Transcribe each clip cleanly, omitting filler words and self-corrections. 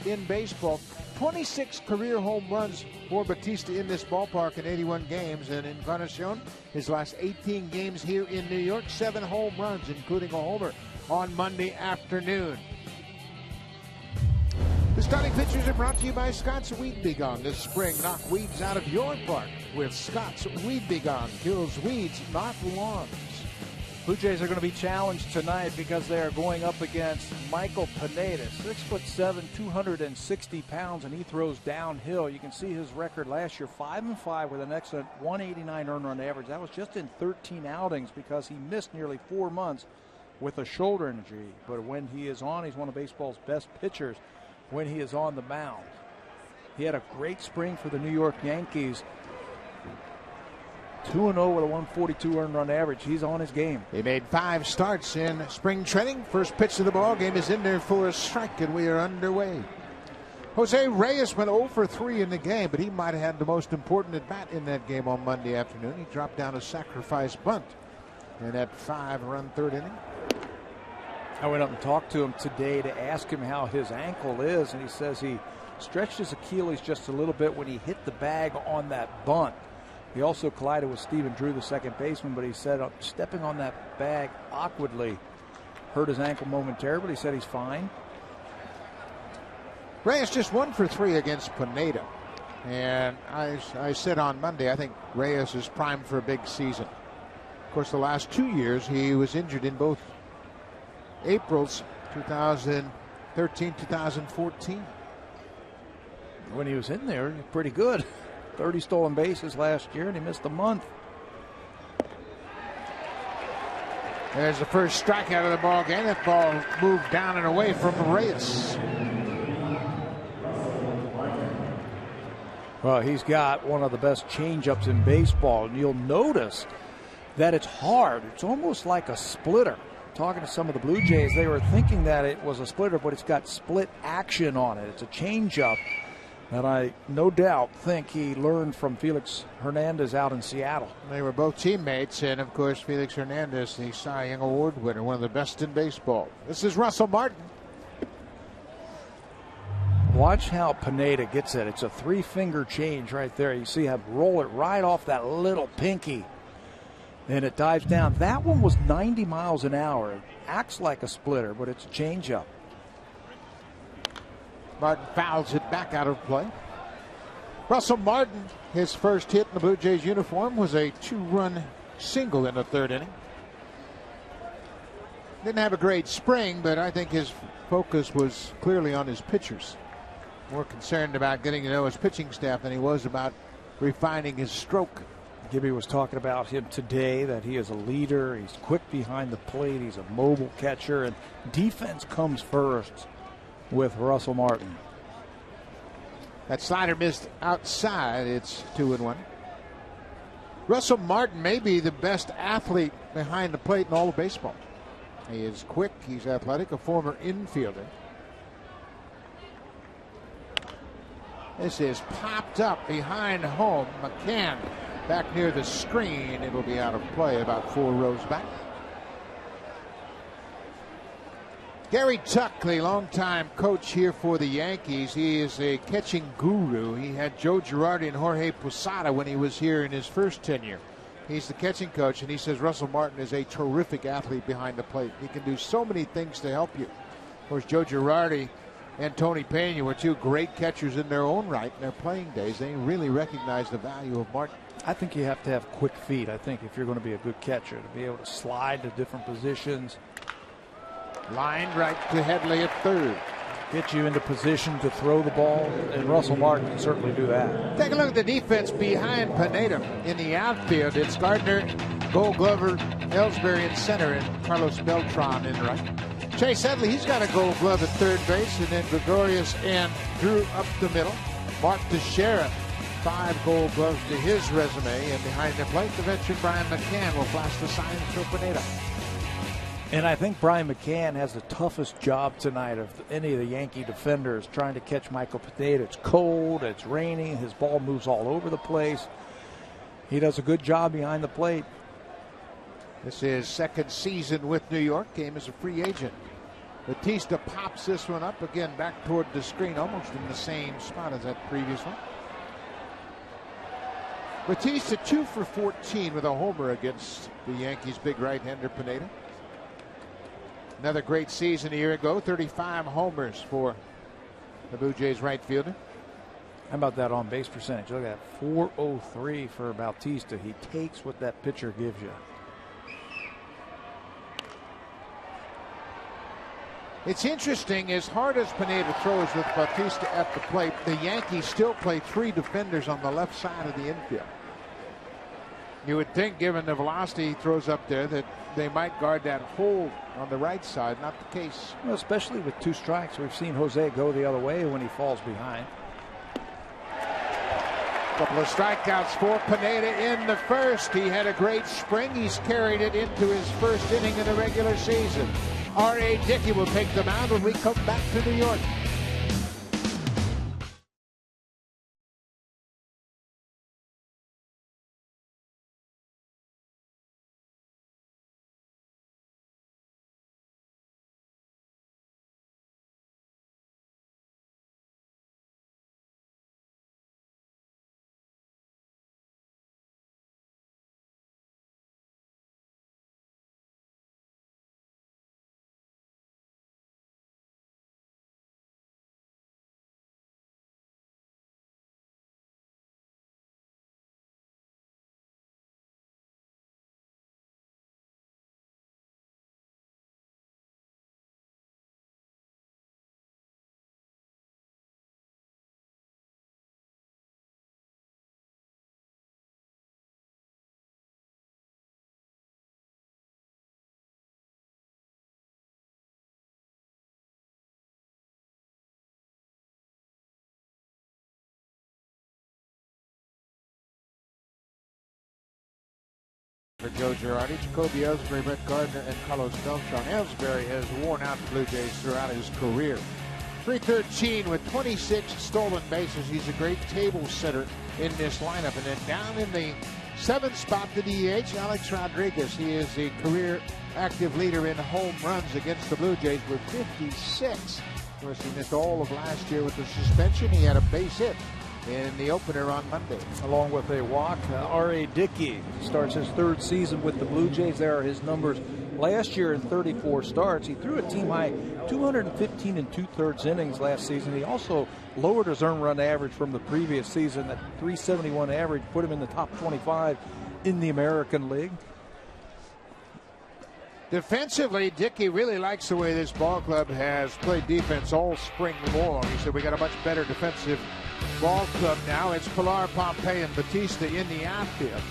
in baseball. 26 career home runs for Batista in this ballpark in 81 games. And Encarnacion, his last 18 games here in New York, 7 home runs, including a homer on Monday afternoon. The starting pitchers are brought to you by Scott's Weed Be Gone. This spring, knock weeds out of your park with Scott's Weed Be Gone. Kills weeds, not lawns. Blue Jays are going to be challenged tonight because they are going up against Michael Pineda, 6'7", 260 pounds, and he throws downhill. You can see his record last year, 5-5 with an excellent 189 earned run average. That was just in 13 outings because he missed nearly 4 months with a shoulder injury. But when he is on, he's one of baseball's best pitchers when he is on the mound. He had a great spring for the New York Yankees. 2-0 with a 142 earned run average. He's on his game. He made 5 starts in spring training. First pitch of the ball game is in there for a strike, and we are underway. Jose Reyes went 0 for 3 in the game, but he might have had the most important at bat in that game on Monday afternoon. He dropped down a sacrifice bunt in that 5-run third inning. I went up and talked to him today to ask him how his ankle is, and he says he stretched his Achilles just a little bit when he hit the bag on that bunt. He also collided with Stephen Drew, the second baseman, but he said stepping on that bag awkwardly hurt his ankle momentarily, but he said he's fine. Reyes just 1 for 3 against Pineda. And I said on Monday, I think Reyes is primed for a big season. Of course, the last 2 years, he was injured in both Aprils 2013, 2014. When he was in there, he was pretty good. 30 stolen bases last year, and he missed a month. There's the first strikeout of the ball game. That ball moved down and away from Reyes. Well, he's got one of the best changeups in baseball, and you'll notice that it's hard. It's almost like a splitter. Talking to some of the Blue Jays, they were thinking that it was a splitter, but it's got split action on it. It's a changeup. And I no doubt think he learned from Felix Hernandez out in Seattle. They were both teammates, and of course Felix Hernandez, the Cy Young Award winner, one of the best in baseball. This is Russell Martin. Watch how Pineda gets it. It's a 3-finger change right there. You see him roll it right off that little pinky, and it dives down. That one was 90 miles an hour. It acts like a splitter, but it's a changeup. Martin fouls it back out of play. Russell Martin, his first hit in the Blue Jays uniform was a 2-run single in the third inning. Didn't have a great spring, but I think his focus was clearly on his pitchers. More concerned about getting to know his pitching staff than he was about refining his stroke. Gibby was talking about him today, that he is a leader. He's quick behind the plate. He's a mobile catcher, and defense comes first with Russell Martin. That slider missed outside. It's 2-1. Russell Martin may be the best athlete behind the plate in all of baseball. He is quick. He's athletic. A former infielder. This is popped up behind home. McCann back near the screen. It'll be out of play about 4 rows back. Gary Tuck, the longtime coach here for the Yankees, he is a catching guru. He had Joe Girardi and Jorge Posada when he was here in his first tenure. He's the catching coach, and he says Russell Martin is a terrific athlete behind the plate. He can do so many things to help you. Of course, Joe Girardi and Tony Pena were 2 great catchers in their own right in their playing days. They really recognize the value of Martin. I think you have to have quick feet. I think if you're going to be a good catcher, to be able to slide to different positions. Lined right to Headley at third. Get you into position to throw the ball, and Russell Martin can certainly do that. Take a look at the defense behind Pineda. In the outfield, it's Gardner, Gold Glover, Ellsbury in center, and Carlos Beltran in right. Chase Headley, he's got a Gold Glove at third base, and then Gregorius and Drew up the middle. Mark Teixeira, 5 Gold Gloves to his resume, and behind the plate, the veteran Brian McCann will flash the signs for Pineda. And I think Brian McCann has the toughest job tonight of any of the Yankee defenders trying to catch Michael Pineda. It's cold, it's raining, his ball moves all over the place. He does a good job behind the plate. This is second season with New York, came as a free agent. Batista pops this one up again back toward the screen, almost in the same spot as that previous one. Batista 2 for 14 with a homer against the Yankees' big right-hander Pineda. Another great season a year ago, 35 homers for the Blue Jays right fielder. How about that on base percentage? Look at that, 403 for Bautista. He takes what that pitcher gives you. It's interesting, as hard as Pineda throws with Bautista at the plate, the Yankees still play 3 defenders on the left side of the infield. You would think, given the velocity he throws up there, that they might guard that hole on the right side. Not the case. Well, especially with 2 strikes. We've seen Jose go the other way when he falls behind. Couple of strikeouts for Pineda in the first. He had a great spring. He's carried it into his first inning in the regular season. R.A. Dickey will take the mound when we come back to New York. For Joe Girardi, Jacoby Ellsbury, Brett Gardner, and Carlos Beltran. Ellsbury has worn out the Blue Jays throughout his career. 313 with 26 stolen bases. He's a great table setter in this lineup. And then down in the 7th spot, the DH, Alex Rodriguez. He is the career active leader in home runs against the Blue Jays with 56. Of course, he missed all of last year with the suspension. He had a base hit in the opener on Monday. Along with a walk, R.A. Dickey starts his 3rd season with the Blue Jays. There are his numbers. Last year in 34 starts, he threw a team-high 215 2/3 innings last season. He also lowered his earned run average from the previous season. That 371 average put him in the top 25 in the American League. Defensively, Dickey really likes the way this ball club has played defense all spring long. He said, we got a much better defensive ball club now. It's Pilar, Pompey, and Batista in the outfield.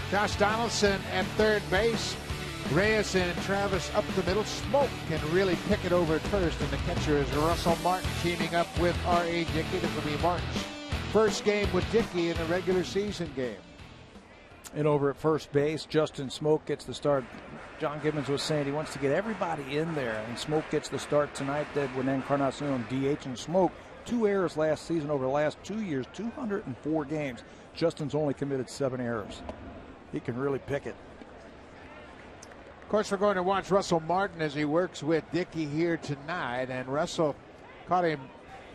Josh Donaldson at 3rd base. Reyes and Travis up the middle. Smoke can really pick it over at first, and the catcher is Russell Martin teaming up with R.A. Dickey. This will be Martin's first game with Dickey in a regular season game. And over at first base, Justin Smoke gets the start. John Gibbons was saying he wants to get everybody in there, and Smoke gets the start tonight. Edwin Encarnacion DH, and Smoke 2 errors last season. Over the last 2 years, 204 games. Justin's only committed 7 errors. He can really pick it. Of course, we're going to watch Russell Martin as he works with Dickey here tonight, and Russell caught him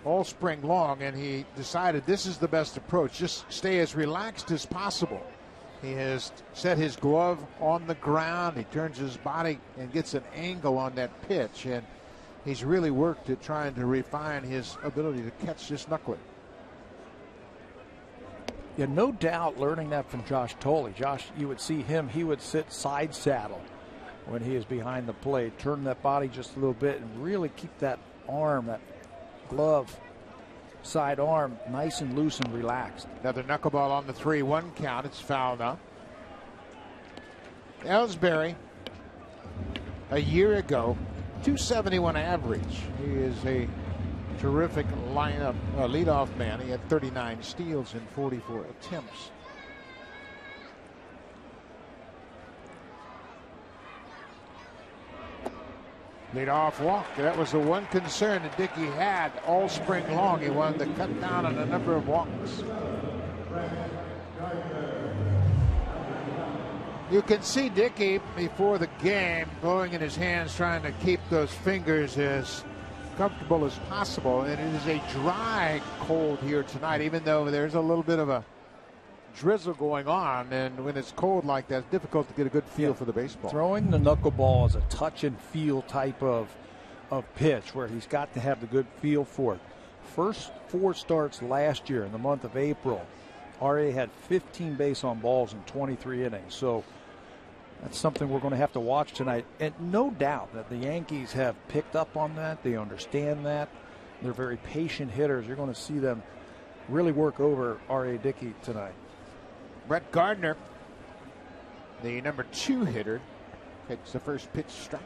all spring long, and he decided this is the best approach. Just stay as relaxed as possible. He has set his glove on the ground. He turns his body and gets an angle on that pitch, and he's really worked at trying to refine his ability to catch this knuckler. Yeah, no doubt learning that from Josh Tolley. Josh, you would see him, he would sit side saddle when he is behind the plate, turn that body just a little bit and really keep that arm, that glove, side arm, nice and loose and relaxed. Another knuckleball on the 3-1 count. It's fouled up. Ellsbury, a year ago, 271 average. He is a terrific lineup leadoff man. He had 39 steals in 44 attempts. Leadoff walk. That was the one concern that Dickey had all spring long. He wanted to cut down on a number of walks. You can see Dickey before the game blowing in his hands, trying to keep those fingers as comfortable as possible. And it is a dry cold here tonight, even though there's a little bit of a drizzle going on. And when it's cold like that, it's difficult to get a good feel for the baseball. Throwing the knuckleball is a touch and feel type of pitch where he's got to have the good feel for it. First 4 starts last year in the month of April, R.A. had 15 base on balls in 23 innings. So that's something we're going to have to watch tonight. And no doubt that the Yankees have picked up on that. They understand that. They're very patient hitters. You're going to see them really work over R.A. Dickey tonight. Brett Gardner, the number 2 hitter, takes the first pitch strike.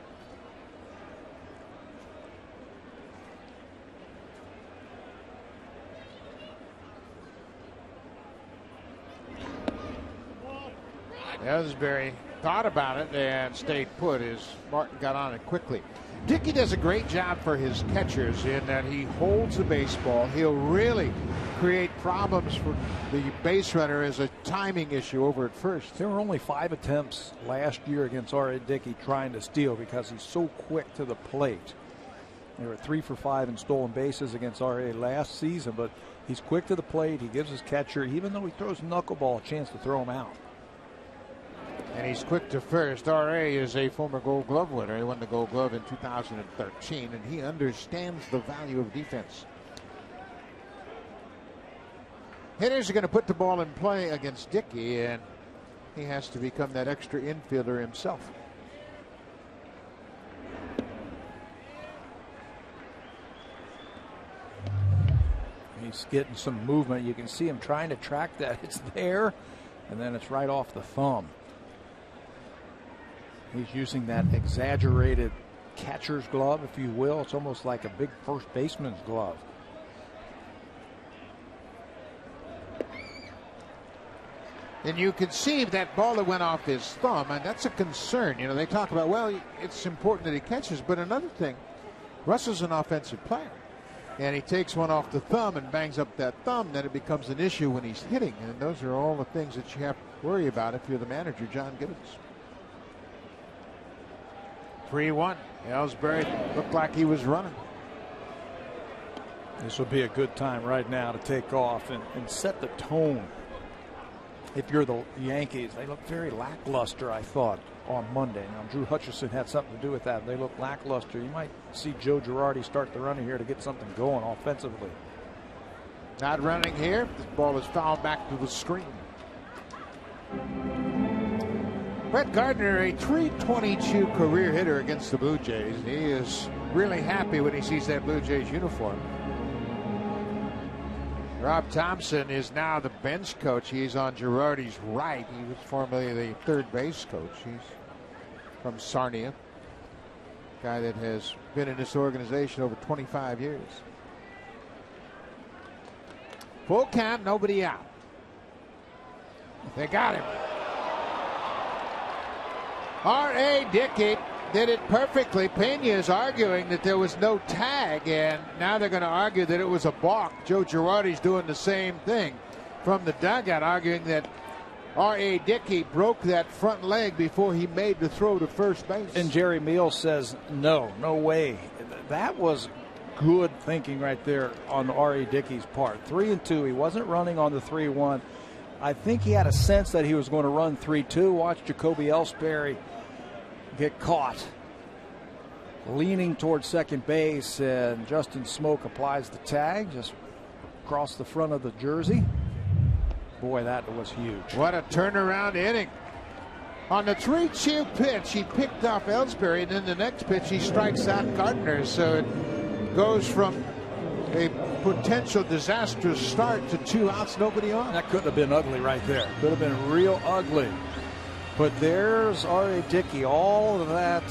Ellsbury thought about it and stayed put as Martin got on it quickly. Dickey does a great job for his catchers in that he holds the baseball. He'll really create problems for the base runner as a timing issue over at first. There were only 5 attempts last year against R.A. Dickey trying to steal because he's so quick to the plate. They were 3 for 5 in stolen bases against R.A. last season, but he's quick to the plate. He gives his catcher, even though he throws knuckleball, a chance to throw him out. And he's quick to first. R.A. is a former Gold Glove winner. He won the Gold Glove in 2013, and he understands the value of defense. Hitters are going to put the ball in play against Dickey, and he has to become that extra infielder himself. He's getting some movement. You can see him trying to track that. It's there, and then it's right off the thumb. He's using that exaggerated catcher's glove, if you will. It's almost like a big first baseman's glove. And you can see that ball that went off his thumb, and that's a concern. You know, they talk about, well, it's important that he catches, but another thing, Russell's an offensive player. And he takes one off the thumb and bangs up that thumb, then it becomes an issue when he's hitting. And those are all the things that you have to worry about if you're the manager, John Gibbons. 3-1. Ellsbury looked like he was running. This would be a good time right now to take off and set the tone. If you're the Yankees, they look very lackluster, I thought, on Monday. Now, Drew Hutchison had something to do with that. They look lackluster. You might see Joe Girardi start the running here to get something going offensively. Not running here. This ball is fouled back to the screen. Brett Gardner, a .322 career hitter against the Blue Jays. He is really happy when he sees that Blue Jays uniform. Rob Thompson is now the bench coach. He's on Girardi's right. He was formerly the third base coach. He's from Sarnia. Guy that has been in this organization over 25 years. Full count, nobody out. They got him. R.A. Dickey did it perfectly. Pena is arguing that there was no tag, and now they're going to argue that it was a balk. Joe Girardi's doing the same thing from the dugout, arguing that R.A. Dickey broke that front leg before he made the throw to first base. And Jerry Meals says, no way. That was good thinking right there on R.A. Dickey's part. 3-2. He wasn't running on the 3-1. I think he had a sense that he was going to run 3-2. Watch Jacoby Ellsbury get caught leaning towards second base, and Justin Smoke applies the tag just across the front of the jersey. Boy, that was huge. What a turnaround inning. On the 3-2 pitch, he picked off Ellsbury, and then the next pitch he strikes out Gardner. So it goes from a potential disastrous start to 2 outs, nobody on. That couldn't have been ugly right there. Could have been real ugly. But there's R.A. Dickey, all of that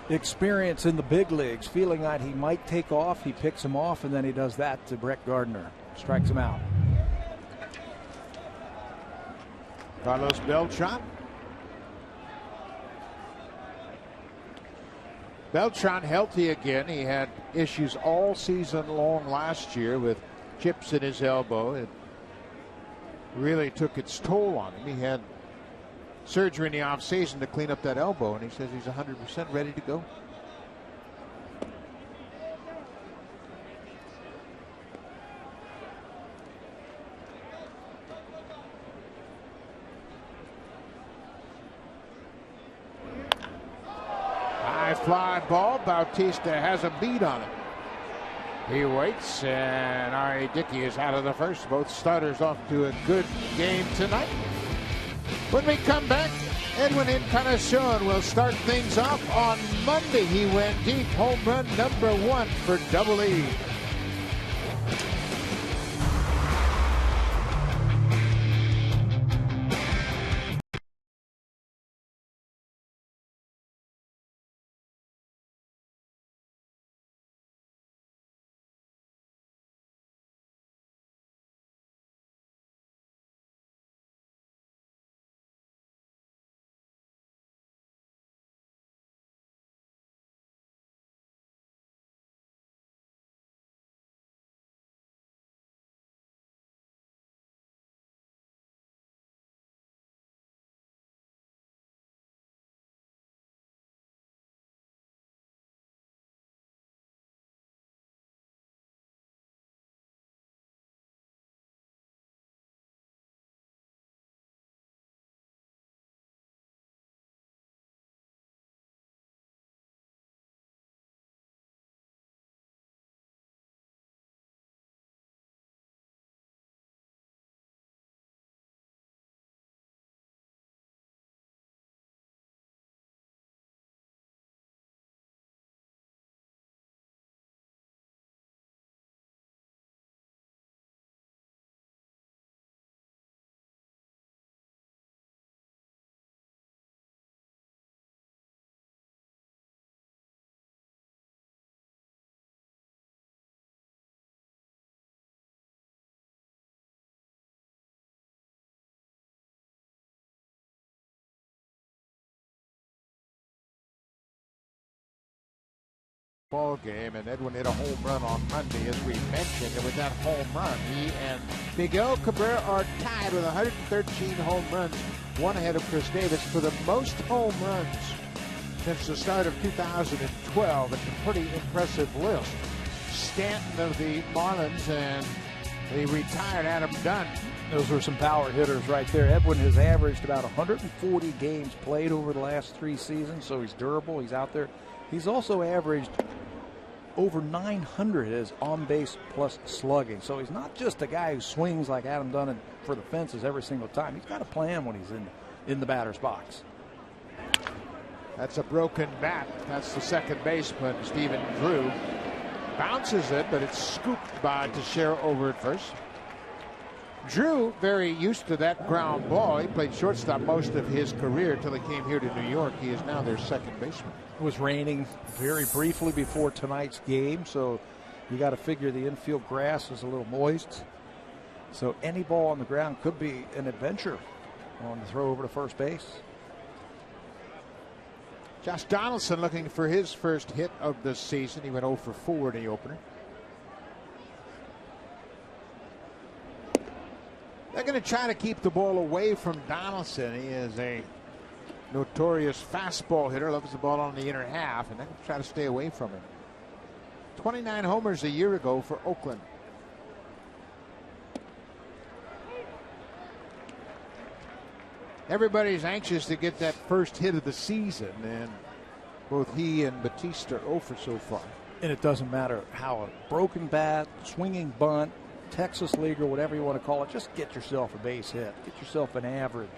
experience in the big leagues, feeling that he might take off. He picks him off, and then he does that to Brett Gardner. Strikes him out. Carlos Beltran. Beltran healthy again. He had issues all season long last year with chips in his elbow. really took its toll on him. He had surgery in the offseason to clean up that elbow, and he says he's 100% ready to go. High fly ball. Bautista has a beat on it. He waits, and R.A. Dickey is out of the first. Both starters off to a good game tonight. When we come back, Edwin Encarnacion will start things off on Monday. He went deep, home run number 1 for Double E. Ball game, and Edwin hit a home run on Monday, as we mentioned. And with that home run, he and Miguel Cabrera are tied with 113 home runs, one ahead of Chris Davis for the most home runs since the start of 2012. It's a pretty impressive list. Stanton of the Marlins and the retired Adam Dunn. Those were some power hitters right there. Edwin has averaged about 140 games played over the last 3 seasons, so he's durable. He's out there. He's also averaged over 900 as on-base plus slugging. So he's not just a guy who swings like Adam Dunn for the fences every single time. He's got a plan when he's in the batter's box. That's a broken bat. That's the second baseman, Stephen Drew. Bounces it, but it's scooped by Teixeira over at first. Drew, very used to that ground ball. He played shortstop most of his career until he came here to New York. He is now their second baseman. It was raining very briefly before tonight's game, so you got to figure the infield grass is a little moist. So any ball on the ground could be an adventure on the throw over to first base. Josh Donaldson looking for his first hit of the season. He went 0 for 4 in the opener. They're going to try to keep the ball away from Donaldson. He is a notorious fastball hitter, loves the ball on the inner half, and they're going to try to stay away from him. 29 homers a year ago for Oakland. Everybody's anxious to get that first hit of the season, and both he and Batista are 0 for so far. And it doesn't matter how a broken bat, swinging bunt, Texas League, or whatever you want to call it, just get yourself a base hit. Get yourself an average.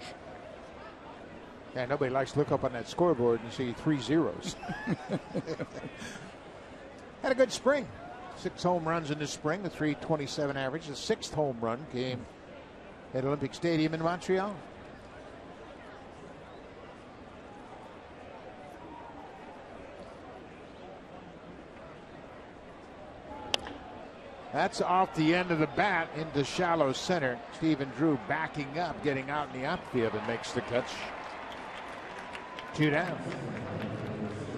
Yeah, nobody likes to look up on that scoreboard and see 3 zeros. Had a good spring. 6 home runs in the spring, a .327 average. The 6th home run came at Olympic Stadium in Montreal. That's off the end of the bat into shallow center. Stephen Drew backing up, getting out in the outfield, and makes the catch. 2 down.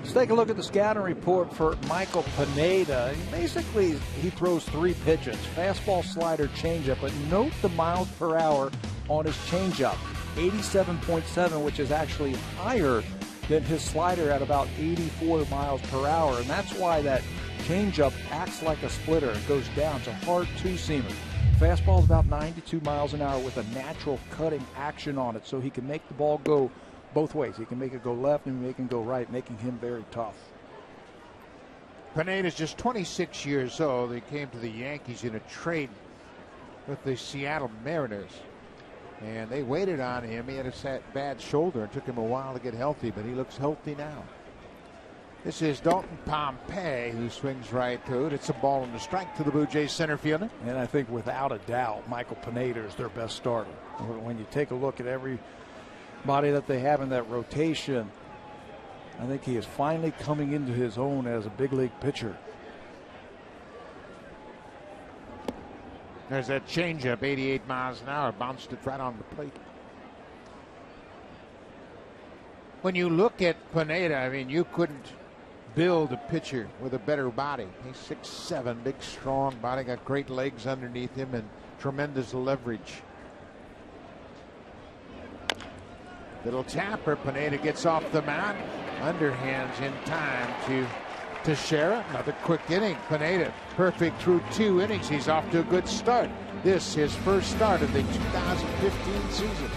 Let's take a look at the scouting report for Michael Pineda. Basically, he throws 3 pitches: fastball, slider, changeup. But note the miles per hour on his changeup, 87.7, which is actually higher than his slider at about 84 miles per hour. And that's why that changeup acts like a splitter. It goes down. It's a hard two-seamer. Fastball is about 92 miles an hour with a natural cutting action on it, so he can make the ball go both ways. He can make it go left and make it go right, making him very tough. Pineda's just 26 years old. He came to the Yankees in a trade with the Seattle Mariners, and they waited on him. He had a bad shoulder. It took him a while to get healthy, but he looks healthy now. This is Dalton Pompey, who swings right to it. It's a ball and a strike to the Blue Jays center fielder. And I think without a doubt, Michael Pineda is their best starter. When you take a look at everybody that they have in that rotation, I think he is finally coming into his own as a big league pitcher. There's that changeup, 88 miles an hour, bounced it right on the plate. When you look at Pineda, I mean, you couldn't build a pitcher with a better body. He's 6'7", big, strong body, got great legs underneath him and tremendous leverage. Little tapper, Pineda gets off the mound, underhands in time to Teixeira. Another quick inning. Pineda perfect through 2 innings. He's off to a good start. This his first start of the 2015 season.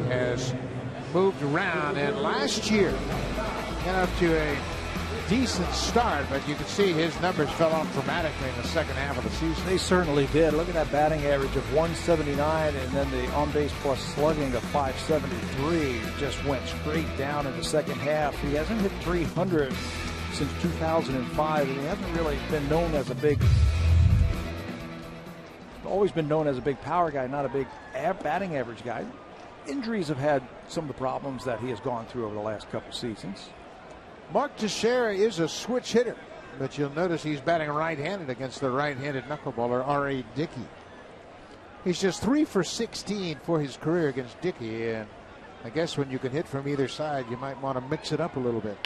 Has moved around, and last year got up to a decent start, but you can see his numbers fell off dramatically in the second half of the season. They certainly did. Look at that batting average of 179, and then the on-base plus slugging of 573 just went straight down in the second half. He hasn't hit 300 since 2005, and he hasn't really been known as a big, always been known as a big power guy, not a big batting average guy. Injuries have had some of the problems that he has gone through over the last couple seasons. Mark Teixeira is a switch hitter, but you'll notice he's batting right-handed against the right-handed knuckleballer R.A. Dickey. He's just 3 for 16 for his career against Dickey, and I guess when you can hit from either side, you might want to mix it up a little bit.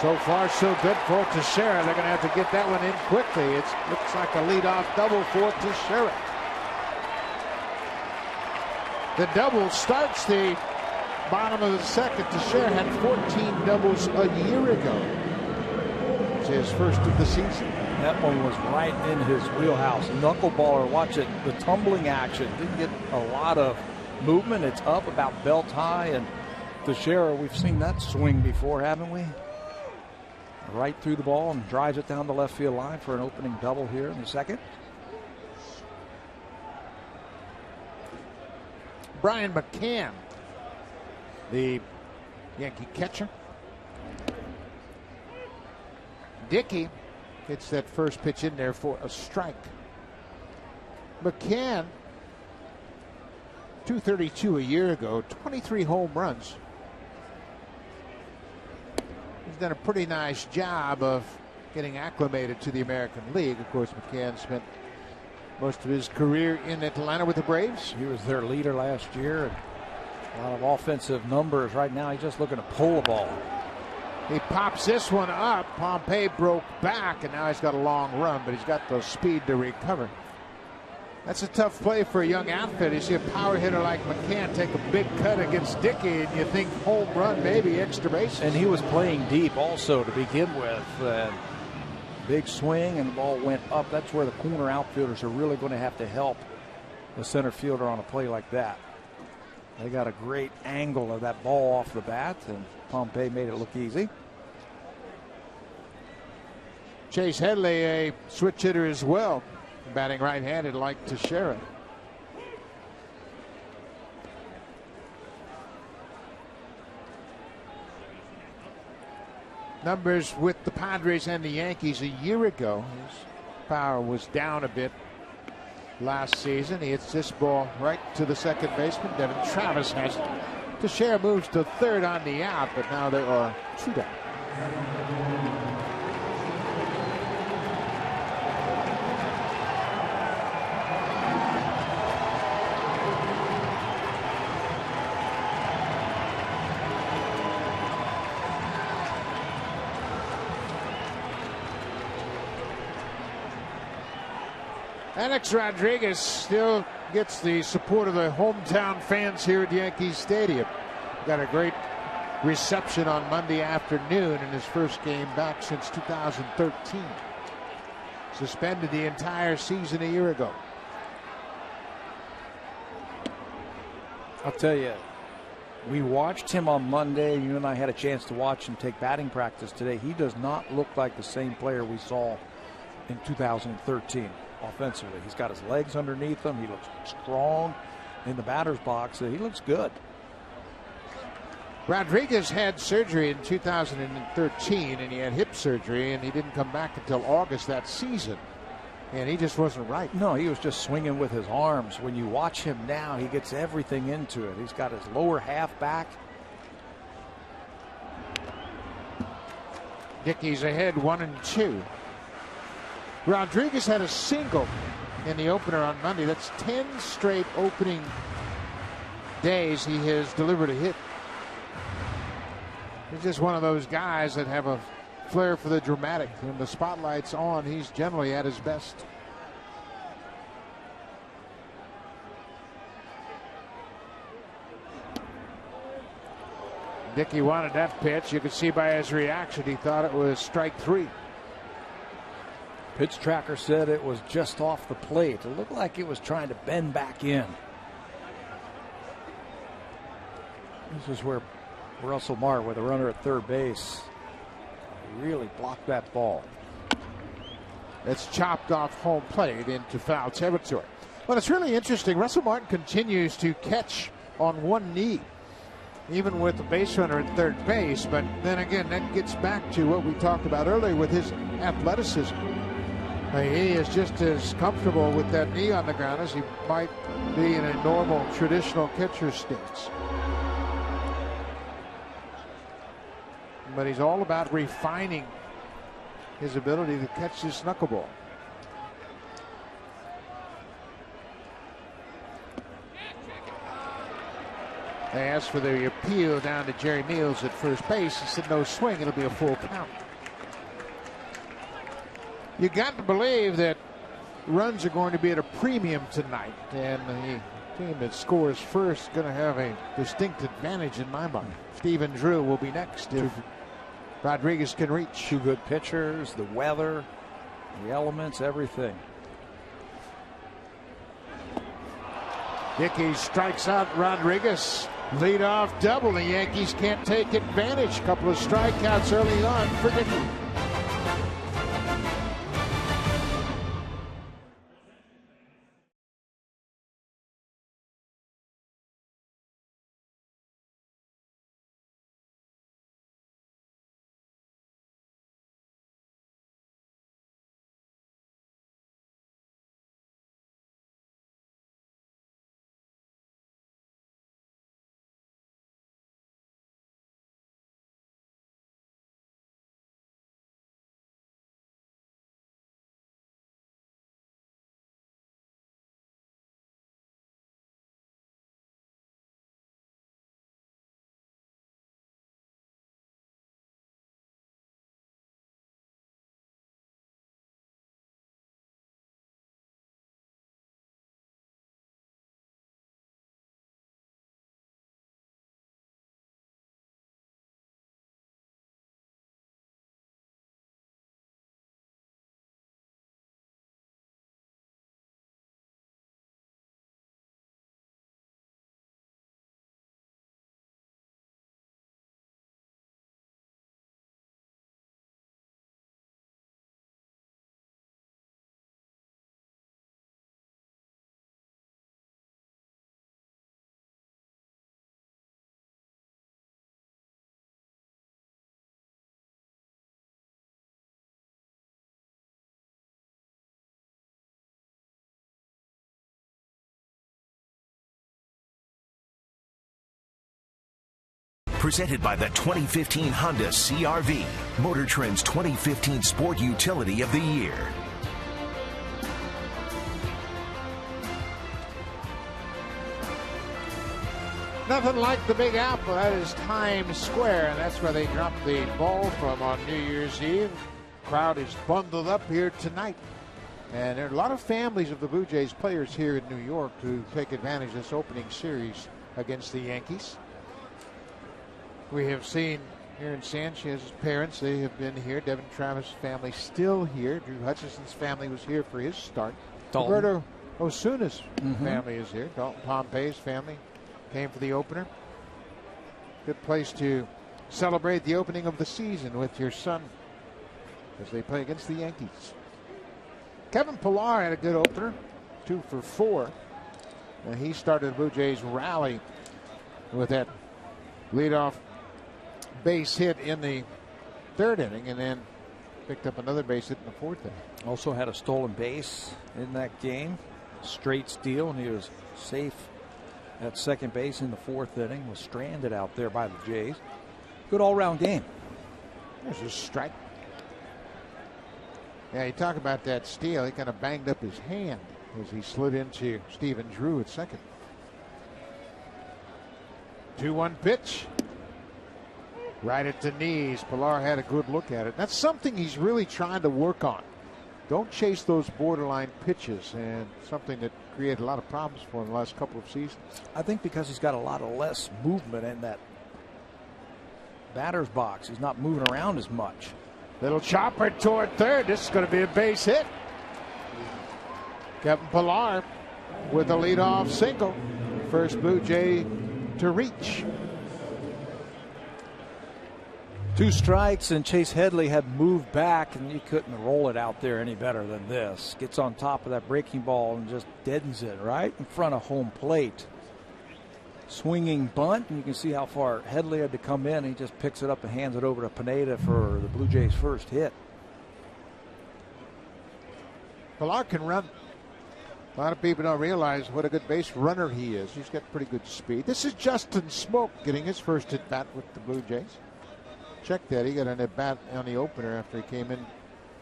So far, so good for Teixeira. They're going to have to get that one in quickly. It looks like a leadoff double for Teixeira. The double starts the bottom of the second. Teixeira had 14 doubles a year ago. It's his first of the season. That one was right in his wheelhouse. Knuckleballer, watch it, the tumbling action. Didn't get a lot of movement. It's up about belt high, and Teixeira, we've seen that swing before, haven't we? Right through the ball and drives it down the left field line for an opening double here in the second. Brian McCann, the Yankee catcher. Dickey Gets that first pitch in there for a strike. McCann, 232 a year ago, 23 home runs. He's done a pretty nice job of getting acclimated to the American League. Of course, McCann spent most of his career in Atlanta with the Braves. He was their leader last year. And a lot of offensive numbers. Right now, he's just looking to pull the ball. He pops this one up. Pompey broke back, and now he's got a long run, but he's got the speed to recover. That's a tough play for a young outfit. You see a power hitter like McCann take a big cut against Dickey, and you think home run, maybe extra bases. And he was playing deep also to begin with. Big swing, and the ball went up. That's where the corner outfielders are really going to have to help the center fielder on a play like that. They got a great angle of that ball off the bat, and Pompey made it look easy. Chase Headley, a switch hitter as well, batting right-handed like Teixeira. Numbers with the Padres and the Yankees a year ago. His power was down a bit last season. He hits this ball right to the second baseman. Devin Travis has it. Teixeira moves to third on the out, but now there are two down. Alex Rodriguez still gets the support of the hometown fans here at Yankee Stadium. Got a great reception on Monday afternoon in his first game back since 2013. Suspended the entire season a year ago. I'll tell you, we watched him on Monday. You and I had a chance to watch him take batting practice today. He does not look like the same player we saw in 2013. Offensively, he's got his legs underneath him. He looks strong in the batter's box. He looks good. Rodriguez had surgery in 2013, and he had hip surgery, and he didn't come back until August that season. And he just wasn't right. No, he was just swinging with his arms. When you watch him now, he gets everything into it. He's got his lower half back. Dickey's ahead 1-2. Rodriguez had a single in the opener on Monday. That's 10 straight opening days he has delivered a hit. He's just one of those guys that have a flair for the dramatic. When the spotlight's on, he's generally at his best. Dickey wanted that pitch. You could see by his reaction he thought it was strike three. Pitch tracker said it was just off the plate. It looked like it was trying to bend back in. This is where Russell Martin, with a runner at third base, really blocked that ball. It's chopped off home plate into foul territory. Well, it's really interesting. Russell Martin continues to catch on one knee, even with the base runner at third base. But then again, that gets back to what we talked about earlier with his athleticism. He is just as comfortable with that knee on the ground as he might be in a normal traditional catcher's stance. But he's all about refining his ability to catch this knuckleball. They asked for the appeal down to Jerry Meals at first base. He said no swing, it'll be a full count. You got to believe that runs are going to be at a premium tonight, and the team that scores first is going to have a distinct advantage in my mind. Stephen Drew will be next if Rodriguez can reach. Two good pitchers, the weather, the elements, everything. Dickey strikes out Rodriguez. Leadoff double. The Yankees can't take advantage. Couple of strikeouts early on for Dickey. Presented by the 2015 Honda CR-V, Motor Trend's 2015 Sport Utility of the Year. Nothing like the Big Apple. That is Times Square, and that's where they dropped the ball from on New Year's Eve. Crowd is bundled up here tonight. And there are a lot of families of the Blue Jays players here in New York to take advantage of this opening series against the Yankees. We have seen here in Sanchez's parents, they have been here. Devin Travis' family still here. Drew Hutchison's family was here for his start. Dalton. Roberto Osuna's family is here. Dalton Pompey's family came for the opener. Good place to celebrate the opening of the season with your son as they play against the Yankees. Kevin Pillar had a good opener, 2 for 4. And he started the Blue Jays rally with that leadoff base hit in the 3rd inning, and then picked up another base hit in the 4th inning. Also had a stolen base in that game. Straight steal, and he was safe at second base in the 4th inning. Was stranded out there by the Jays. Good all-round game. There's a strike. Yeah, you talk about that steal. He kind of banged up his hand as he slid into Stephen Drew at second. 2-1 pitch. Right at the knees. Pillar had a good look at it. That's something he's really trying to work on. Don't chase those borderline pitches, and something that created a lot of problems for him the last couple of seasons. I think because he's got a lot of less movement in that batter's box. He's not moving around as much. Little chopper toward third. This is going to be a base hit. Kevin Pillar with a leadoff single. First Blue Jay to reach. 2 strikes, and Chase Headley had moved back, and you couldn't roll it out there any better than this. Gets on top of that breaking ball and just deadens it right in front of home plate. Swinging bunt, and you can see how far Headley had to come in. He just picks it up and hands it over to Pineda for the Blue Jays' first hit. Pillar can run. A lot of people don't realize what a good base runner he is. He's got pretty good speed. This is Justin Smoak getting his first at bat with the Blue Jays. Check that. He got an at bat on the opener after he came in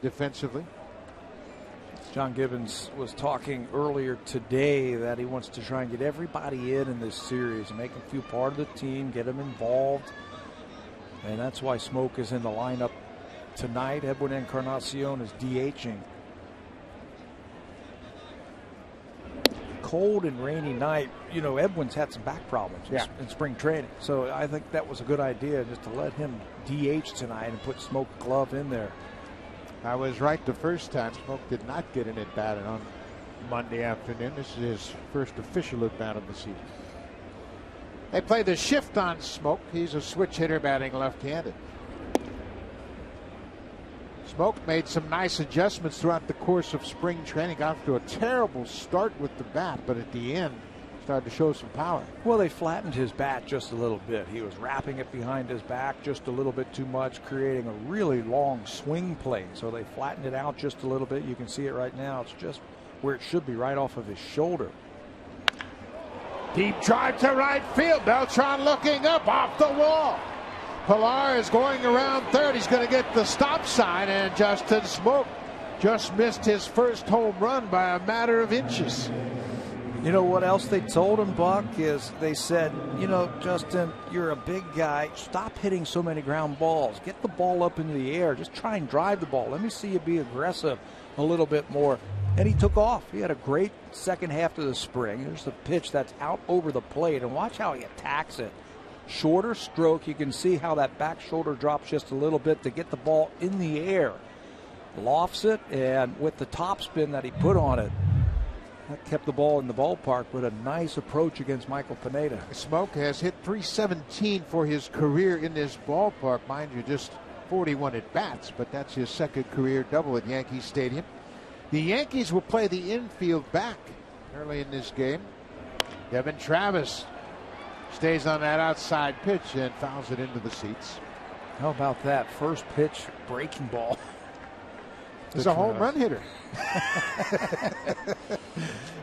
defensively. John Gibbons was talking earlier today that he wants to try and get everybody in this series and make them feel part of the team, get them involved. And that's why Smoak is in the lineup tonight. Edwin Encarnacion is DHing. Cold and rainy night. You know, Edwin's had some back problems in spring training. So I think that was a good idea just to let him DH tonight and put Smoak Glove in there. I was right the first time. Smoak did not get an at bat on Monday afternoon. This is his first official at bat of the season. They play the shift on Smoak. He's a switch hitter batting left-handed. Smoak made some nice adjustments throughout the course of spring training. Got off to a terrible start with the bat, but at the end started to show some power. Well, they flattened his bat just a little bit. He was wrapping it behind his back just a little bit too much, creating a really long swing plane. So they flattened it out just a little bit. You can see it right now. It's just where it should be, right off of his shoulder. Deep drive to right field. Beltran looking up off the wall. Pillar is going around third. He's going to get the stop sign, and Justin Smoak just missed his first home run by a matter of inches. You know what else they told him, Buck, is they said, you know, Justin, you're a big guy. Stop hitting so many ground balls. Get the ball up into the air. Just try and drive the ball. Let me see you be aggressive a little bit more. And he took off. He had a great second half of the spring. There's the pitch that's out over the plate, and watch how he attacks it. Shorter stroke. You can see how that back shoulder drops just a little bit to get the ball in the air. Lofts it, and with the topspin that he put on it, that kept the ball in the ballpark with a nice approach against Michael Pineda. Smoak has hit .317 for his career in this ballpark. Mind you, just 41 at bats, but that's his second career double at Yankee Stadium. The Yankees will play the infield back early in this game. Devin Travis stays on that outside pitch and fouls it into the seats. How about that first pitch breaking ball? He's a home run hitter.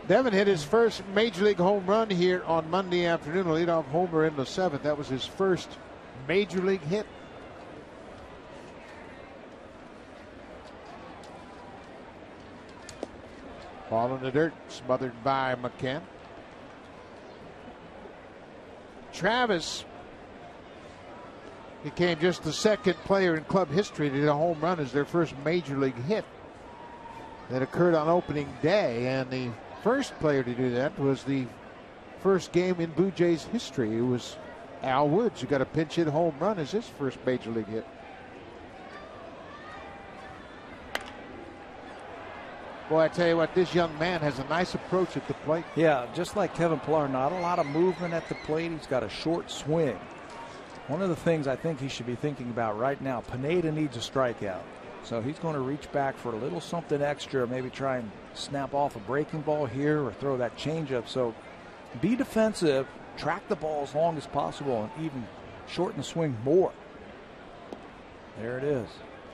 Devin hit his first major league home run here on Monday afternoon, a leadoff homer in the 7th. That was his first major league hit. Ball in the dirt, smothered by McCann. Travis became just the second player in club history to hit a home run as their first major league hit. That occurred on opening day, and the first player to do that was the first game in Blue Jays history. It was Al Woods, who got a pinch hit home run as his first major league hit. Boy, I tell you what, this young man has a nice approach at the plate. Yeah, just like Kevin Pillar, not a lot of movement at the plate. He's got a short swing. One of the things I think he should be thinking about right now, Pineda needs a strikeout. So he's going to reach back for a little something extra, maybe try and snap off a breaking ball here or throw that changeup. So be defensive, track the ball as long as possible, and even shorten the swing more. There it is.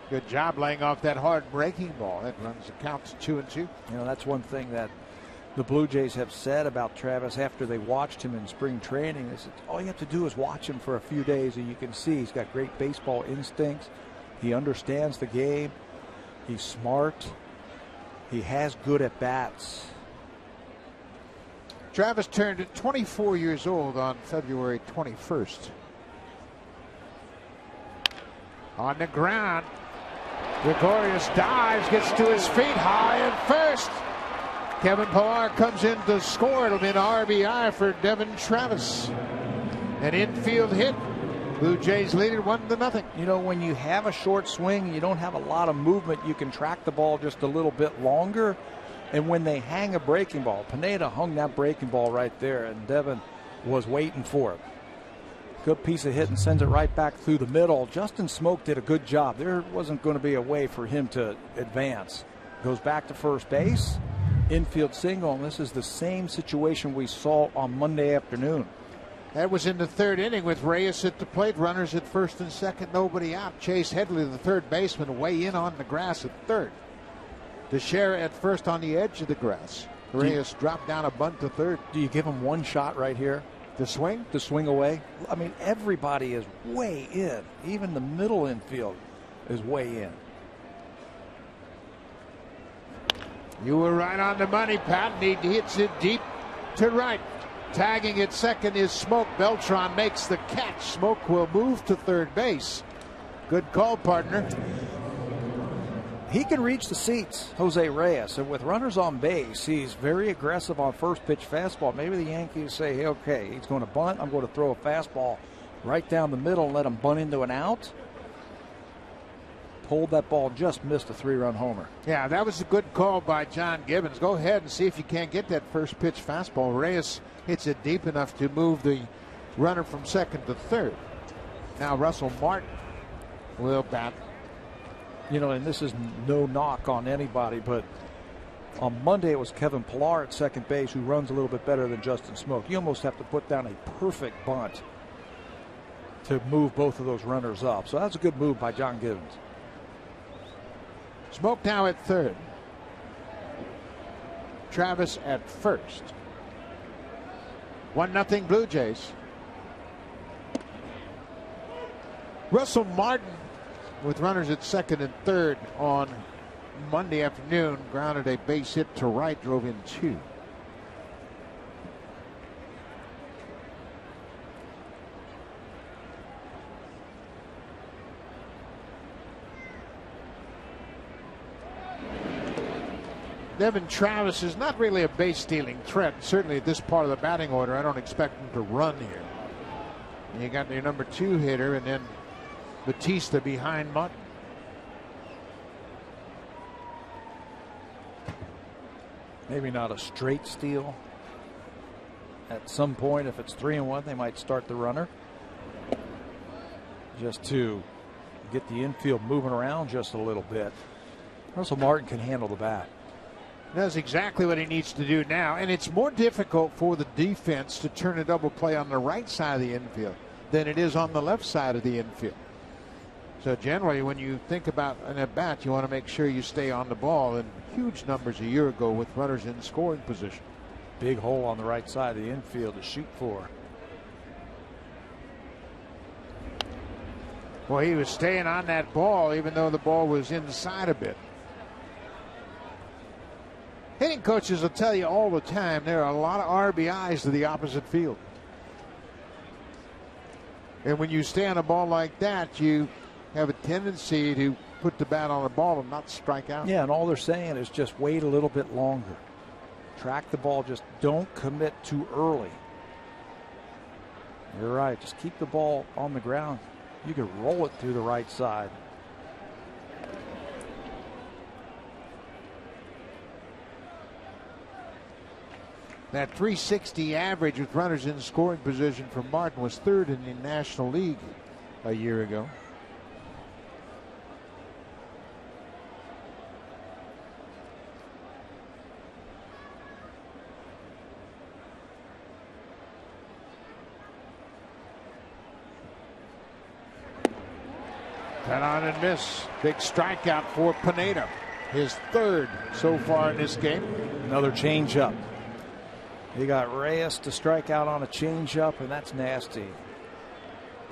Good job laying off that hard breaking ball. That runs the count to 2-2. You know, that's one thing that the Blue Jays have said about Travis after they watched him in spring training. They said, all you have to do is watch him for a few days, and you can see he's got great baseball instincts. He understands the game. He's smart. He has good at-bats. Travis turned 24 years old on February 21st. On the ground, Gregorius dives, gets to his feet, high at first. Kevin Pillar comes in to score. It'll be an RBI for Devin Travis. An infield hit. Blue Jays lead it 1-0. You know, when you have a short swing, you don't have a lot of movement, you can track the ball just a little bit longer. And when they hang a breaking ball, Pineda hung that breaking ball right there, and Devin was waiting for it. Good piece of hit and sends it right back through the middle. Justin Smoke did a good job. There wasn't going to be a way for him to advance. Goes back to first base, infield single, and this is the same situation we saw on Monday afternoon. That was in the third inning with Reyes at the plate, runners at first and second, nobody out. Chase Headley, the third baseman, way in on the grass at third. Teixeira at first on the edge of the grass. Reyes dropped down a bunt to third. Do you give him one shot right here? The swing? To swing away? I mean, everybody is way in. Even the middle infield is way in. You were right on the money, Pat. He hits it deep to right. Tagging at second is Smoke. Beltran makes the catch. Smoke will move to third base. Good call, partner. He can reach the seats, Jose Reyes, and with runners on base, he's very aggressive on first pitch fastball. Maybe the Yankees say, hey, okay, he's going to bunt. I'm going to throw a fastball right down the middle and let him bunt into an out. Pulled that ball, just missed a 3-run homer. Yeah, that was a good call by John Gibbons. Go ahead and see if you can't get that first pitch fastball. Reyes hits it deep enough to move the runner from second to third. Now Russell Martin will bat. You know, and this is no knock on anybody, but on Monday it was Kevin Pillar at second base, who runs a little bit better than Justin Smoke. You almost have to put down a perfect bunt to move both of those runners up. So that's a good move by John Gibbons. Smoke now at third. Travis at first. 1-0 Blue Jays. Russell Martin, with runners at second and third on Monday afternoon, grounded a base hit to right, drove in 2. Devin Travis is not really a base stealing threat. Certainly at this part of the batting order, I don't expect him to run here. And you got your number 2 hitter, and then Batista behind Martin. Maybe not a straight steal. At some point, if it's 3-1, they might start the runner, just to get the infield moving around just a little bit. Russell Martin can handle the bat. That's exactly what he needs to do now, and it's more difficult for the defense to turn a double play on the right side of the infield than it is on the left side of the infield. So generally, when you think about an at-bat, you want to make sure you stay on the ball, and huge numbers a year ago with runners in scoring position. Big hole on the right side of the infield to shoot for. Well, he was staying on that ball even though the ball was inside a bit. Hitting coaches will tell you all the time there are a lot of RBIs to the opposite field. And when you stay on a ball like that, you have a tendency to put the bat on the ball and not strike out. Yeah, and all they're saying is just wait a little bit longer. Track the ball, just don't commit too early. You're right, just keep the ball on the ground. You can roll it through the right side. That 360 average with runners in scoring position for Martin was third in the National League a year ago. Cut on and miss. Big strikeout for Pineda. His third so far in this game. Another changeup. He got Reyes to strike out on a changeup, and that's nasty.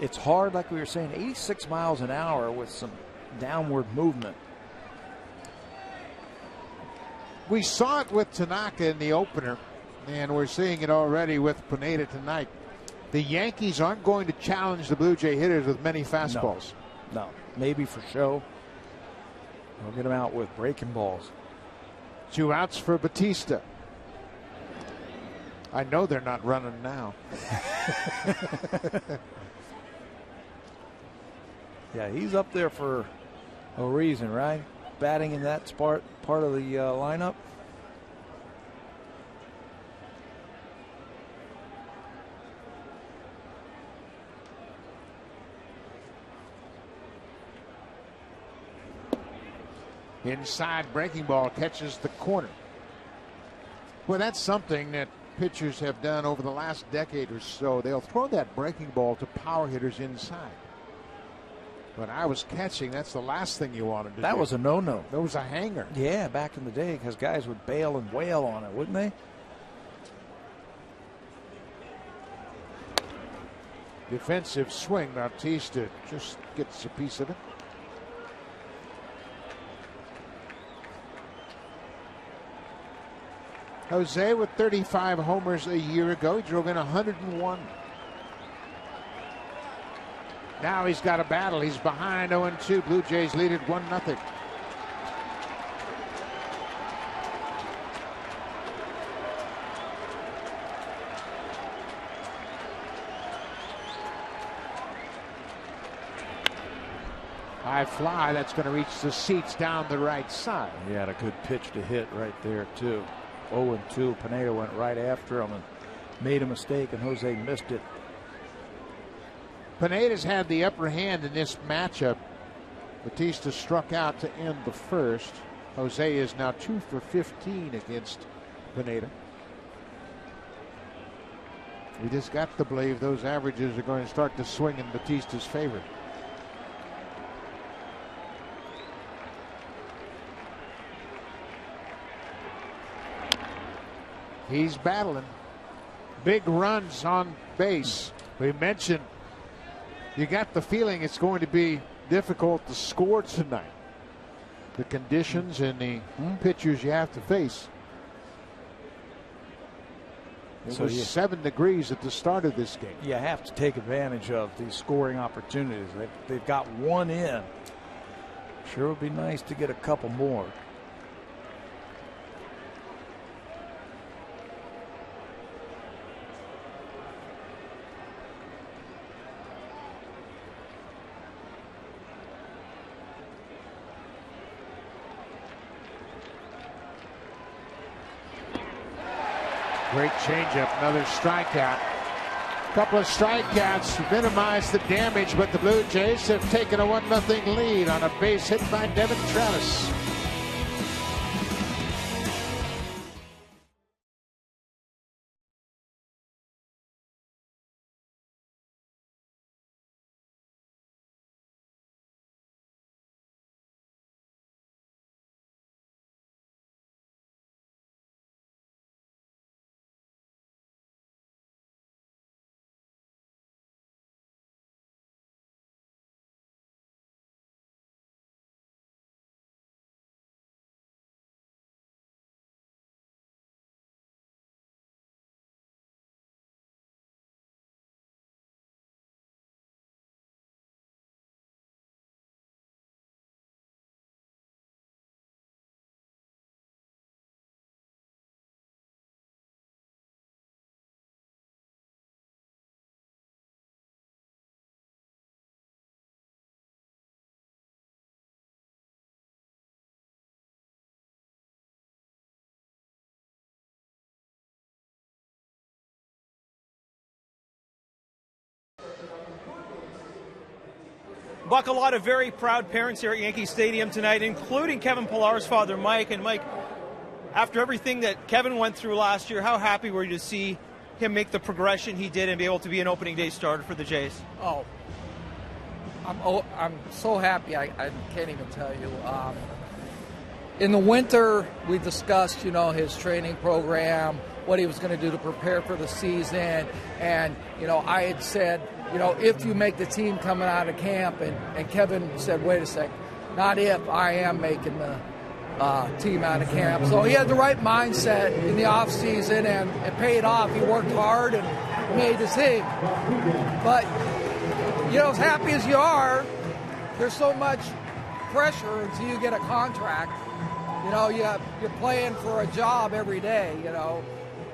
It's hard, like we were saying, 86 miles an hour with some downward movement. We saw it with Tanaka in the opener, and we're seeing it already with Pineda tonight. The Yankees aren't going to challenge the Blue Jay hitters with many fastballs. No, maybe for show. They'll get them out with breaking balls. 2 outs for Batista. I know they're not running now. Yeah, he's up there for a reason, right? Batting in that part of the lineup. Inside breaking ball catches the corner. Well, that's something that pitchers have done over the last decade or so. They'll throw that breaking ball to power hitters inside. When I was catching, that's the last thing you wanted to do. That was a no-no. That was a hanger. Yeah, back in the day, because guys would bail and wail on it, wouldn't they? Defensive swing. Bautista just gets a piece of it. Jose with 35 homers a year ago. He drove in 101. Now he's got a battle. He's behind 0-2. Blue Jays lead it 1-0. High fly. That's going to reach the seats down the right side. He had a good pitch to hit right there, too. 0-2. Pineda went right after him and made a mistake, and Jose missed it. Pineda's had the upper hand in this matchup. Batista struck out to end the first. Jose is now 2 for 15 against Pineda. We just got to believe those averages are going to start to swing in Batista's favor. He's battling. Big runs on base. We mentioned you got the feeling it's going to be difficult to score tonight. The conditions and the pitchers you have to face. It was 7 degrees at the start of this game. You have to take advantage of these scoring opportunities. They've got one in. Sure would be nice to get a couple more. Great changeup, another strikeout. A couple of strikeouts minimize the damage, but the Blue Jays have taken a 1-0 lead on a base hit by Devin Travis. Buck, a lot of very proud parents here at Yankee Stadium tonight, including Kevin Pillar's father, Mike. And Mike, after everything that Kevin went through last year, how happy were you to see him make the progression he did and be able to be an opening day starter for the Jays? Oh, I'm so happy. I can't even tell you. In the winter, we discussed, his training program, what he was going to do to prepare for the season. And, I had said, if you make the team coming out of camp, and Kevin said, wait a sec, not if, I am making the team out of camp. So he had the right mindset in the offseason, and it paid off. He worked hard and made his team. But, as happy as you are, there's so much pressure until you get a contract. You're playing for a job every day,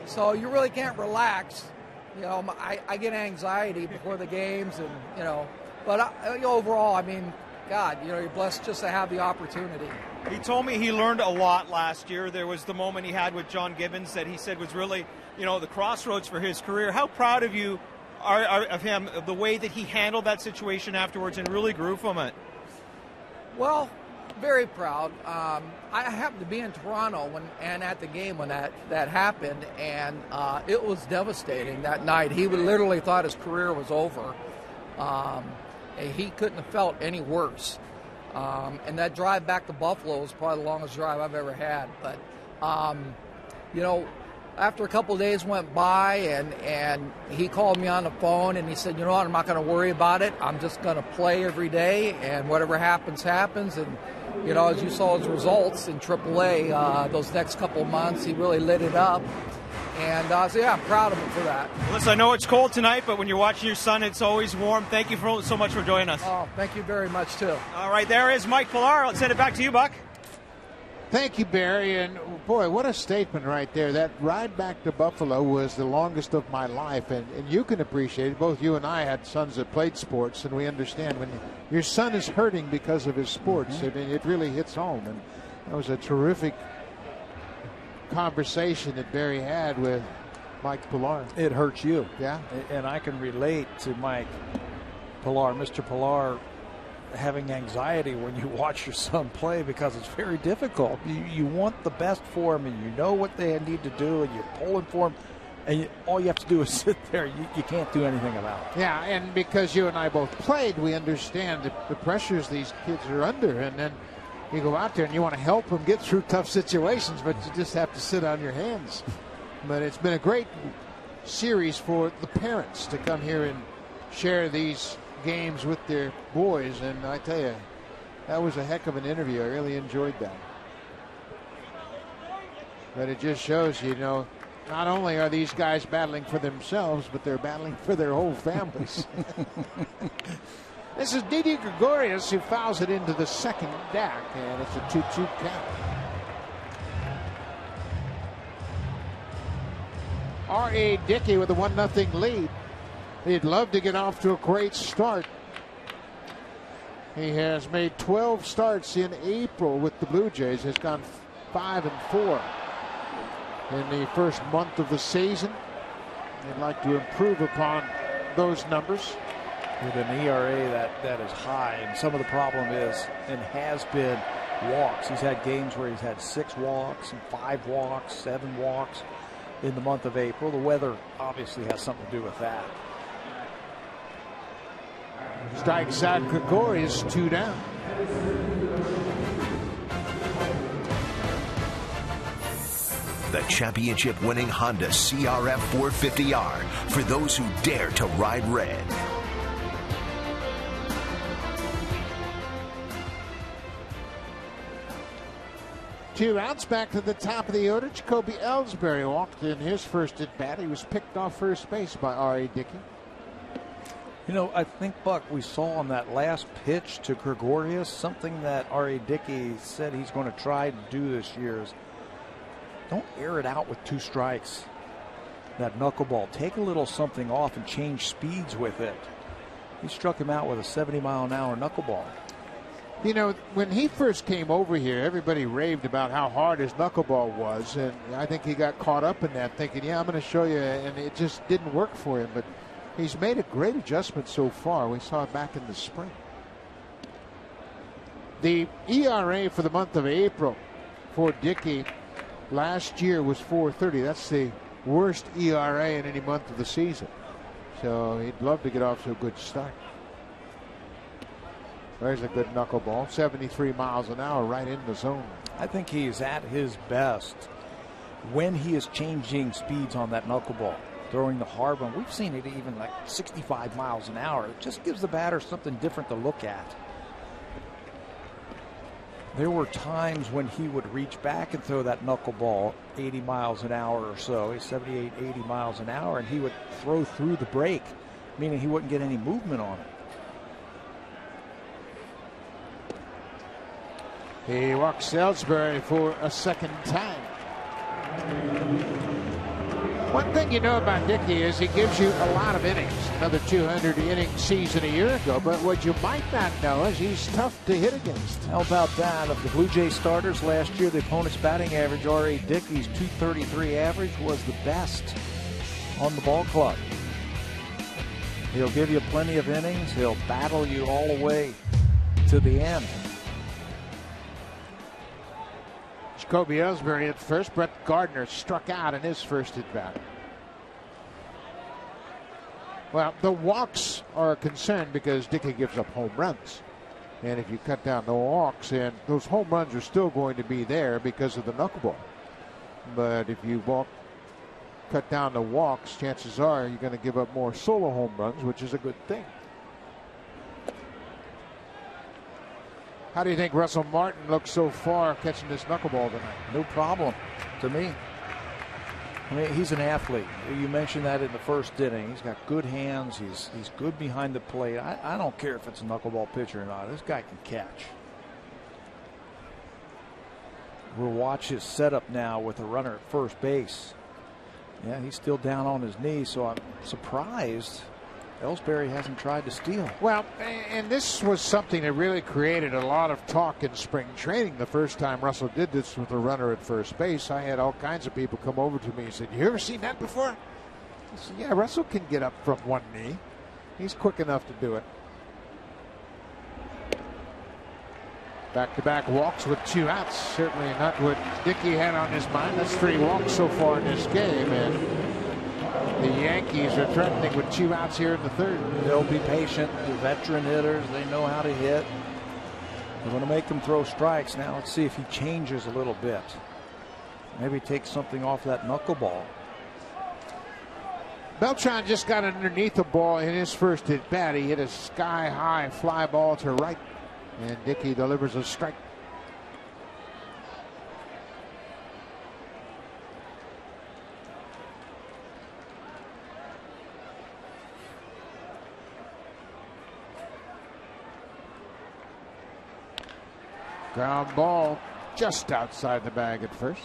so you really can't relax. I get anxiety before the games, and, but overall, I mean, God, you're blessed just to have the opportunity. He told me he learned a lot last year. There was the moment he had with John Gibbons that he said was really, the crossroads for his career. How proud of you are of him, of the way that he handled that situation afterwards and really grew from it? Well, very proud. I happened to be in Toronto and at the game when that happened, and it was devastating that night. He literally thought his career was over. He couldn't have felt any worse. And that drive back to Buffalo was probably the longest drive I've ever had. But, after a couple of days went by and he called me on the phone and he said, what, I'm not going to worry about it. I'm just going to play every day, and whatever happens, happens. And, as you saw his results in AAA those next couple of months, he really lit it up. And so, yeah, I'm proud of him for that. Listen, I know it's cold tonight, but when you're watching your son, it's always warm. Thank you so much for joining us. Oh, thank you very much, too. All right, there is Mike Pillar. I'll send it back to you, Buck. Thank you, Barry. And, boy, what a statement right there. That ride back to Buffalo was the longest of my life. And you can appreciate it. Both you and I had sons that played sports, and we understand when your son is hurting because of his sports, I mean, it really hits home. And that was a terrific conversation that Barry had with Mike Pillar. It hurts you. Yeah. And I can relate to Mike Pillar, Mr. Pillar, having anxiety when you watch your son play because it's very difficult. You want the best for him, and you know what they need to do, and you're pulling for him, and all you have to do is sit there. You can't do anything about it. Yeah, and because you and I both played, we understand the pressures these kids are under, and then you go out there and you want to help them get through tough situations, but you just have to sit on your hands. But it's been a great series for the parents to come here and share these games with their boys, and I tell you, that was a heck of an interview. I really enjoyed that. But it just shows, not only are these guys battling for themselves, but they're battling for their whole families. This is Didi Gregorius, who fouls it into the second deck, and it's a 2-2 count. R.A. Dickey with a 1-0 lead. He'd love to get off to a great start. He has made 12 starts in April with the Blue Jays. Has gone 5-4 in the first month of the season. He'd like to improve upon those numbers. With an ERA that is high, and some of the problem is and has been walks. He's had games where he's had 6 walks and 5 walks, 7 walks in the month of April. The weather obviously has something to do with that. Strikes out Gregorius, 2 down. The championship-winning Honda CRF 450R for those who dare to ride red. Two outs, back to the top of the order. Jacoby Ellsbury walked in his first at bat. He was picked off first base by R.A. Dickey. I think, Buck, we saw on that last pitch to Gregorius something that R.A. Dickey said he's going to try to do this year is don't air it out with 2 strikes. That knuckleball, take a little something off and change speeds with it. He struck him out with a 70-mile-an-hour knuckleball. When he first came over here, everybody raved about how hard his knuckleball was, and I think he got caught up in that, thinking, I'm going to show you, and it just didn't work for him. But he's made a great adjustment so far. We saw it back in the spring. The ERA for the month of April for Dickey last year was 4.30. That's the worst ERA in any month of the season. So he'd love to get off to a good start. There's a good knuckleball, 73 miles an hour, right in the zone. I think he is at his best when he is changing speeds on that knuckleball, throwing the hard one. We've seen it even like 65 miles an hour. It just gives the batter something different to look at. There were times when he would reach back and throw that knuckleball 80 miles an hour or so, 78, 80 miles an hour, and he would throw through the break, meaning he wouldn't get any movement on it. He walks Salisbury for a second time. One thing you know about Dickey is he gives you a lot of innings. Another 200 inning season a year ago. But what you might not know is he's tough to hit against. How about that? Of the Blue Jays starters last year, the opponent's batting average, R.A. Dickey's .233 average, was the best on the ball club. He'll give you plenty of innings. He'll battle you all the way to the end. Jacoby Ellsbury at first. Brett Gardner struck out in his first at bat. Well, the walks are a concern because Dickey gives up home runs. And if you cut down the walks, and those home runs are still going to be there because of the knuckleball. But if you cut down the walks, chances are you're going to give up more solo home runs, which is a good thing. How do you think Russell Martin looks so far catching this knuckleball tonight? No problem to me. I mean, he's an athlete. You mentioned that in the first inning. He's got good hands. He's good behind the plate. I don't care if it's a knuckleball pitcher or not. This guy can catch. We'll watch his setup now with a runner at first base. Yeah, he's still down on his knees, so I'm surprised Ellsbury hasn't tried to steal. Well, and this was something that really created a lot of talk in spring training. The first time Russell did this with a runner at first base, I had all kinds of people come over to me and said, "You ever seen that before?" I said, "Yeah, Russell can get up from one knee. He's quick enough to do it." Back-to-back walks with 2 outs. Certainly not what Dickey had on his mind. That's 3 walks so far in this game, and the Yankees are threatening with 2 outs here in the third. They'll be patient. The veteran hitters, they know how to hit. They're going to make them throw strikes. Now let's see if he changes a little bit. Maybe take something off that knuckleball. Beltran just got underneath the ball in his first at bat. He hit a sky-high fly ball to right, and Dickey delivers a strike. Ground ball just outside the bag at first.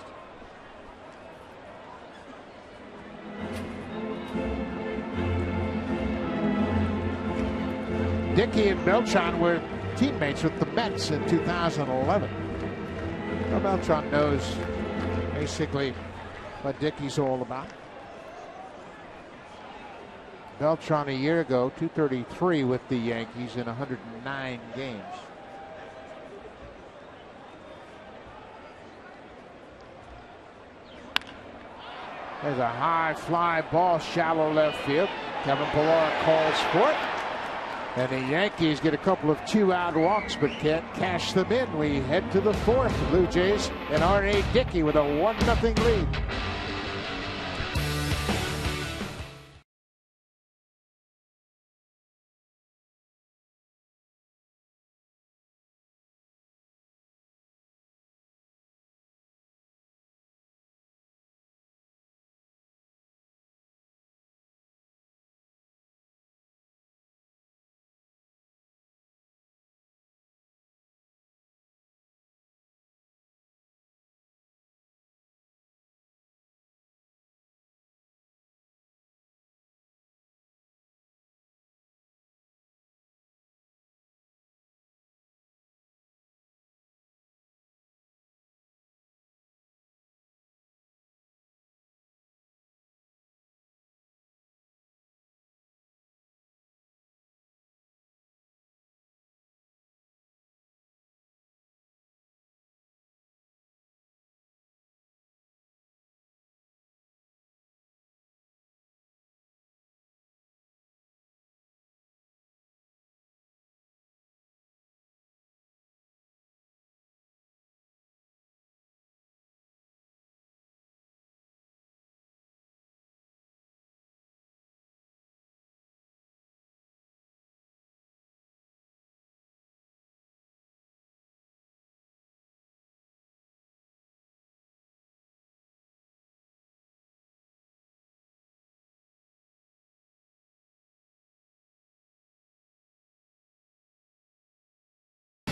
Dickey and Beltran were teammates with the Mets in 2011. Well, Beltran knows basically what Dickey's all about. Beltran a year ago, .233 with the Yankees in 109 games. There's a high fly ball, shallow left field. Kevin Pillar calls for it. And the Yankees get a couple of 2-out walks, but can't cash them in. We head to the fourth. Blue Jays and R.A. Dickey with a 1-0 lead.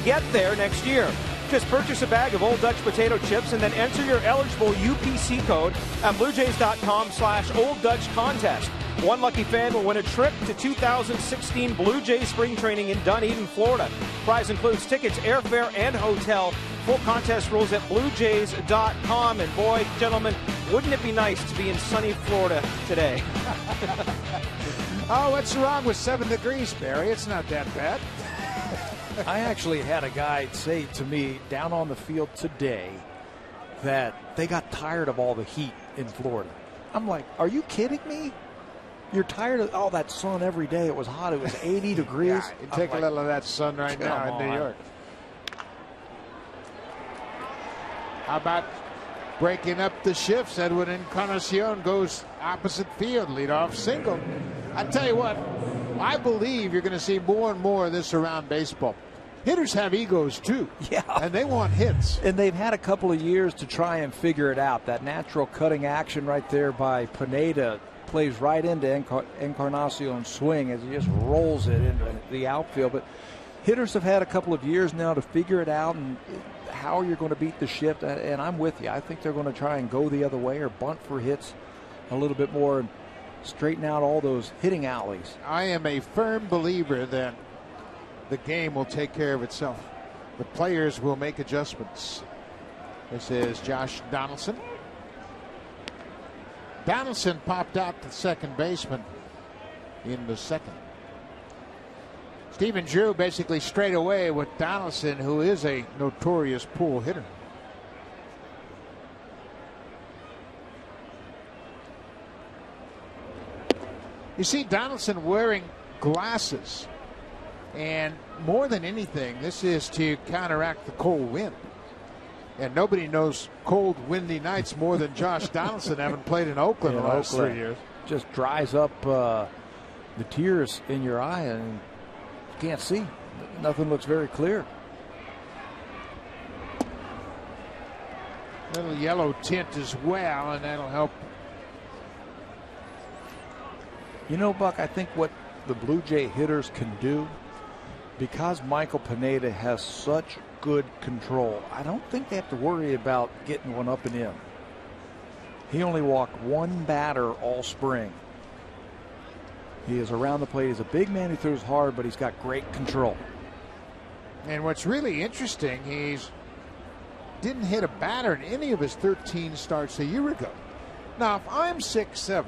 get there next year. Just purchase a bag of Old Dutch potato chips and then enter your eligible UPC code at bluejays.com/Old Dutch contest. One lucky fan will win a trip to 2016 Blue Jays spring training in Dunedin, Florida. Prize includes tickets, airfare, and hotel. Full contest rules at bluejays.com. And boy, gentlemen, wouldn't it be nice to be in sunny Florida today? Oh, what's wrong with 7 degrees, Barry? It's not that bad. I actually had a guy say to me down on the field today that they got tired of all the heat in Florida. I'm like, are you kidding me? You're tired of all that sun every day. It was hot. It was 80 degrees. Yeah, you take a little of that sun right now in New York. How about breaking up the shifts? Edwin Encarnacion goes opposite field, leadoff single. I tell you what, I believe you're going to see more and more of this around baseball. Hitters have egos too, and they want hits. And they've had a couple of years to try and figure it out. That natural cutting action right there by Pineda plays right into Encarnacion's swing as he just rolls it into the outfield. But hitters have had a couple of years now to figure it out and how you're going to beat the shift. And I'm with you. I think they're going to try and go the other way or bunt for hits a little bit more and straighten out all those hitting alleys. I am a firm believer that the game will take care of itself. The players will make adjustments. This is Josh Donaldson. Donaldson popped out to second baseman in the second. Stephen Drew basically straight away with Donaldson, who is a notorious pull hitter. You see Donaldson wearing glasses, and more than anything, this is to counteract the cold wind. And nobody knows cold, windy nights more than Josh Donaldson, having played in Oakland the last 3 years. Just dries up the tears in your eye, and you can't see. Nothing looks very clear. A little yellow tint as well, and that'll help. You know, Buck, I think what the Blue Jay hitters can do, because Michael Pineda has such good control, I don't think they have to worry about getting one up and in. He only walked one batter all spring. He is around the plate. He's a big man. He throws hard, but he's got great control. And what's really interesting, didn't hit a batter in any of his 13 starts a year ago. Now, if I'm 6'7",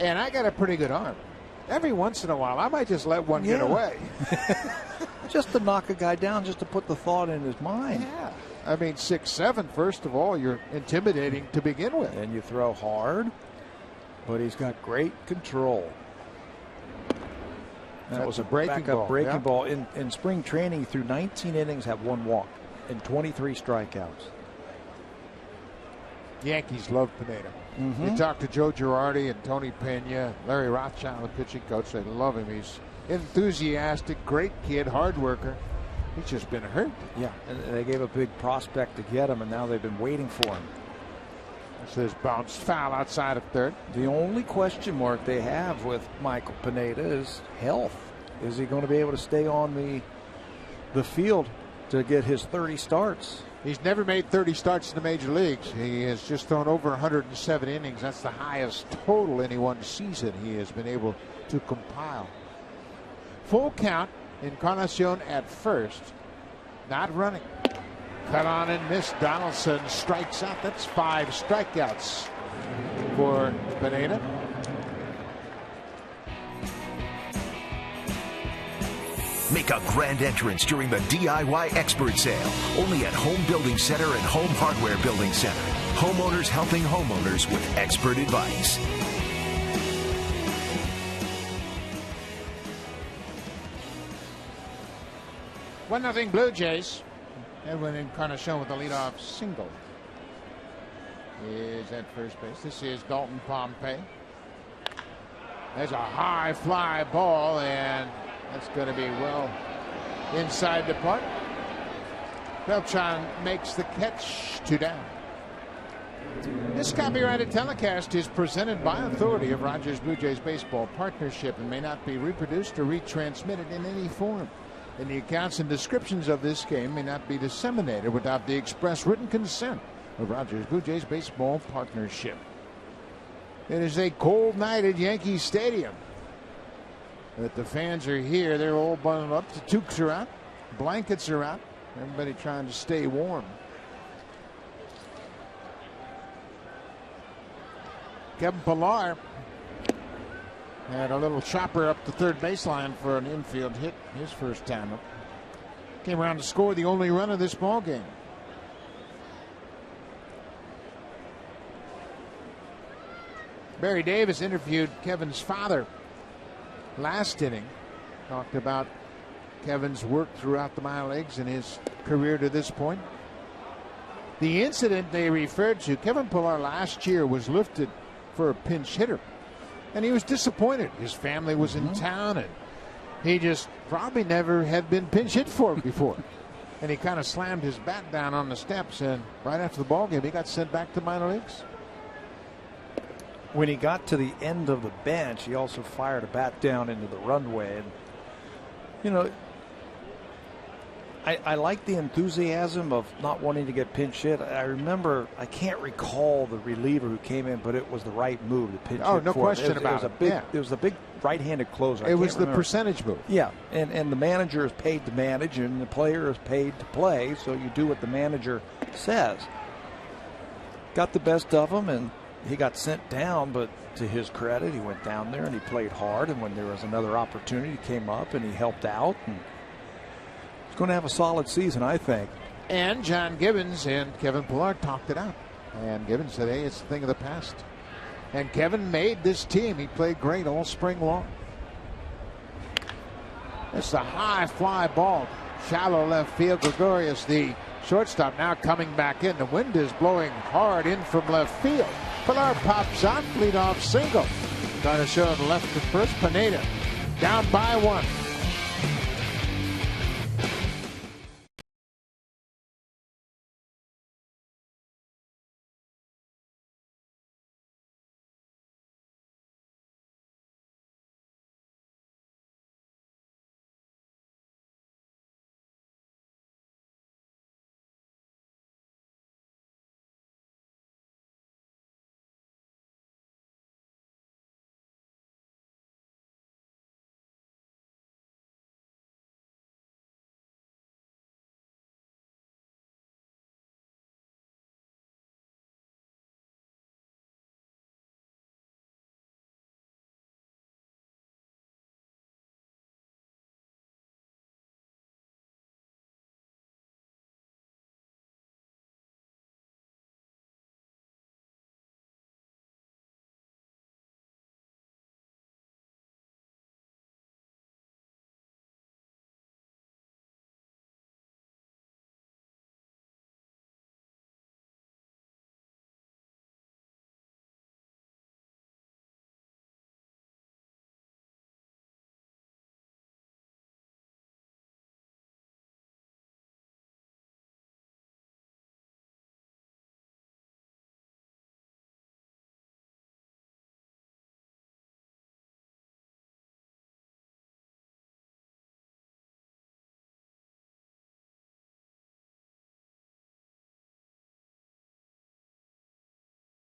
and I got a pretty good arm, every once in a while, I might just let one get away. Just to knock a guy down, just to put the thought in his mind. Yeah. I mean, 6'7", first of all, you're intimidating to begin with. And you throw hard, but he's got great control. That was a breaking ball. In spring training, through 19 innings, had 1 walk and 23 strikeouts. Yankees love Pineda. You talk to Joe Girardi and Tony Pena, Larry Rothschild, the pitching coach. They love him. He's enthusiastic, great kid, hard worker. He's just been hurt. Yeah, and they gave a big prospect to get him, and now they've been waiting for him. This is bounced foul outside of third. The only question mark they have with Michael Pineda is health. Is he going to be able to stay on the field to get his 30 starts? He's never made 30 starts in the major leagues. He has just thrown over 107 innings. That's the highest total in one season he has been able to compile. Full count. Encarnacion at first. Not running. Cut on and missed. Donaldson strikes out. That's 5 strikeouts for Pineda. Make a grand entrance during the DIY Expert Sale. Only at Home Building Center and Home Hardware Building Center. Homeowners helping homeowners with expert advice. One nothing Blue Jays. Edwin Encarnacion with a leadoff single. Is at first base. This is Dalton Pompey. There's a high fly ball, and that's going to be well inside the park. Beltran makes the catch. 2 down. This copyrighted telecast is presented by authority of Rogers Blue Jays Baseball Partnership and may not be reproduced or retransmitted in any form. and the accounts and descriptions of this game may not be disseminated without the express written consent of Rogers Blue Jays Baseball Partnership. It is a cold night at Yankee Stadium. But the fans are here. They're all bundled up. The toques are out. Blankets are out. Everybody trying to stay warm. Kevin Pillar had a little chopper up the third baseline for an infield hit his first time up. Came around to score the only run of this ball game. Barry Davis interviewed Kevin's father last inning. Talked about Kevin's work throughout the minor leagues and his career to this point. The incident they referred to, Kevin Pillar last year was lifted for a pinch hitter, and he was disappointed. His family was in town, and he just probably never had been pinch hit for before. And he kind of slammed his bat down on the steps, and right after the ball game, he got sent back to minor leagues. When he got to the end of the bench, he also fired a bat down into the runway. And, you know, I like the enthusiasm of not wanting to get pinch hit. I remember, I can't recall the reliever who came in, but it was the right move to pinch hit. Oh, no question about it. It was a big right-handed closer. It was the percentage move. Yeah, and the manager is paid to manage, and the player is paid to play, so you do what the manager says. Got the best of him, and he got sent down, but to his credit, he went down there and he played hard, and when there was another opportunity, he came up and he helped out, and he's going to have a solid season, I think. And John Gibbons and Kevin Pillar talked it out. And Gibbons said, hey, it's a thing of the past. And Kevin made this team. He played great all spring long. It's a high fly ball. Shallow left field. Gregorius, the shortstop, now coming back in. The wind is blowing hard in from left field. Pillar pops out, leadoff single. Trying to show him left to first. Pineda down by one.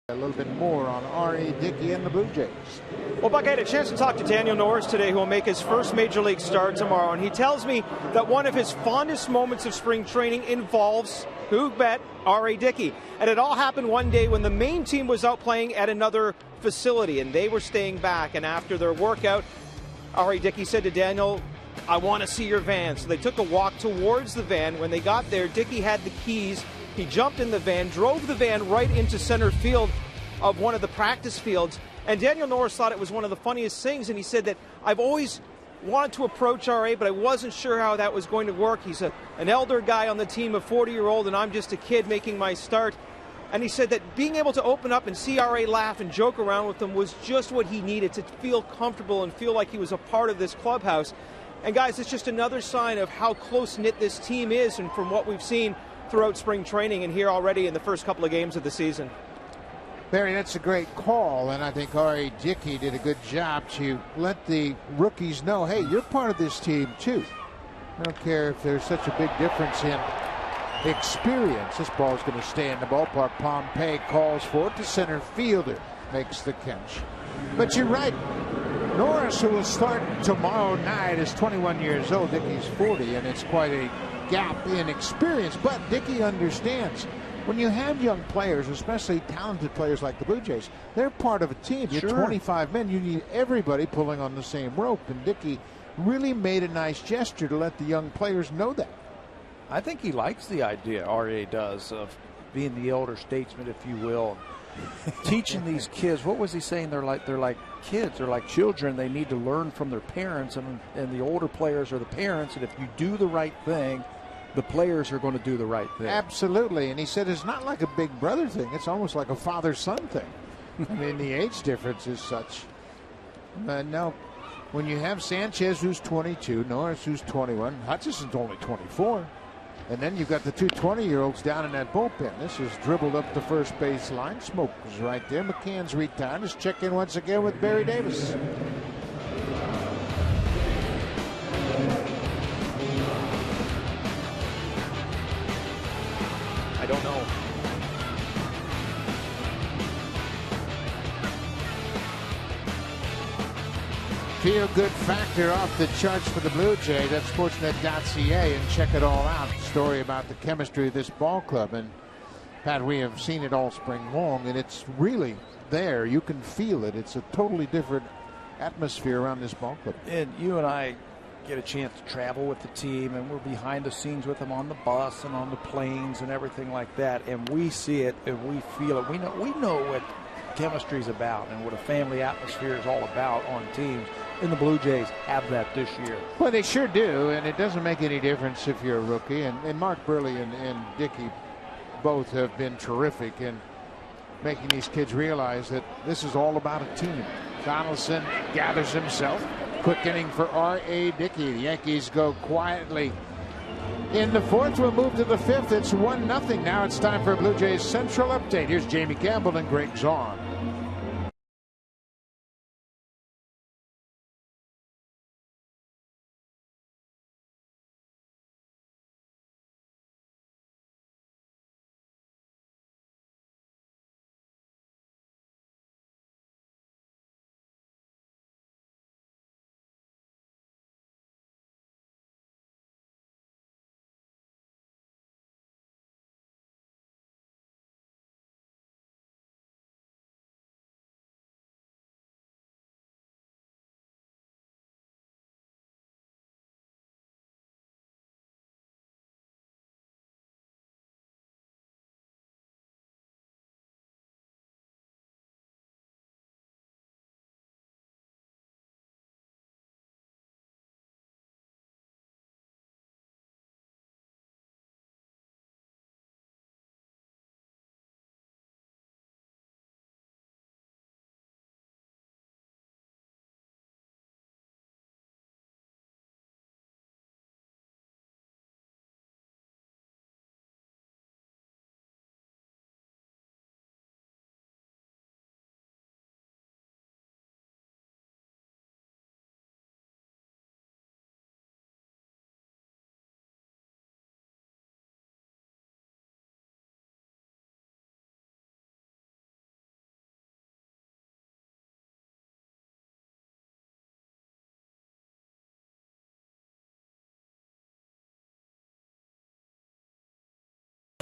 A little bit more on R.A. Dickey and the Blue Jays. Well, Buck, I had a chance to talk to Daniel Norris today, who will make his first Major League start tomorrow, and he tells me that one of his fondest moments of spring training involves, who bet, R.A. Dickey. And it all happened one day when the main team was out playing at another facility, and they were staying back. And after their workout, R.A. Dickey said to Daniel, I want to see your van. So they took a walk towards the van. When they got there, Dickey had the keys. He jumped in the van, drove the van right into center field of one of the practice fields. And Daniel Norris thought it was one of the funniest things. And he said that I've always wanted to approach R.A., but I wasn't sure how that was going to work. He's an elder guy on the team, a 40-year-old, and I'm just a kid making my start. And he said that being able to open up and see R.A. laugh and joke around with him was just what he needed to feel comfortable and feel like he was a part of this clubhouse. And guys, it's just another sign of how close-knit this team is, and from what we've seen throughout spring training and here already in the first couple of games of the season. Barry, that's a great call, and I think R.A. Dickey did a good job to let the rookies know, hey, you're part of this team too. I don't care if there's such a big difference in experience. This ball is going to stay in the ballpark. Pompey calls for it. The center fielder makes the catch. But you're right. Norris, who will start tomorrow night, is 21 years old. Dickey's 40, and it's quite a gap in experience. But Dickey understands when you have young players, especially talented players like the Blue Jays, they're part of a team. You're 25 men. You need everybody pulling on the same rope. And Dickey really made a nice gesture to let the young players know that. I think he likes the idea, R.A. does, of being the elder statesman, if you will. Teaching these kids, what was he saying? They're like kids, they're like children. They need to learn from their parents, and the older players are the parents. And if you do the right thing, the players are going to do the right thing. Absolutely. And he said it's not like a big brother thing. It's almost like a father-son thing. I mean, the age difference is such. Now, when you have Sanchez, who's 22, Norris, who's 21, Hutchison's only 24. And then you've got the two 20-year-olds down in that bullpen. This is dribbled up the first base line. Smoke is right there. McCann's retired. Let's check in once again with Barry Davis. I don't know. Feel good factor off the charts for the Blue Jays. That's Sportsnet.ca, and check it all out. Story about the chemistry of this ball club. And Pat, we have seen it all spring long, and it's really there. You can feel it. It's a totally different atmosphere around this ball club. And you and I get a chance to travel with the team, and we're behind the scenes with them on the bus and on the planes and everything like that. And we see it and we feel it. We know what chemistry is about and what a family atmosphere is all about on teams. And the Blue Jays have that this year. Well, they sure do, and it doesn't make any difference if you're a rookie. And Mark Burley and Dickey both have been terrific in making these kids realize that this is all about a team. Donaldson gathers himself. Quick inning for R.A. Dickey. The Yankees go quietly in the fourth. We'll move to the fifth. It's 1-0. Now it's time for a Blue Jays Central Update. Here's Jamie Campbell and Greg Zahn.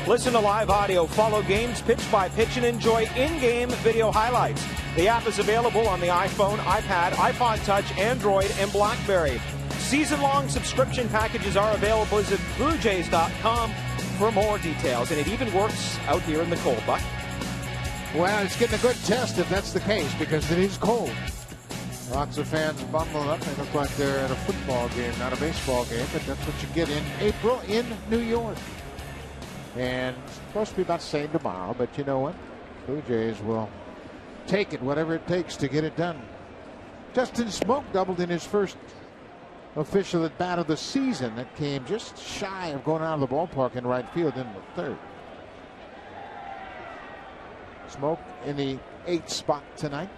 Listen to live audio, follow games pitch by pitch, and enjoy in-game video highlights. The app is available on the iPhone, iPad, iPod Touch, Android, and BlackBerry. Season-long subscription packages are available. Visit BlueJays.com for more details. And it even works out here in the cold, Buck. Well, it's getting a good test if that's the case, because it is cold. Lots of fans bundled up. They look like they're at a football game, not a baseball game, but that's what you get in April in New York. And it's supposed to be about the same tomorrow, but you know what? Blue Jays will take it, whatever it takes to get it done. Justin Smoke doubled in his first official at bat of the season. That came just shy of going out of the ballpark in right field in the third. Smoke in the 8th spot tonight.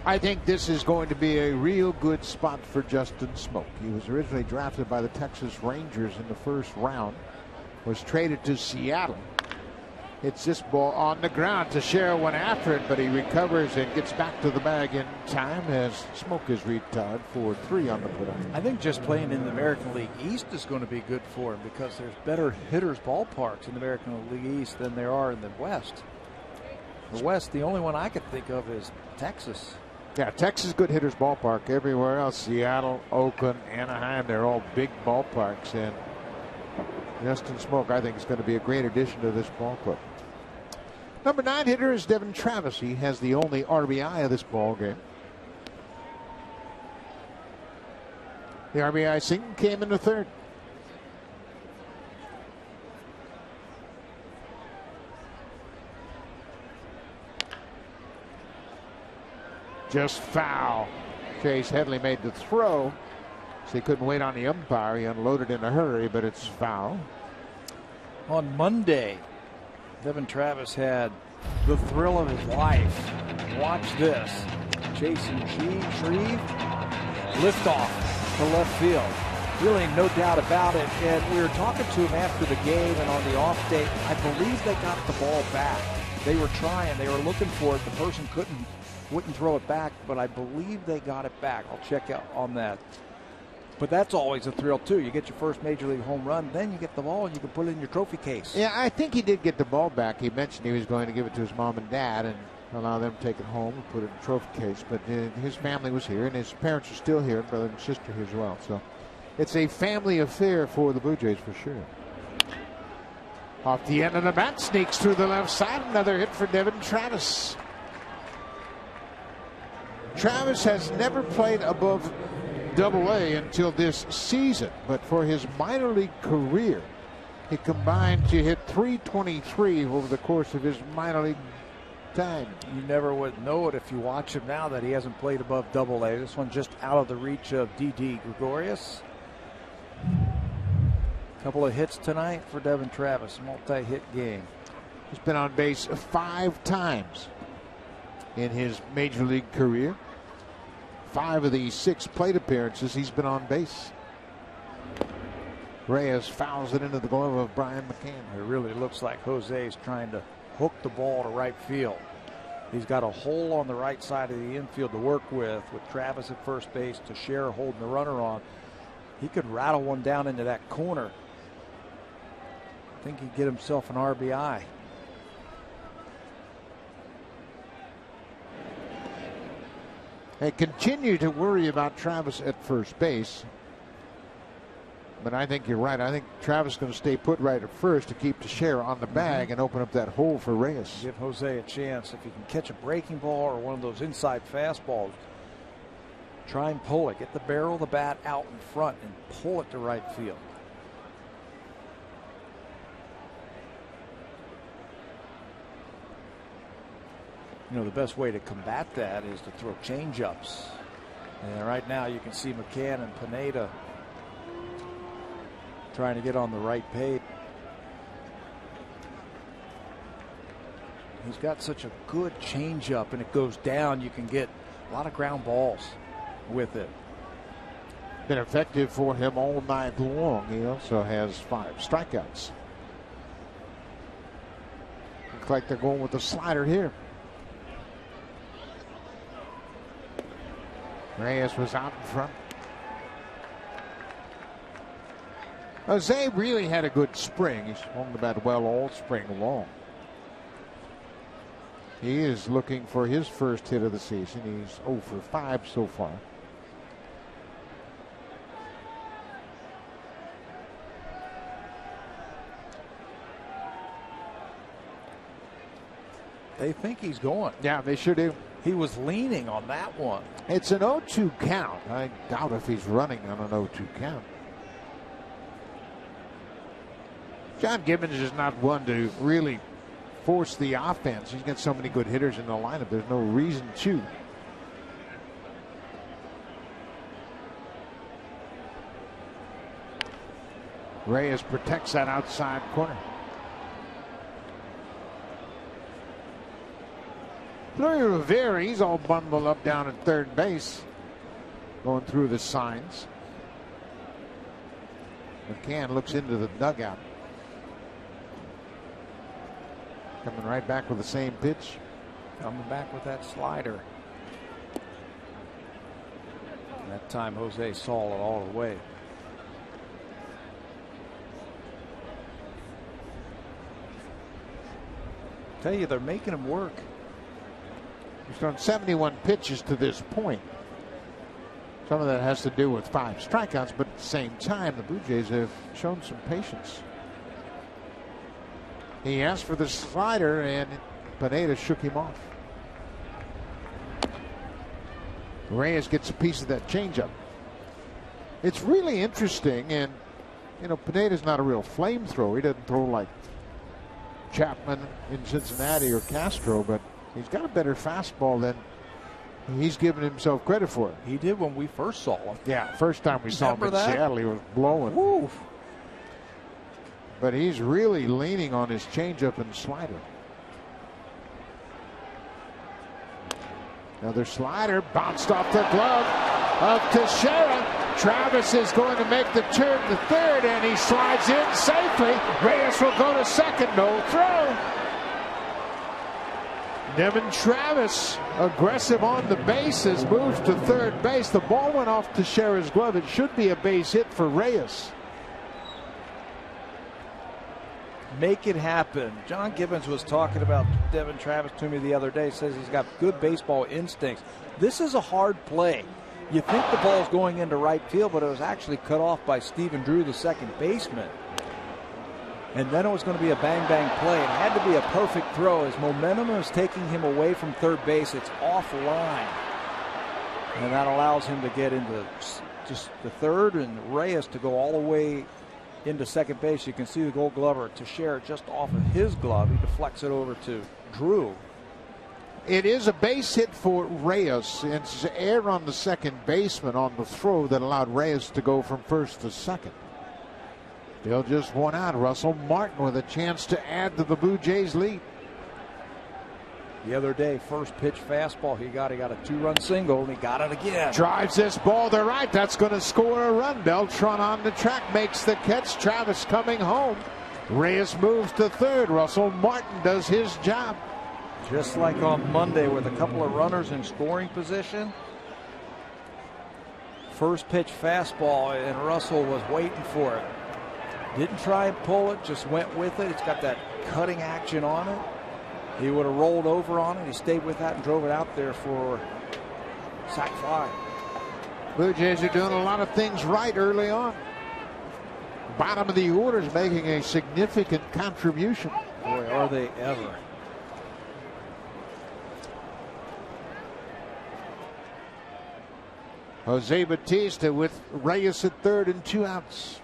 I think this is going to be a real good spot for Justin Smoke. He was originally drafted by the Texas Rangers in the first round, was traded to Seattle. Hits this ball on the ground. Teixeira went after it, but he recovers and gets back to the bag in time as Smoke is retired for 3 on the put-out. I think just playing in the American League East is going to be good for him because there's better hitters ballparks in the American League East than there are in the West. The West, the only one I could think of is Texas. Yeah, Texas good hitters ballpark. Everywhere else, Seattle, Oakland, Anaheim, they're all big ballparks. And Justin Smoke, I think, is going to be a great addition to this ball club. Number 9 hitter is Devin Travis. He has the only RBI of this ball game. The RBI single came in the 3rd. Just foul. Chase Headley made the throw, so he couldn't wait on the umpire. He unloaded in a hurry, but it's foul. On Monday, Devin Travis had the thrill of his life. Watch this. Jason Shreve, liftoff to left field. Really no doubt about it. And we were talking to him after the game and on the off day. I believe they got the ball back. They were trying. They were looking for it. The person wouldn't throw it back, but I believe they got it back. I'll check out on that. But that's always a thrill, too. You get your first Major League home run, then you get the ball and you can put it in your trophy case. Yeah, I think he did get the ball back. He mentioned he was going to give it to his mom and dad and allow them to take it home and put it in the trophy case. But his family was here, and his parents are still here, brother and sister here as well. So it's a family affair for the Blue Jays for sure. Off the end of the bat, sneaks through the left side. Another hit for Devin Travis. Travis has never played above Double-A until this season, but for his minor league career, he combined to hit .323 over the course of his minor league time. You never would know it if you watch him now that he hasn't played above Double-A. This one just out of the reach of D.D. Gregorius. Couple of hits tonight for Devin Travis, multi-hit game. He's been on base 5 times in his major league career. 5 of the 6 plate appearances he's been on base. Reyes fouls it into the glove of Brian McCann. It really looks like Jose's trying to hook the ball to right field. He's got a hole on the right side of the infield to work with Travis at first base, Teixeira holding the runner on. He could rattle one down into that corner. I think he'd get himself an RBI. They continue to worry about Travis at first base. But I think you're right. I think Travis is going to stay put right at first to keep Teixeira on the bag and open up that hole for Reyes. Give Jose a chance. If he can catch a breaking ball or one of those inside fastballs, try and pull it. Get the barrel of the bat out in front and pull it to right field. You know, the best way to combat that is to throw change-ups. And right now you can see McCann and Pineda trying to get on the right page. He's got such a good change-up, and it goes down. You can get a lot of ground balls with it. Been effective for him all night long. He also has 5 strikeouts. Looks like they're going with the slider here. Reyes was out in front. Jose really had a good spring. He's swung the bat well all spring long. He is looking for his first hit of the season. He's 0 for 5 so far. They think he's going. Yeah, they sure do. He was leaning on that one. It's an 0-2 count. I doubt if he's running on an 0-2 count. John Gibbons is not one to really force the offense. He's got so many good hitters in the lineup. There's no reason to. Reyes protects that outside corner. Louis Rivera, he's all bundled up down at third base, going through the signs. McCann looks into the dugout. Coming right back with the same pitch. Coming back with that slider. That time Jose saw it all the way. Tell you, they're making him work. He's thrown 71 pitches to this point. Some of that has to do with 5 strikeouts, but at the same time, the Blue Jays have shown some patience. He asked for the slider, and Pineda shook him off. Reyes gets a piece of that changeup. It's really interesting, and you know, Pineda's not a real flamethrower. He doesn't throw like Chapman in Cincinnati or Castro, but he's got a better fastball than he's given himself credit for. He did when we first saw him. Yeah, first time we saw him in Seattle, he was blowing. Woo. But he's really leaning on his changeup and slider. Another slider bounced off the glove of Teixeira. Travis is going to make the turn to third, and he slides in safely. Reyes will go to second, no throw. Devin Travis, aggressive on the bases, moves to third base. The ball went off Teixeira's glove. It should be a base hit for Reyes. Make it happen. John Gibbons was talking about Devin Travis to me the other day. Says he's got good baseball instincts. This is a hard play. You think the ball's going into right field, but it was actually cut off by Stephen Drew, the second baseman. And then it was going to be a bang-bang play. It had to be a perfect throw. His momentum is taking him away from third base. It's offline. And that allows him to get into just the third, and Reyes to go all the way into second base. You can see the Gold Glover Teixeira just off of his glove. He deflects it over to Drew. It is a base hit for Reyes. It's error on the second baseman on the throw that allowed Reyes to go from first to second. Still just one out. Russell Martin with a chance to add to the Blue Jays lead. The other day, first pitch fastball he got a 2-run single, and he got it again. Drives this ball to right. That's going to score a run. Beltran on the track makes the catch. Travis coming home. Reyes moves to third. Russell Martin does his job. Just like on Monday with a couple of runners in scoring position. First pitch fastball, and Russell was waiting for it. Didn't try and pull it, just went with it. It's got that cutting action on it. He would have rolled over on it. He stayed with that and drove it out there for sac fly. Blue Jays are doing a lot of things right early on. Bottom of the order is making a significant contribution. Boy, are they ever. Jose Bautista with Reyes at third and 2 outs.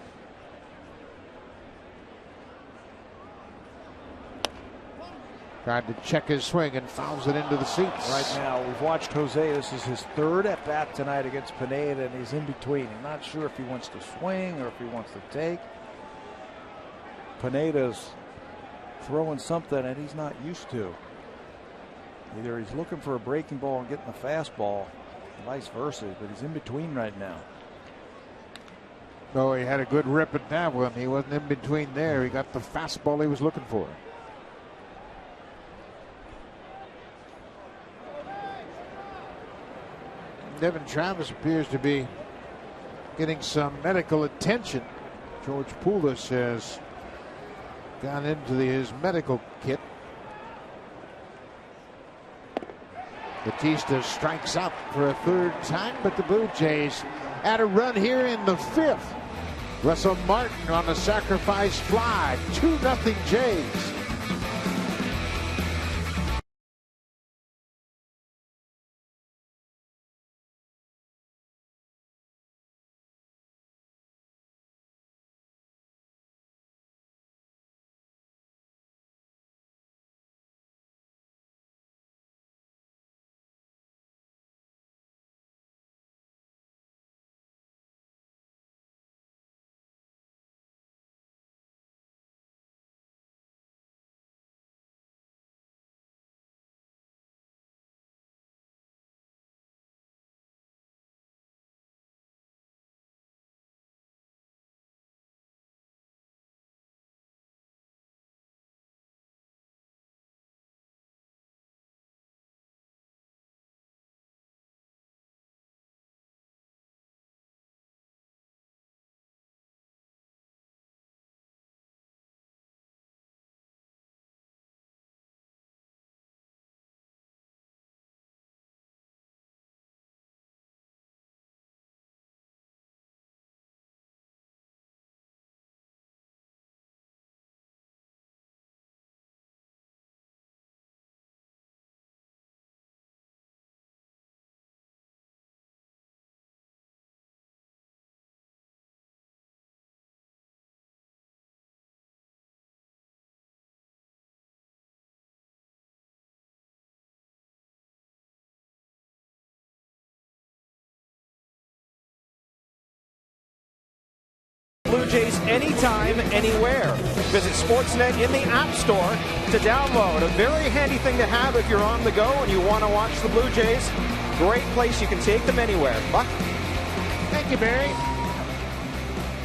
Tried to check his swing and fouls it into the seats. Right now, we've watched Jose. This is his third at bat tonight against Pineda, and he's in between. I'm not sure if he wants to swing or if he wants to take. Pineda's throwing something that he's not used to. Either he's looking for a breaking ball and getting the fastball, vice versa, but he's in between right now. No, he had a good rip at that one. He wasn't in between there. He got the fastball he was looking for. Devin Travis appears to be getting some medical attention. George Poulos has gone into his medical kit. Bautista strikes out for a third time, but the Blue Jays add a run here in the fifth. Russell Martin on a sacrifice fly. 2-0 Jays. Jays anytime, anywhere. Visit Sportsnet in the App Store to download. A very handy thing to have if you're on the go and you want to watch the Blue Jays. Great place. You can take them anywhere. Buck? Thank you, Barry.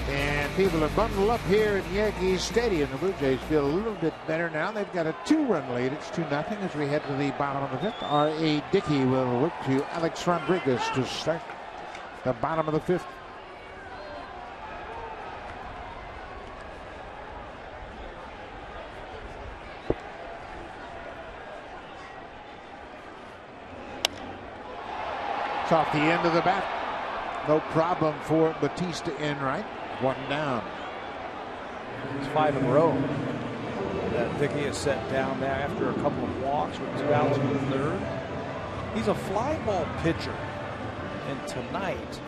And people are bundled up here at Yankees Stadium. The Blue Jays feel a little bit better now. They've got a 2-run lead. It's 2-0 as we head to the bottom of the fifth. R.A. Dickey will look to Alex Rodriguez to start the bottom of the fifth. It's off the end of the bat. No problem for Batista in right. 1 down. It's 5 in a row that Dickey is set down now after a couple of walks with 2 outs in the third. He's a fly ball pitcher. And tonight,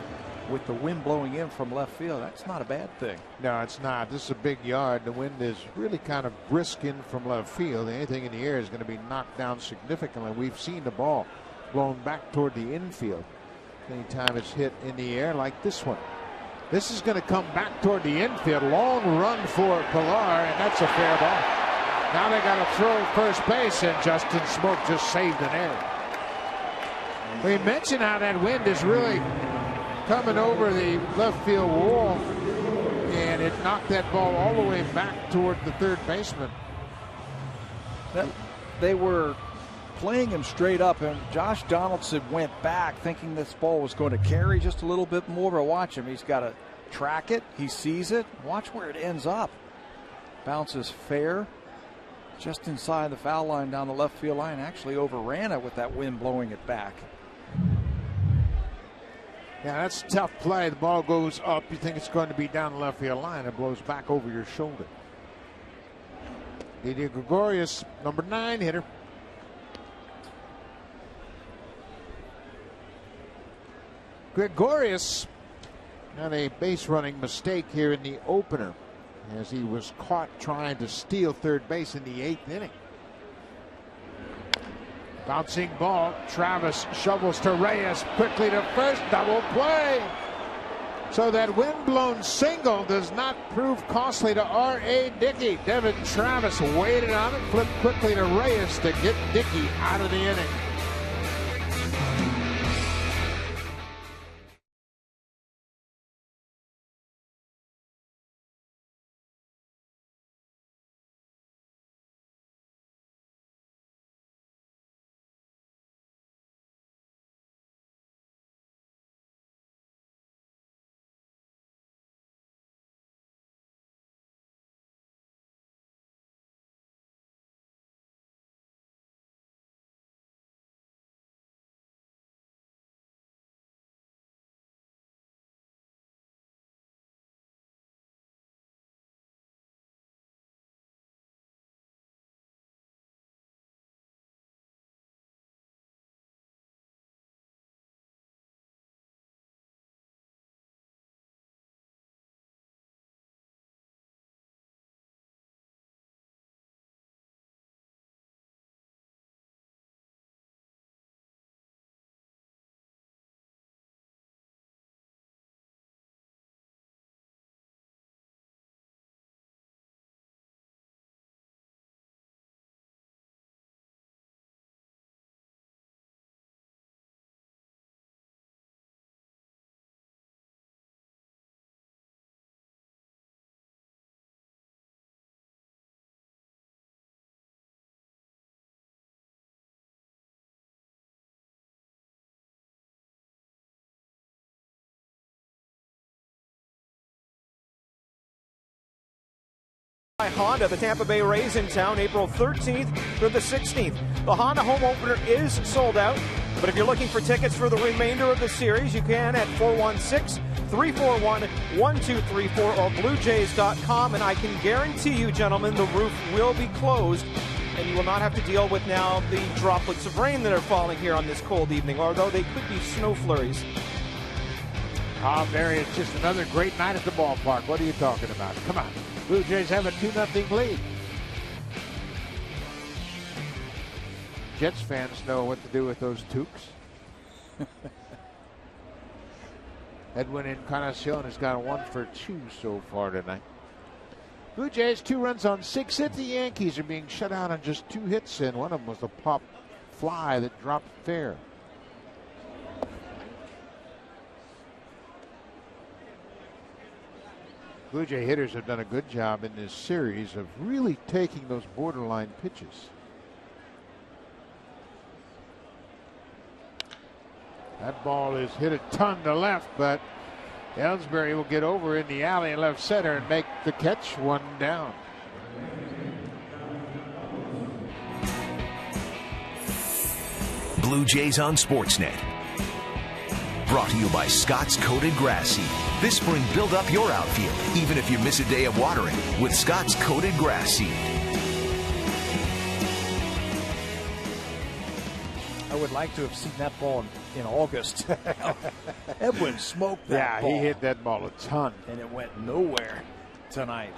with the wind blowing in from left field, that's not a bad thing. No, it's not. This is a big yard. The wind is really kind of brisk in from left field. Anything in the air is going to be knocked down significantly. We've seen the ball blown back toward the infield anytime it's hit in the air like this one. This is going to come back toward the infield. Long run for Pilar, and that's a fair ball. Now they got to throw first base, and Justin Smoke just saved an error. We mentioned how that wind is really coming over the left field wall, and it knocked that ball all the way back toward the third baseman. They were playing him straight up, and Josh Donaldson went back thinking this ball was going to carry just a little bit more, but watch him. He's got to track it. He sees it. Watch where it ends up. Bounces fair just inside the foul line down the left field line. Actually overran it with that wind blowing it back. Yeah, that's a tough play. The ball goes up. You think it's going to be down the left field line. It blows back over your shoulder. Didier Gregorius, number 9 hitter. Gregorius had a base running mistake here in the opener as he was caught trying to steal third base in the 8th inning. Bouncing ball. Travis shovels to Reyes quickly to first. Double play. So that windblown single does not prove costly to R.A. Dickey. Devin Travis waited on it, flipped quickly to Reyes to get Dickey out of the inning. Honda, the Tampa Bay Rays in town, April 13th through the 16th. The Honda home opener is sold out, but if you're looking for tickets for the remainder of the series, you can at 416-341-1234 or BlueJays.com, and I can guarantee you, gentlemen, the roof will be closed, and you will not have to deal with now the droplets of rain that are falling here on this cold evening, although they could be snow flurries. Oh, Barry, it's just another great night at the ballpark. What are you talking about? Come on. Blue Jays have a 2-0 lead. Jets fans know what to do with those toques. Edwin Encarnacion has got 1 for 2 so far tonight. Blue Jays 2 runs on 6 hits. The Yankees are being shut out on just 2 hits, and one of them was a pop fly that dropped fair. Blue Jay hitters have done a good job in this series of really taking those borderline pitches. That ball is hit a ton to left, but Ellsbury will get over in the alley in left center and make the catch, 1 down. Blue Jays on Sportsnet. Brought to you by Scott's Coated Grass Seed. This spring, build up your outfield, even if you miss a day of watering, with Scott's Coated Grass Seed. I would like to have seen that ball in August. Edwin smoked that ball. Yeah, he hit that ball a ton. And it went nowhere tonight.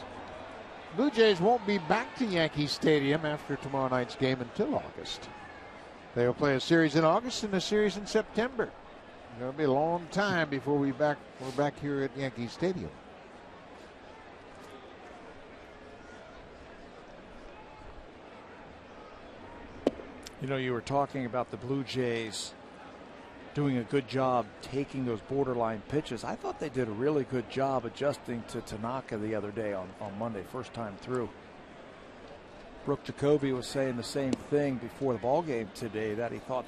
Blue Jays won't be back to Yankee Stadium after tomorrow night's game until August. They will play a series in August and a series in September. It'll be a long time before we're back here at Yankee Stadium. You know, you were talking about the Blue Jays doing a good job taking those borderline pitches. I thought they did a really good job adjusting to Tanaka the other day on Monday, first time through. Brooke Jacoby was saying the same thing before the ball game today, that he thought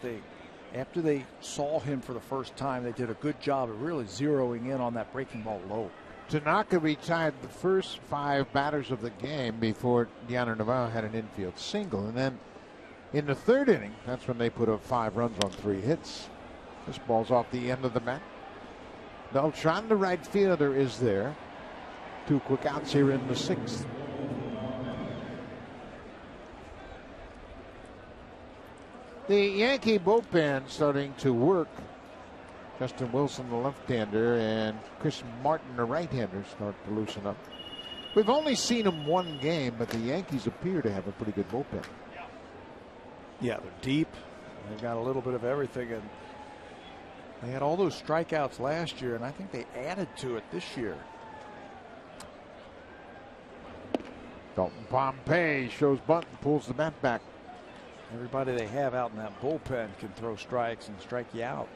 after they saw him for the first time, they did a good job of really zeroing in on that breaking ball low. Tanaka retired the first 5 batters of the game before Deanna Navarro had an infield single. And then in the 3rd inning, that's when they put up 5 runs on 3 hits. This ball's off the end of the bat. Beltran, the right fielder, is there. 2 quick outs here in the 6th. The Yankee bullpen starting to work. Justin Wilson, the left-hander, and Chris Martin, the right-hander, start to loosen up. We've only seen them 1 game, but the Yankees appear to have a pretty good bullpen. Yeah, they're deep. They've got a little bit of everything, and they had all those strikeouts last year, and I think they added to it this year. Dalton Pompey shows bunt and pulls the bat back. Everybody they have out in that bullpen can throw strikes and strike you out.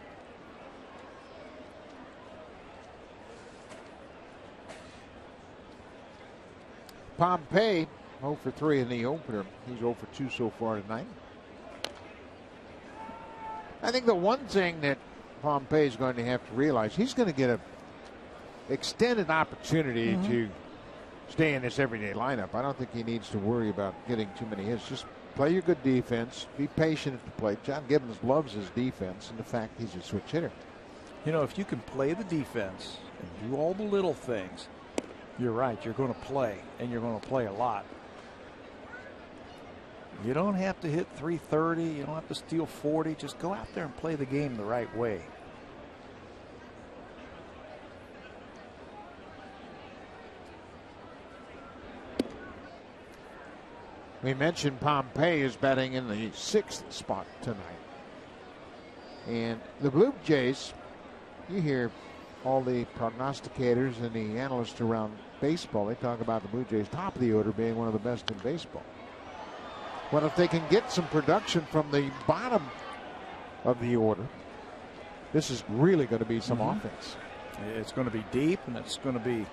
Pompey 0 for 3 in the opener. He's 0 for 2 so far tonight. I think the one thing that Pompey is going to have to realize, he's going to get an extended opportunity to stay in this everyday lineup. I don't think he needs to worry about getting too many hits. Just play your good defense. Be patient at the plate. John Gibbons loves his defense and the fact he's a switch hitter. You know, if you can play the defense and do all the little things, you're right. You're going to play, and you're going to play a lot. You don't have to hit 330. You don't have to steal 40. Just go out there and play the game the right way. We mentioned Pompey is batting in the 6th spot tonight. And the Blue Jays, you hear all the prognosticators and the analysts around baseball, they talk about the Blue Jays top of the order being one of the best in baseball. Well, if they can get some production from the bottom of the order, this is really going to be some offense. It's going to be deep, and it's going to be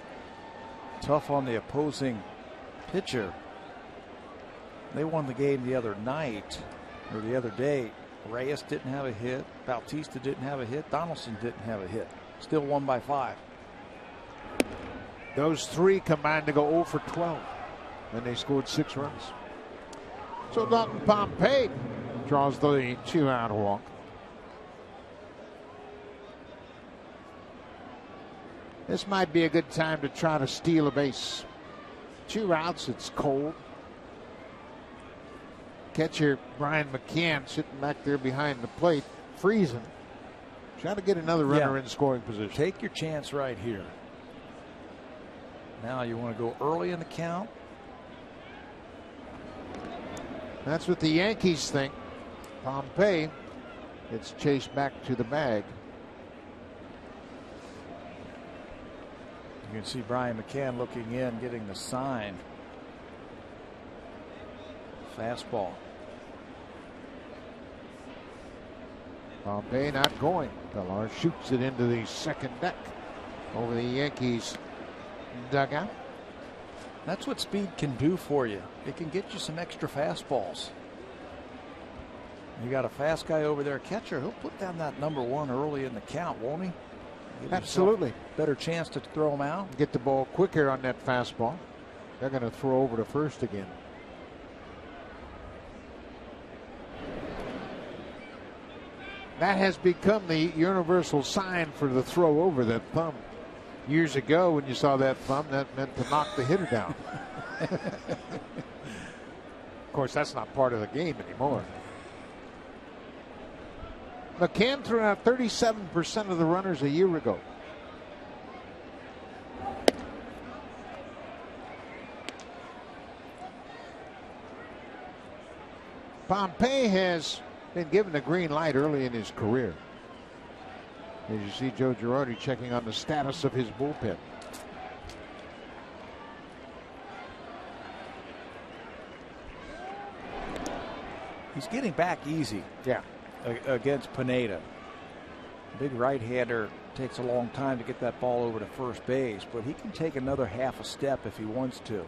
tough on the opposing pitcher. They won the game the other night, or the other day. Reyes didn't have a hit. Bautista didn't have a hit. Donaldson didn't have a hit. Still won by 5. Those 3 combined to go 0 for 12, and they scored 6 runs. So Dalton Pompey draws the 2-out walk. This might be a good time to try to steal a base. 2 outs, it's cold. Catcher Brian McCann sitting back there behind the plate, freezing. Trying to get another runner in scoring position. Take your chance right here. Now you want to go early in the count. That's what the Yankees think. Pompey, it's chased back to the bag. can see Brian McCann looking in, getting the sign. Fastball. Pompey not going. Pilar shoots it into the second deck over the Yankees dugout. That's what speed can do for you. It can get you some extra fastballs. You got a fast guy over there, catcher. He'll put down that number 1 early in the count, won't he? Give Absolutely. Better chance to throw him out. Get the ball quicker on that fastball. They're going to throw over to first again. That has become the universal sign for the throw over, that thumb. Years ago, when you saw that thumb, that meant to knock the hitter down. Of course, that's not part of the game anymore. McCann threw out 37% of the runners a year ago. Pompey has been given a green light early in his career. As you see Joe Girardi checking on the status of his bullpen. He's getting back easy. Yeah. Against Pineda. Big right-hander takes a long time to get that ball over to first base, but he can take another half a step if he wants to.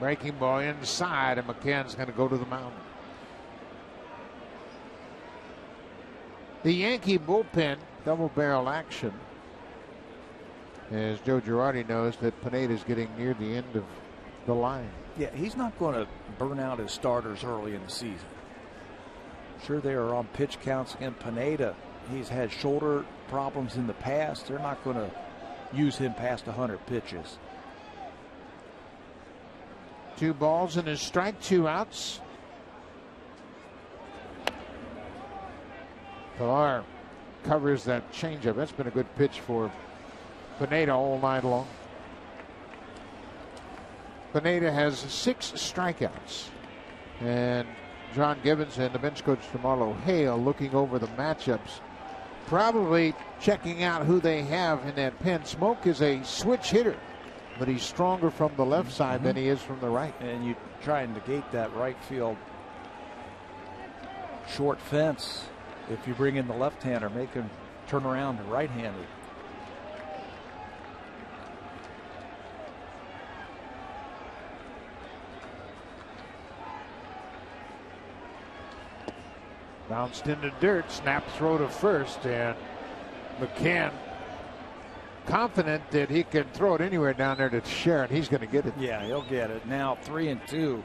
Breaking ball inside, and McCann's going to go to the mound. The Yankee bullpen, double barrel action. As Joe Girardi knows that Pineda's getting near the end of the line. Yeah, he's not going to burn out his starters early in the season. Sure, they are on pitch counts against Pineda. He's had shoulder problems in the past. They're not going to use him past 100 pitches. 2 balls and a strike, 2 outs. Pilar covers that changeup. That's been a good pitch for Pineda all night long. Pineda has 6 strikeouts. And John Gibbons and the bench coach DeMarlo Hale looking over the matchups. Probably checking out who they have in that pen. Smoke is a switch hitter, but he's stronger from the left side than he is from the right. And you try and negate that right field short fence. If you bring in the left-hander, make him turn around to right-handed. Bounced into dirt, snap throw to first, and McCann confident that he can throw it anywhere down there to Sharon. He's going to get it. Yeah, he'll get it. Now 3-2.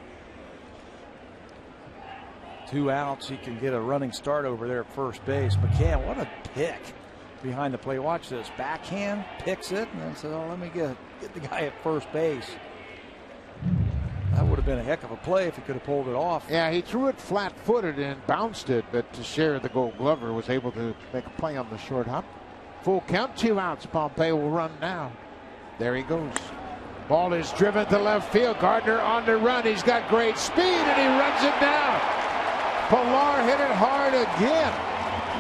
2 outs. He can get a running start over there at first base. McCann, what a pick behind the plate. Watch this. Backhand, picks it, and then says, oh, let me get the guy at first base. That would have been a heck of a play if he could have pulled it off. Yeah, he threw it flat-footed and bounced it, but Teixeira, the Gold Glover, was able to make a play on the short hop. Full count, 2 outs. Pompey will run now. There he goes. Ball is driven to left field. Gardner on the run. He's got great speed, and he runs it down. Pilar hit it hard again,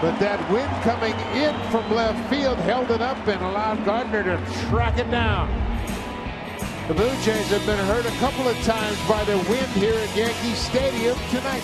but that wind coming in from left field held it up and allowed Gardner to track it down. The Blue Jays have been hurt a couple of times by the wind here at Yankee Stadium tonight.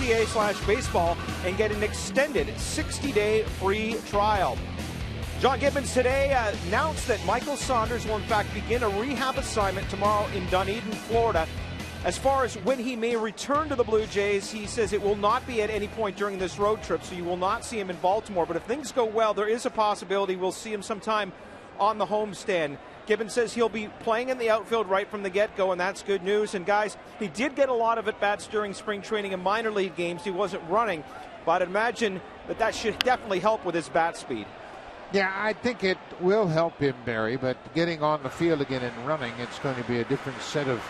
YANKEES.ca/baseball and get an extended 60-day free trial. John Gibbons today announced that Michael Saunders will in fact begin a rehab assignment tomorrow in Dunedin, Florida. As far as when he may return to the Blue Jays, he says it will not be at any point during this road trip, so you will not see him in Baltimore. But if things go well, there is a possibility we'll see him sometime on the homestand. Gibbons says he'll be playing in the outfield right from the get-go, and that's good news. And guys, he did get a lot of at-bats during spring training and minor league games. He wasn't running, but I'd imagine that should definitely help with his bat speed. Yeah, I think it will help him, Barry, but getting on the field again and running, it's going to be a different set of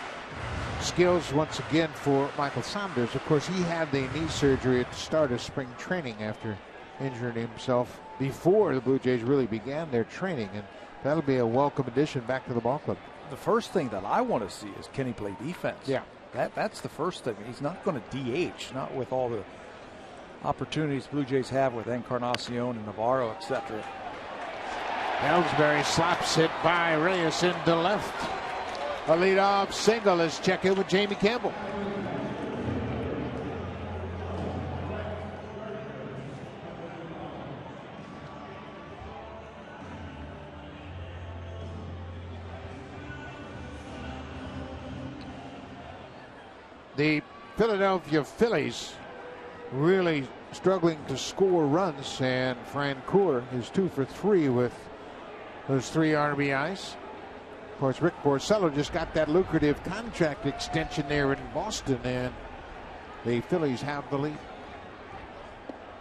skills once again for Michael Saunders. Of course, he had the knee surgery at the start of spring training after injuring himself before the Blue Jays really began their training, and that'll be a welcome addition back to the ball club. The first thing that I want to see is, can he play defense? Yeah. That's the first thing. He's not going to DH, not with all the opportunities Blue Jays have with Encarnacion and Navarro, etc. Ellsbury slaps it by Reyes into left. A leadoff single is check in with Jamie Campbell. The Philadelphia Phillies really struggling to score runs, and Francoeur is 2 for 3 with those 3 RBIs. Of course, Rick Porcello just got that lucrative contract extension there in Boston, and the Phillies have the lead.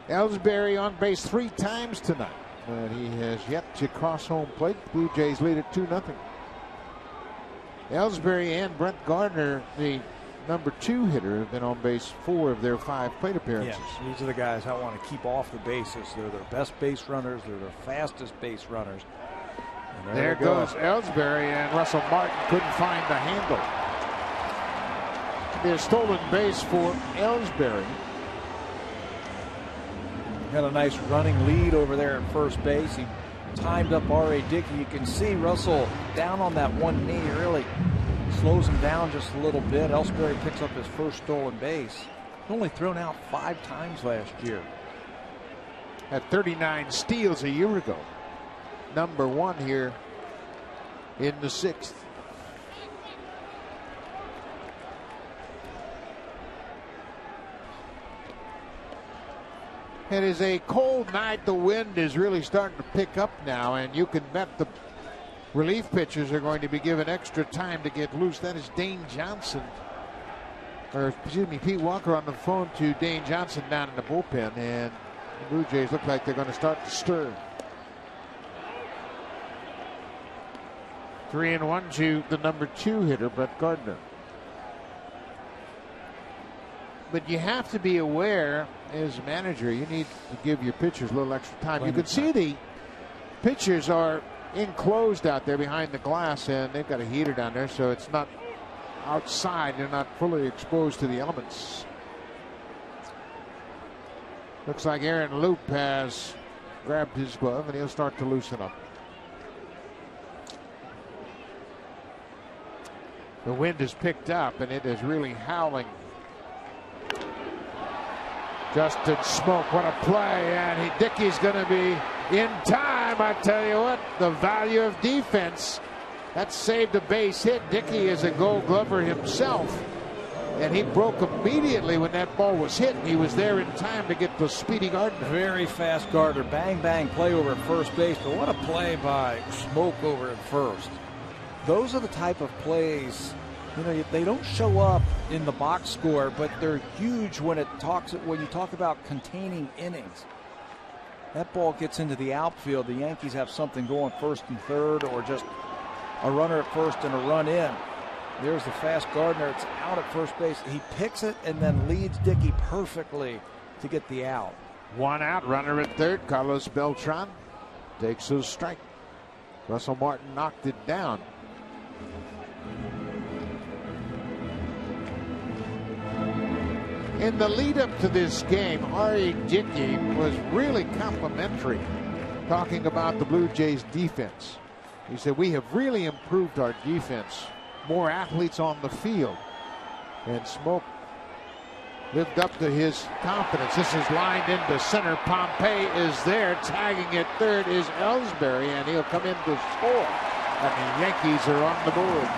Ellsbury on base 3 times tonight, but he has yet to cross home plate. Blue Jays lead at 2-0. Ellsbury and Brent Gardner, the number 2 hitter, have been on base 4 of their 5 plate appearances. Yeah, these are the guys I want to keep off the bases. They're their best base runners. They're their fastest base runners. And there goes Ellsbury, and Russell Martin couldn't find the handle. There's stolen base for Ellsbury. Got a nice running lead over there at first base. He timed up R.A. Dickey. You can see Russell down on that one knee. Really slows him down just a little bit. Ellsbury picks up his first stolen base. He's only thrown out 5 times last year. Had 39 steals a year ago. Number 1 here in the 6th. It is a cold night. The wind is really starting to pick up now, and you can bet the relief pitchers are going to be given extra time to get loose. That is Dane Johnson, or excuse me, Pete Walker on the phone to Dane Johnson down in the bullpen, and the Blue Jays look like they're going to start to stir. 3-1 to the number 2 hitter, Brett Gardner. But you have to be aware, as a manager, you need to give your pitchers a little extra time. You can see the pitchers are enclosed out there behind the glass, and they've got a heater down there, so it's not outside. They're not fully exposed to the elements. Looks like Aaron Loop has grabbed his glove, and he'll start to loosen up. The wind has picked up, and it is really howling. Justin Smoak, what a play, and Dickey's going to be in time. I tell you what, the value of defense. That saved a base hit. Dickey is a Gold Glover himself, and he broke immediately when that ball was hit. He was there in time to get to Speedy Gardner. Very fast Gardner. Bang, bang play over at first base, but what a play by Smoak over at first. Those are the type of plays, you know, they don't show up in the box score, but they're huge when you talk about containing innings. That ball gets into the outfield. The Yankees have something going first and third, or just a runner at first and a run in. There's the fast Gardner. It's out at first base. He picks it and then leads Dickey perfectly to get the out. 1 out, runner at third. Carlos Beltran takes a strike. Russell Martin knocked it down. In the lead up to this game, R.A. Dickey was really complimentary, talking about the Blue Jays defense. He said, we have really improved our defense. More athletes on the field. And Smoak lived up to his confidence. This is lined into center. Pompey is there. Tagging at third is Ellsbury, and he'll come in to score. And the Yankees are on the board.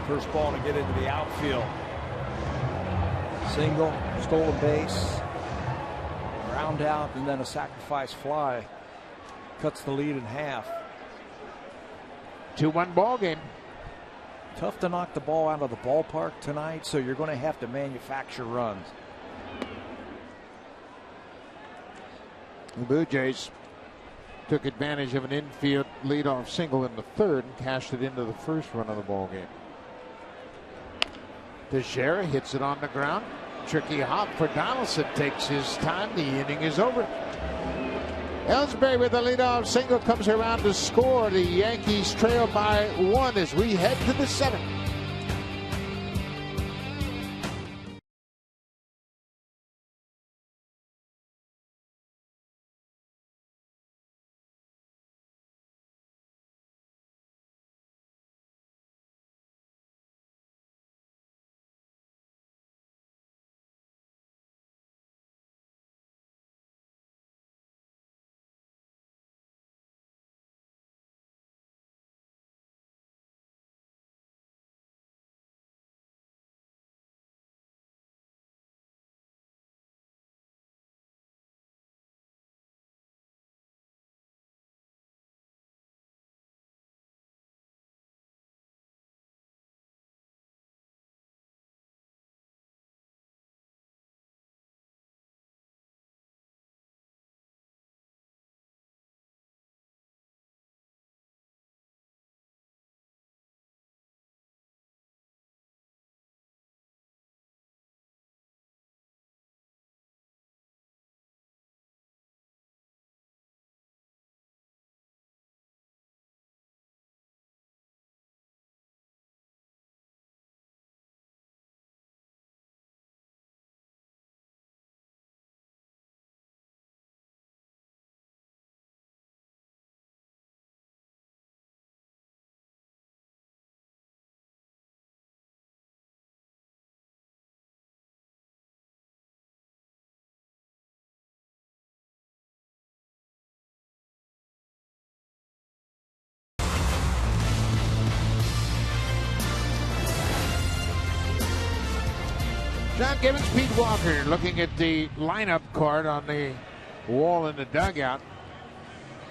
First ball to get into the outfield. Single, stolen base, ground out, and then a sacrifice fly. Cuts the lead in half. 2-1 ball game. Tough to knock the ball out of the ballpark tonight, so you're going to have to manufacture runs. The Blue Jays took advantage of an infield leadoff single in the third and cashed it into the first run of the ball game. Teixeira hits it on the ground. Tricky hop for Donaldson. Takes his time. The inning is over. Ellsbury with the leadoff single comes around to score. The Yankees trail by 1 as we head to the 7th. John Gibbons, Pete Walker looking at the lineup card on the wall in the dugout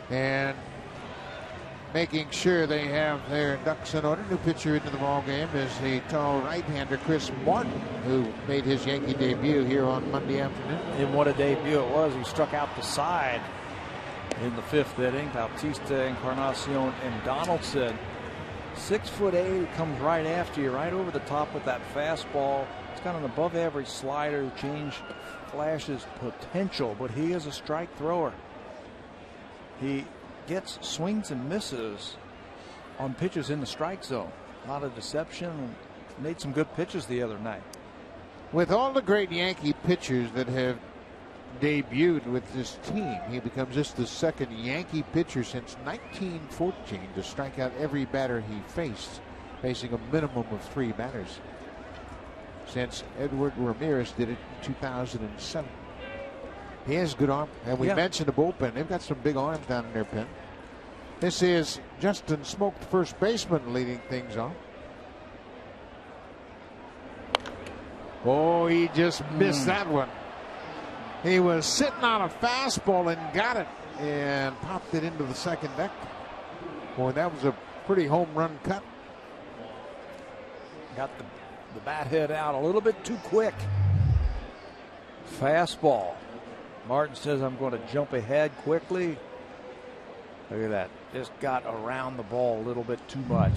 and making sure they have their ducks in order. New pitcher into the ball game is the tall right-hander Chris Martin, who made his Yankee debut here on Monday afternoon. And what a debut it was. He struck out the side in the 5th inning. Bautista, Encarnacion, and Donaldson. 6'8", comes right after you, right over the top with that fastball. It's got an above-average slider. Change flashes potential, but he is a strike thrower. He gets swings and misses on pitches in the strike zone. A lot of deception, and made some good pitches the other night. With all the great Yankee pitchers that have debuted with this team, he becomes just the second Yankee pitcher since 1914 to strike out every batter he faced, facing a minimum of 3 batters, since Edward Ramirez did it in 2007. He has good arm, and we mentioned the bullpen. They've got some big arms down in their pen. This is Justin Smoke, the first baseman, leading things off. Oh, he just missed that one. He was sitting on a fastball and got it and popped it into the second deck. Boy, that was a pretty home run cut. Got the bat head out a little bit too quick. Fastball. Martin says, I'm going to jump ahead quickly. Look at that. Just got around the ball a little bit too much.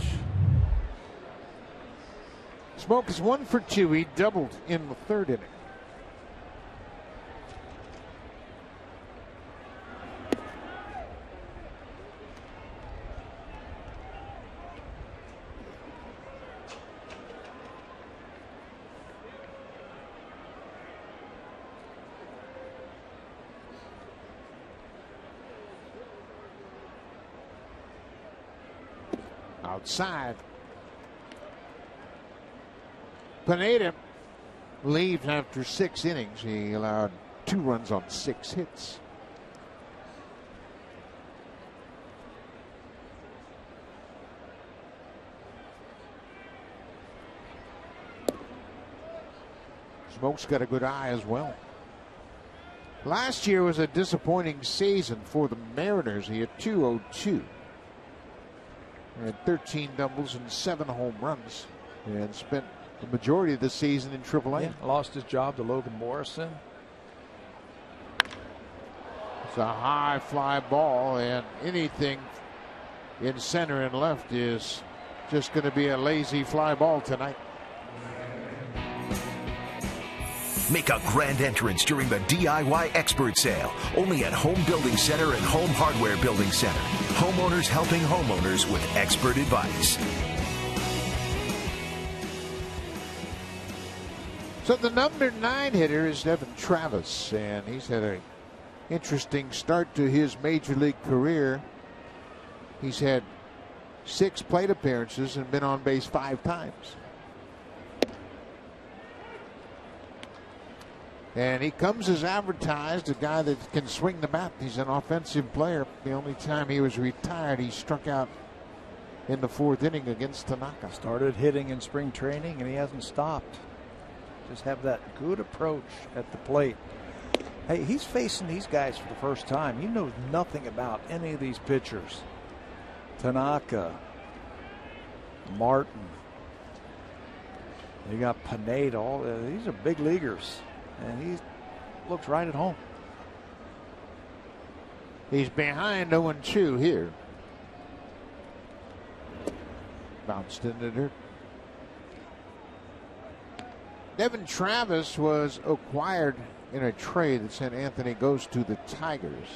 Smoke is 1 for 2. He doubled in the 3rd inning. outside. Pineda leaves after 6 innings. He allowed 2 runs on 6 hits. Smoke's got a good eye as well. Last year was a disappointing season for the Mariners. He had 202. He had 13 doubles and 7 home runs and spent the majority of the season in AAA. Yeah, lost his job to Logan Morrison. It's a high fly ball, and anything in center and left is just going to be a lazy fly ball tonight. Make a grand entrance during the DIY expert sale, only at Home Building Center and Home Hardware Building Center. Homeowners helping homeowners with expert advice. So the number 9 hitter is Devin Travis, and he's had an interesting start to his major league career. He's had 6 plate appearances and been on base 5 times. And he comes as advertised, a guy that can swing the bat. He's an offensive player. The only time he was retired, he struck out in the 4th inning against Tanaka. Started hitting in spring training, and he hasn't stopped. Just have that good approach at the plate. Hey, he's facing these guys for the first time. He knows nothing about any of these pitchers. Tanaka, Martin. You got Pineda. All these are big leaguers. And he looks right at home. He's behind 0-2 here. Bounced in the dirt. Devin Travis was acquired in a trade that sent Anthony Gose to the Tigers.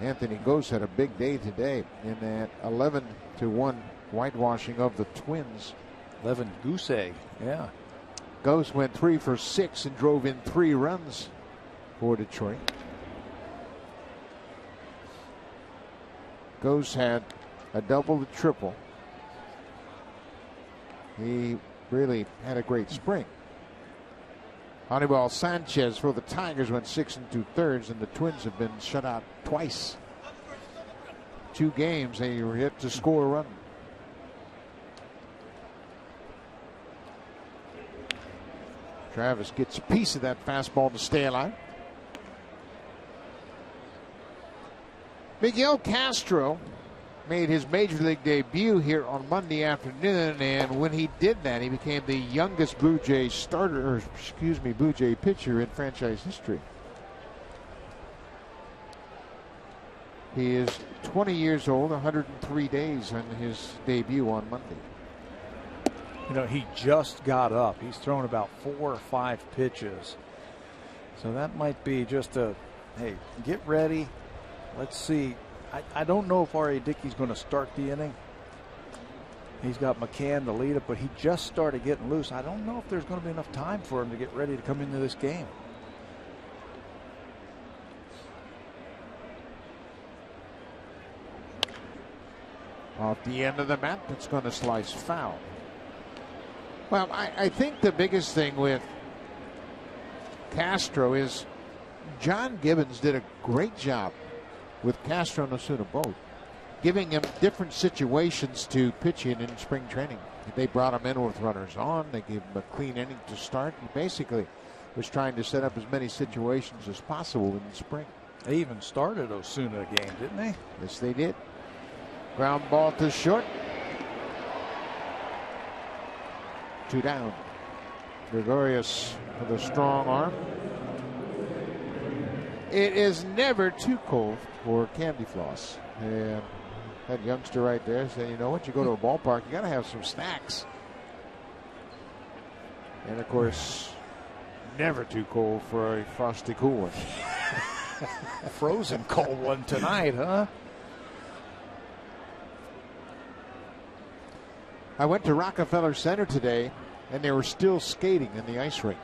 Anthony Gose had a big day today in that 11-1 whitewashing of the Twins. 11 goose egg, yeah. Gose went 3 for 6 and drove in 3 runs for Detroit. Gose had a double, a triple. He really had a great spring. Anibal Sanchez for the Tigers went 6 2/3, and the Twins have been shut out twice. 2 games they were yet to score a run. Travis gets a piece of that fastball to stay alive. Miguel Castro made his major league debut here on Monday afternoon, and when he did that, he became the youngest Blue Jay Blue Jay pitcher in franchise history. He is 20 years old, 103 days on his debut on Monday. You know, he just got up. He's thrown about 4 or 5 pitches. So that might be just a, hey, get ready. Let's see. I don't know if R.A. Dickey's going to start the inning. He's got McCann to lead it, but he just started getting loose. I don't know if there's going to be enough time for him to get ready to come into this game. Off the end of the bat, it's going to slice foul. Well, I think the biggest thing with Castro is John Gibbons did a great job with Castro and Osuna both, giving him different situations to pitch in spring training. They brought him in with runners on. They gave him a clean inning to start. He basically was trying to set up as many situations as possible in the spring. They even started Osuna a game, didn't they? Yes, they did. Ground ball to short. 2 down. Gregorius with a strong arm. It is never too cold for candy floss. And that youngster right there said, you know what, you go to a ballpark, you got to have some snacks. And of course, never too cold for a frosty cool one. Frozen cold one tonight, huh? I went to Rockefeller Center today, and they were still skating in the ice rink.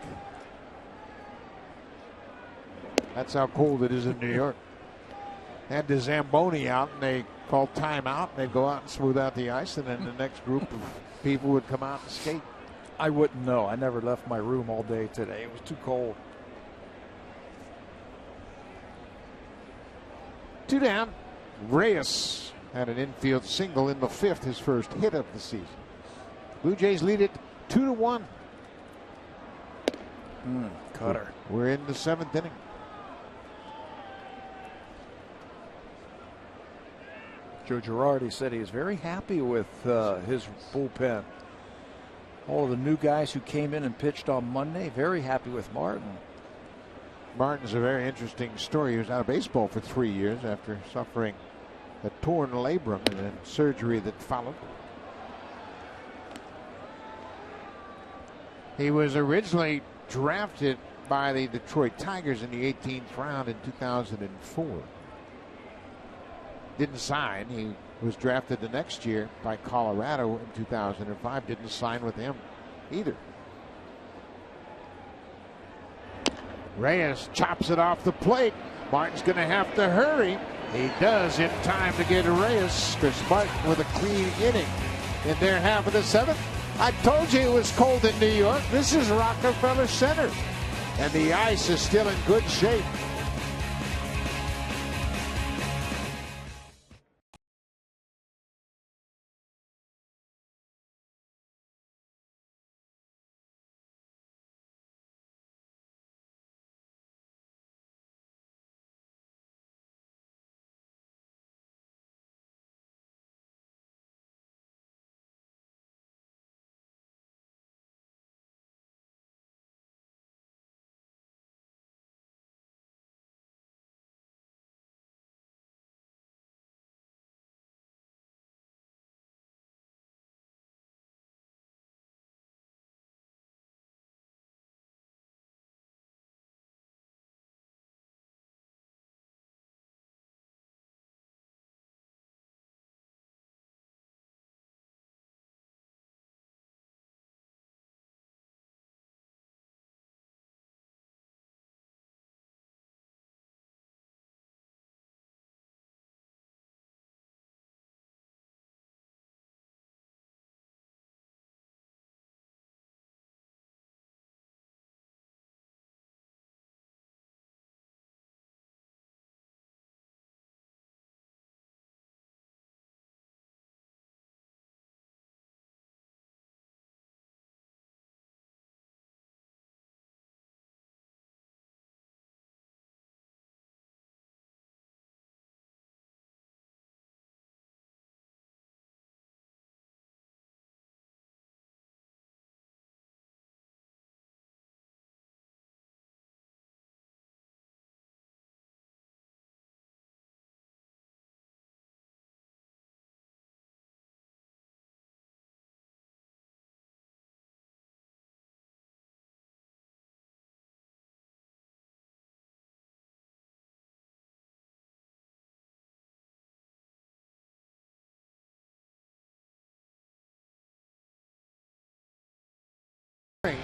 That's how cold it is in New York. had the Zamboni out, and they called timeout, and they'd go out and smooth out the ice, and then the next group of people would come out and skate. I wouldn't know. I never left my room all day today. It was too cold. 2 down. Reyes had an infield single in the 5th, his first hit of the season. Blue Jays lead it 2-1. Cutter. We're in the 7th inning. Joe Girardi said he is very happy with his bullpen. All of the new guys who came in and pitched on Monday, very happy with Martin. Martin's a very interesting story. He was out of baseball for 3 years after suffering a torn labrum and then surgery that followed. He was originally drafted by the Detroit Tigers in the 18th round in 2004. Didn't sign. He was drafted the next year by Colorado in 2005. Didn't sign with them either. Reyes chops it off the plate. Martin's going to have to hurry. He does in time to get Reyes. Chris Martin with a clean inning in their half of the 7th. I told you it was cold in New York. This is Rockefeller Center, and the ice is still in good shape.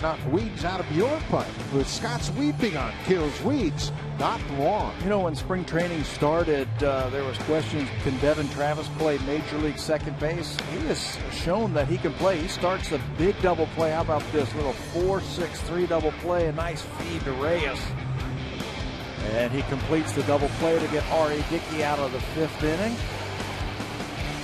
Knock weeds out of your pipe with Scott's Weeping On. Kills weeds, not lawn. You know, when spring training started, there was questions, can Devin Travis play Major League second base? He has shown that he can play. He starts a big double play. How about this little 4-6-3 double play? A nice feed to Reyes. And he completes the double play to get R.A. Dickey out of the 5th inning.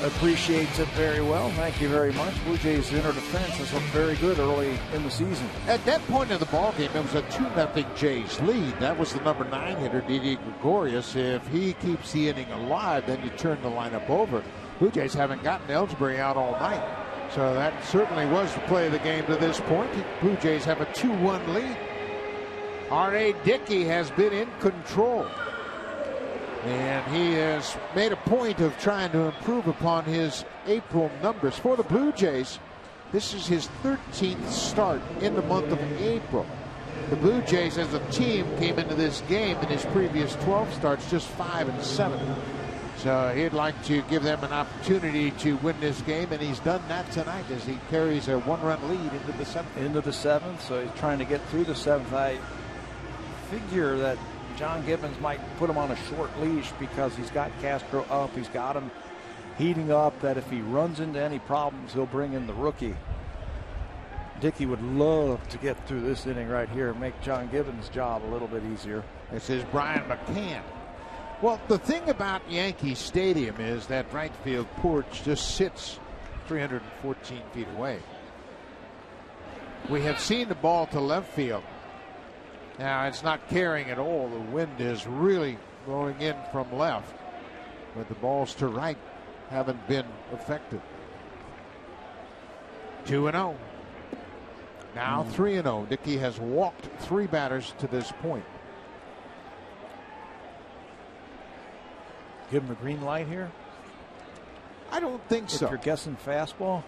Appreciates it very well. Thank you very much. Blue Jays' inner defense has looked very good early in the season. At that point of the ballgame, it was a 2-0 Jays lead. That was the number 9 hitter, Didi Gregorius. If he keeps the inning alive, then you turn the lineup over. Blue Jays haven't gotten Ellsbury out all night. So that certainly was the play of the game to this point. Blue Jays have a 2-1 lead. R.A. Dickey has been in control. And he has made a point of trying to improve upon his April numbers. For the Blue Jays, this is his 13th start in the month of April. The Blue Jays as a team came into this game in his previous 12 starts just 5-7. So he'd like to give them an opportunity to win this game, and he's done that tonight as he carries a 1-run lead into the 7th. Into the 7th, so he's trying to get through the 7th. I figure that John Gibbons might put him on a short leash because he's got Castro up. He's got him heating up, that if he runs into any problems, he'll bring in the rookie. Dickey would love to get through this inning right here and make John Gibbons' job a little bit easier. This is Brian McCann. Well, the thing about Yankee Stadium is that right field porch just sits 314 feet away. We have seen the ball to left field. Now, it's not carrying at all. The wind is really blowing in from left, but the balls to right haven't been effective. 2-0. Now 3-0. Dickey has walked 3 batters to this point. Give him a green light here? I don't think so. If you're guessing fastball?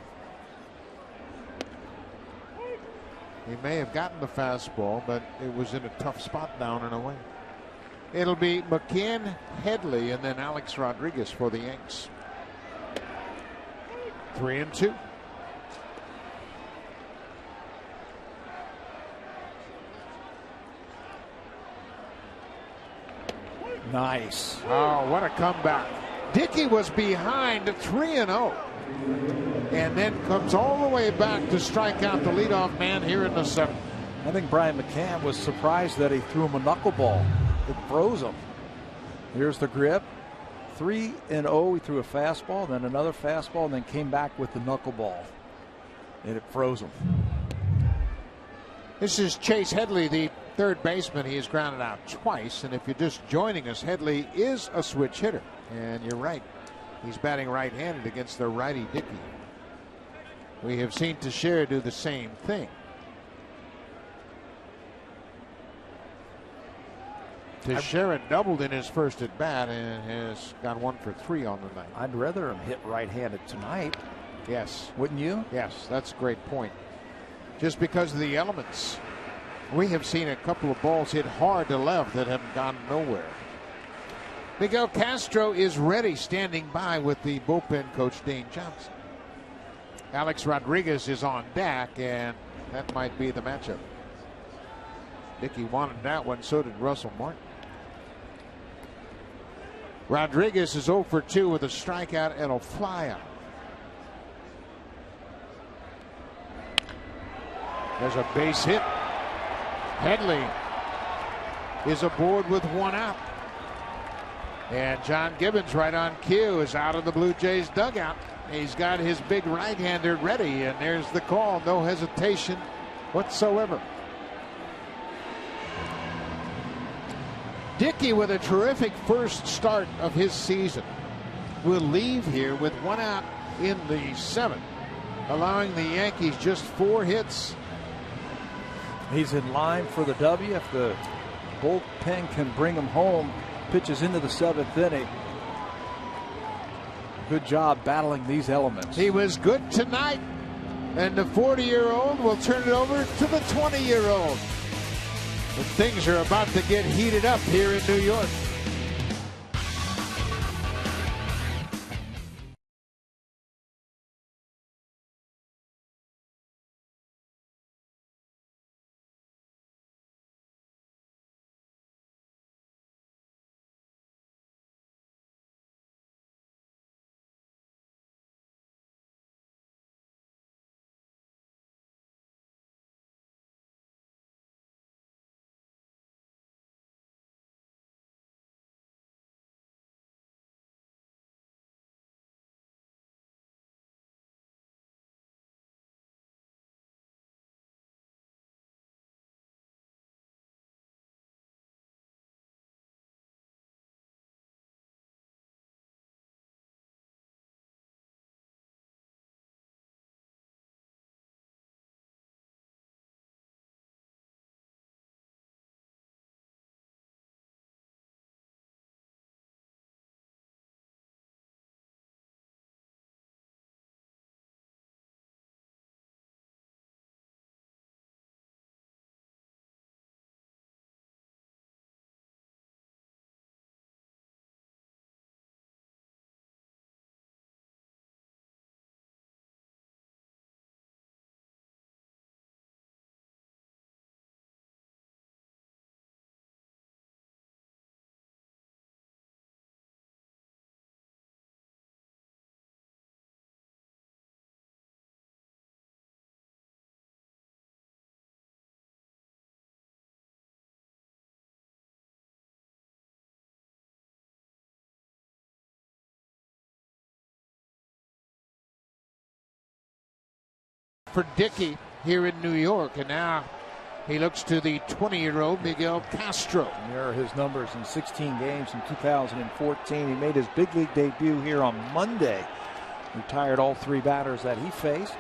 He may have gotten the fastball, but it was in a tough spot down and away. It'll be McCann, Headley, and then Alex Rodriguez for the Yanks. 3-2. Nice. Oh, what a comeback. Dickey was behind 3-0. And then comes all the way back to strike out the leadoff man here in the 7th. I think Brian McCann was surprised that he threw him a knuckleball. It froze him. Here's the grip. 3-0. He threw a fastball, then another fastball, and then came back with the knuckleball. And it froze him. This is Chase Headley, the third baseman. He has grounded out twice. And if you're just joining us, Headley is a switch hitter. And you're right. He's batting right-handed against the righty Dickey. We have seen Teixeira do the same thing. Teixeira doubled in his first at bat and has gone 1 for 3 on the night. I'd rather him hit right-handed tonight. Yes. Wouldn't you? Yes, that's a great point. Just because of the elements. We have seen a couple of balls hit hard to left that have gone nowhere. Miguel Castro is ready, standing by with the bullpen coach, Dane Johnson. Alex Rodriguez is on deck, and that might be the matchup. Dickey wanted that one, so did Russell Martin. Rodriguez is 0 for 2 with a strikeout and a flyout. There's a base hit. Headley is aboard with 1 out. And John Gibbons, right on cue, is out of the Blue Jays dugout. He's got his big right-hander ready, and there's the call. No hesitation whatsoever. Dickey, with a terrific first start of his season, will leave here with 1 out in the 7th, allowing the Yankees just 4 hits. He's in line for the W. If the bullpen can bring him home, pitches into the 7th inning. Good job battling these elements. He was good tonight, and the 40-year-old will turn it over to the 20-year-old. And things are about to get heated up here in New York. for Dickey here in New York, and now he looks to the 20-year-old Miguel Castro. And there are his numbers in 16 games in 2014. He made his big league debut here on Monday. Retired all 3 batters that he faced.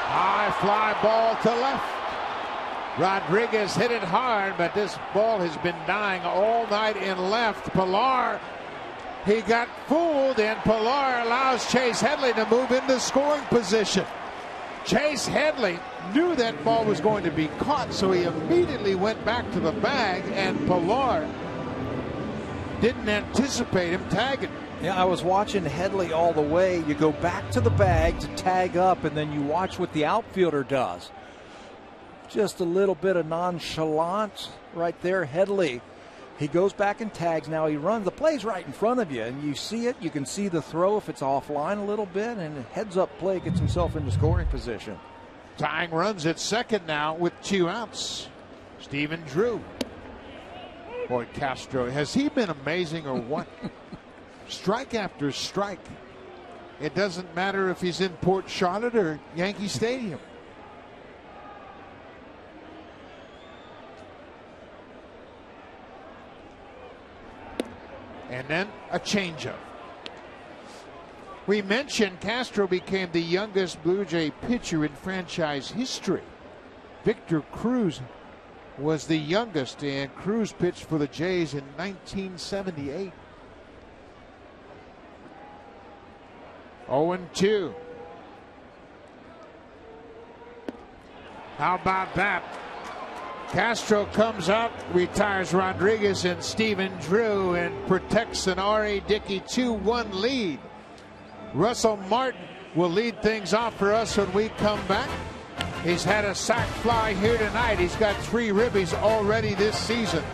High fly ball to left. Rodriguez hit it hard, but this ball has been dying all night in left. Pilar, he got fooled, and Pilar allows Chase Headley to move into scoring position. Chase Headley knew that ball was going to be caught, so he immediately went back to the bag, and Pilar didn't anticipate him tagging. Yeah, I was watching Headley all the way. You go back to the bag to tag up, and then you watch what the outfielder does. Just a little bit of nonchalance right there. Headley, he goes back and tags. Now he runs. The play's right in front of you, and you see it. You can see the throw if it's offline a little bit, and heads-up play gets himself into scoring position. Tying runs at second now with 2 outs. Stephen Drew. Boy, Castro, has he been amazing or what? Strike after strike. It doesn't matter if he's in Port Charlotte or Yankee Stadium. And then a changeup. We mentioned Castro became the youngest Blue Jay pitcher in franchise history. Victor Cruz was the youngest, and Cruz pitched for the Jays in 1978. 0-2. How about that? Castro comes up, retires Rodriguez and Stephen Drew, and protects an R.A. Dickey 2-1 lead. Russell Martin will lead things off for us when we come back. He's had a sac fly here tonight. He's got 3 ribbies already this season.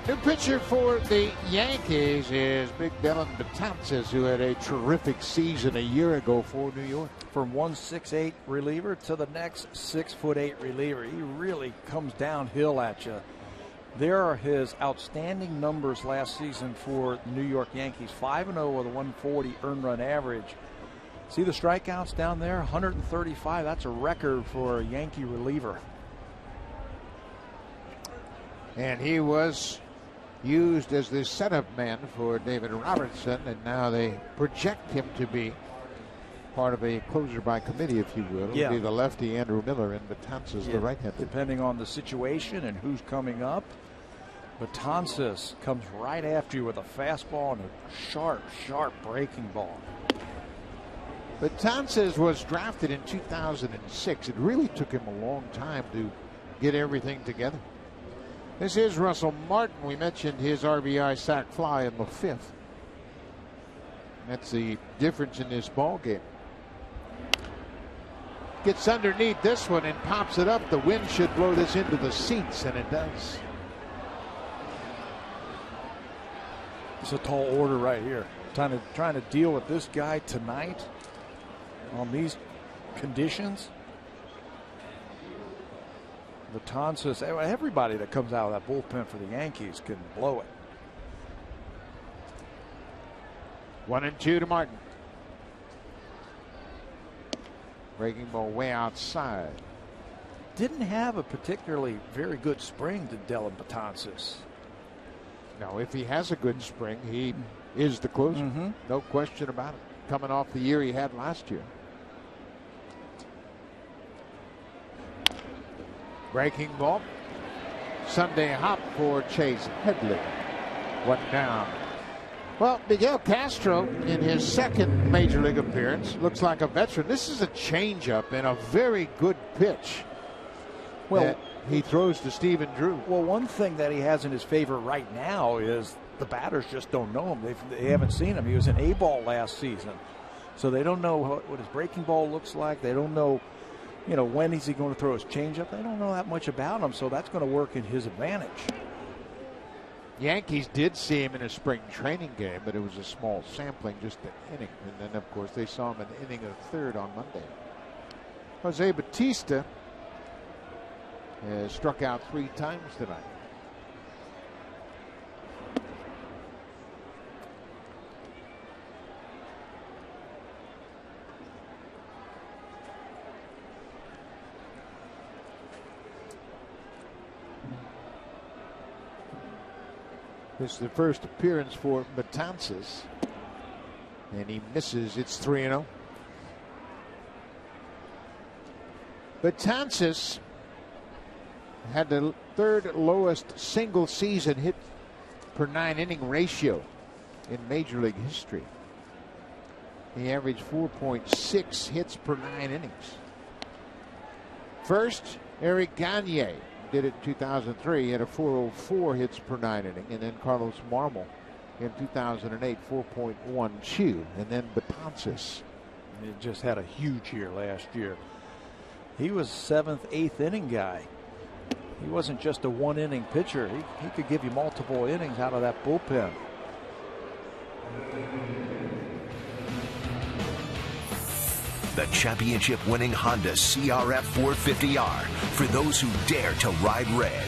New pitcher for the Yankees is Big Dylan Betances, who had a terrific season a year ago for New York. From 1.68 reliever to the next 6'8" reliever, he really comes downhill at you. There are his outstanding numbers last season for the New York Yankees. 5-0 with a 140 earned run average. See the strikeouts down there? 135. That's a record for a Yankee reliever. And he was used as the setup man for David Robertson, and now they project him to be part of a closer by committee, if you will. It'll be the lefty Andrew Miller and Betances the right-hander. Depending on the situation and who's coming up. Betances comes right after you with a fastball and a sharp breaking ball. Betances was drafted in 2006. It really took him a long time to get everything together. This is Russell Martin. We mentioned his RBI sac fly in the 5th. That's the difference in this ball game. Gets underneath this one and pops it up. The wind should blow this into the seats, and it does. It's a tall order right here. Trying to deal with this guy tonight on these conditions. Betances, everybody that comes out of that bullpen for the Yankees can blow it. 1-2 to Martin. Breaking ball way outside. Didn't have a particularly very good spring to Dellin Betances. No, if he has a good spring, he is the closer. No question about it. Coming off the year he had last year. Breaking ball. Sunday hop for Chase Headley. 1 down. Well, Miguel Castro, in his second major league appearance, looks like a veteran. This is a changeup and a very good pitch. Well, he throws to Stephen Drew. Well, one thing that he has in his favor right now is the batters just don't know him. They haven't seen him. He was an A-ball last season, so they don't know what his breaking ball looks like. They don't know, when is he going to throw his changeup. They don't know that much about him, so that's going to work in his advantage. Yankees did see him in a spring training game, but it was a small sampling, just an inning. And then, of course, they saw him an inning of third on Monday. Jose Bautista has struck out 3 times tonight. This is the first appearance for Betances, and he misses. It's 3-0. Betances had the 3rd lowest single season hit per 9 inning ratio in Major League history. He averaged 4.6 hits per 9 innings. First, Eric Gagne did it in 2003. He had a 404 hits per 9 inning. And then Carlos Marmol in 2008, 4.12. And then Betances. He just had a huge year last year. He was 7th, 8th inning guy. He wasn't just a 1-inning pitcher. He could give you multiple innings out of that bullpen. The championship-winning Honda CRF 450R for those who dare to ride red.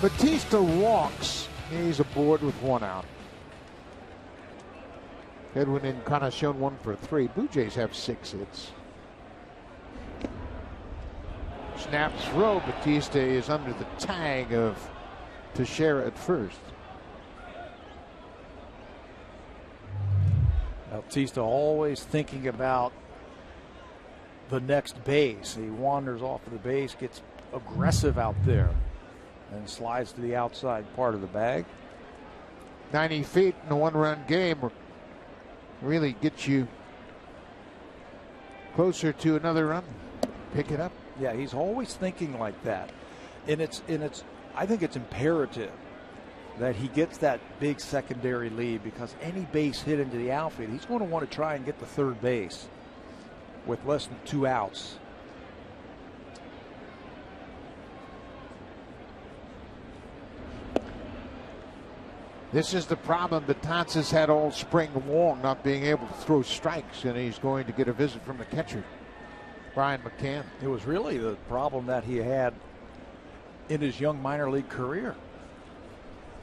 Bautista walks. He's aboard with 1 out. Edwin Encarnacion 1 for 3. Blue Jays have 6 hits. Snap throw. Bautista is under the tag of Teixeira at first. Bautista always thinking about the next base. He wanders off of the base, gets aggressive out there, and slides to the outside part of the bag. 90 feet in a 1-run game really gets you closer to another run. Pick it up. Yeah, he's always thinking like that. And I think it's imperative that he gets that big secondary lead, because any base hit into the outfield, he's going to want to try and get the 3rd base with less than 2 outs. This is the problem Betances had all spring long, not being able to throw strikes, and he's going to get a visit from the catcher, Brian McCann. It was really the problem that he had in his young minor league career,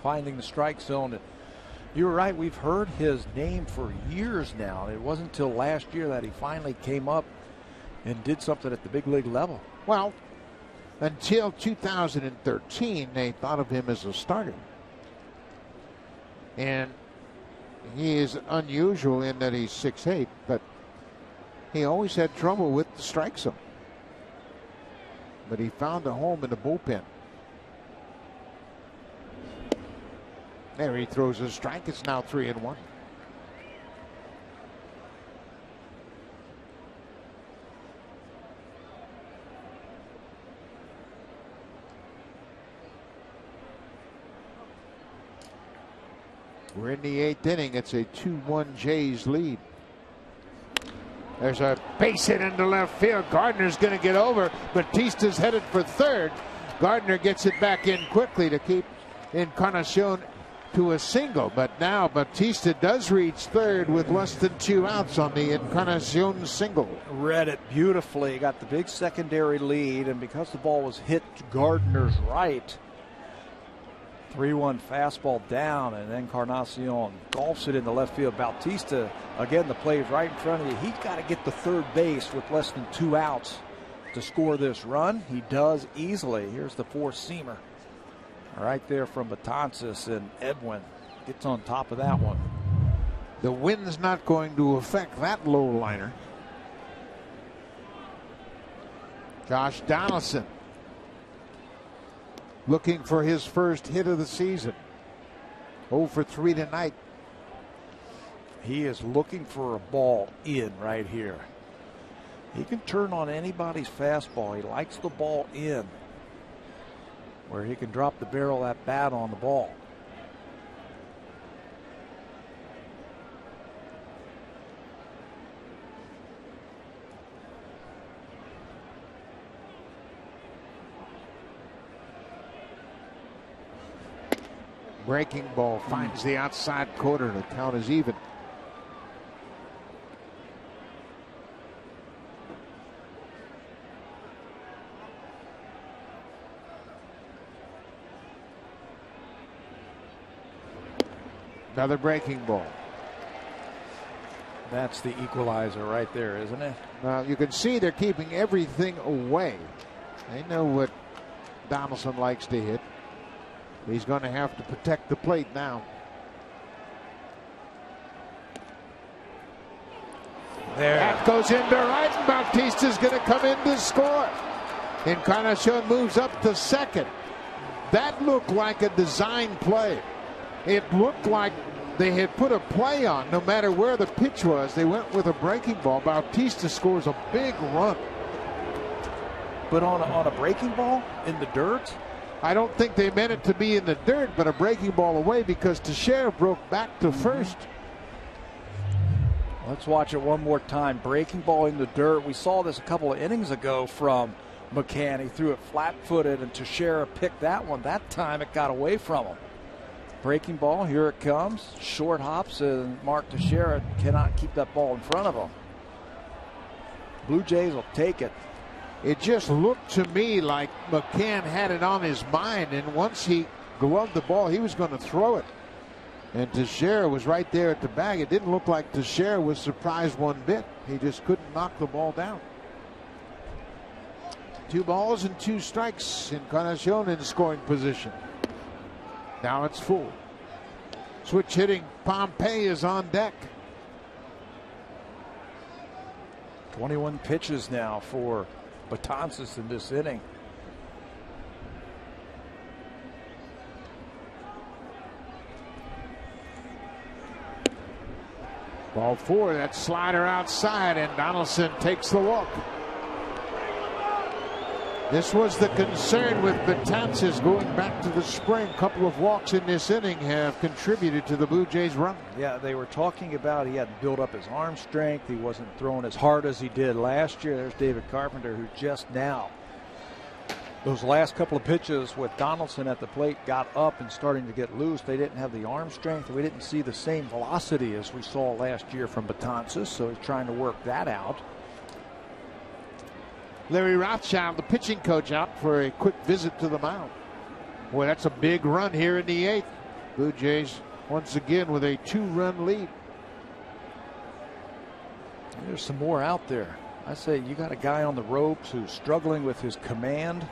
finding the strike zone. You're right, we've heard his name for years now. It wasn't until last year that he finally came up and did something at the big league level. Well, until 2013, they thought of him as a starter. And he is unusual in that he's 6'8", but he always had trouble with the strike zone. But he found a home in the bullpen. There he throws a strike. It's now 3-1. We're in the 8th inning. It's a 2-1 Jays lead. There's a base hit into left field. Gardner's going to get over. Batista's headed for third. Gardner gets it back in quickly to keep Encarnacion to a single. But now Batista does reach third with less than 2 outs on the Encarnacion single. Read it beautifully. Got the big secondary lead, and because the ball was hit to Gardner's right, 3-1 fastball down, and Encarnacion golfs it into left field. Bautista, again, the play is right in front of you. He's got to get to third base with less than 2 outs to score this run. He does easily. Here's the four-seamer right there from Betances, and Edwin gets on top of that one. The wind's not going to affect that low liner. Josh Donaldson looking for his first hit of the season. 0 for 3 tonight. He is looking for a ball in right here. He can turn on anybody's fastball. He likes the ball in, where he can drop the barrel of that bat on the ball. Breaking ball finds the outside corner. The count is even. Another breaking ball. That's the equalizer right there, isn't it? Now you can see they're keeping everything away. They know what Donaldson likes to hit. He's going to have to protect the plate now. There. That goes into right, and Bautista's going to come in to score. Encarnacion moves up to second. That looked like a design play. It looked like they had put a play on. No matter where the pitch was, they went with a breaking ball. Bautista scores a big run. But on a breaking ball in the dirt? I don't think they meant it to be in the dirt, but a breaking ball away because Teixeira broke back to first. Let's watch it one more time. Breaking ball in the dirt. We saw this a couple of innings ago from McCann. He threw it flat-footed, and Teixeira picked that one. That time it got away from him. Breaking ball, here it comes. Short hops, and Mark Teixeira cannot keep that ball in front of him. Blue Jays will take it. It just looked to me like McCann had it on his mind, and once he gloved the ball, he was going to throw it. And Teixeira was right there at the bag. It didn't look like Teixeira was surprised one bit. He just couldn't knock the ball down. 2 balls and 2 strikes. Encarnacion in scoring position. Now it's full. Switch hitting Pompey is on deck. 21 pitches now for Betances in this inning. Ball 4, that slider outside, and Donaldson takes the walk. This was the concern with Betances going back to the spring. A couple of walks in this inning have contributed to the Blue Jays' run. Yeah, they were talking about he hadn't built up his arm strength. He wasn't throwing as hard as he did last year. There's David Carpenter, who just now, those last couple of pitches with Donaldson at the plate, got up and starting to get loose. They didn't have the arm strength. We didn't see the same velocity as we saw last year from Betances, so he's trying to work that out. Larry Rothschild, the pitching coach, out for a quick visit to the mound. Boy, that's a big run here in the 8th. Blue Jays once again with a 2-run lead. There's some more out there. I say you got a guy on the ropes who's struggling with his command.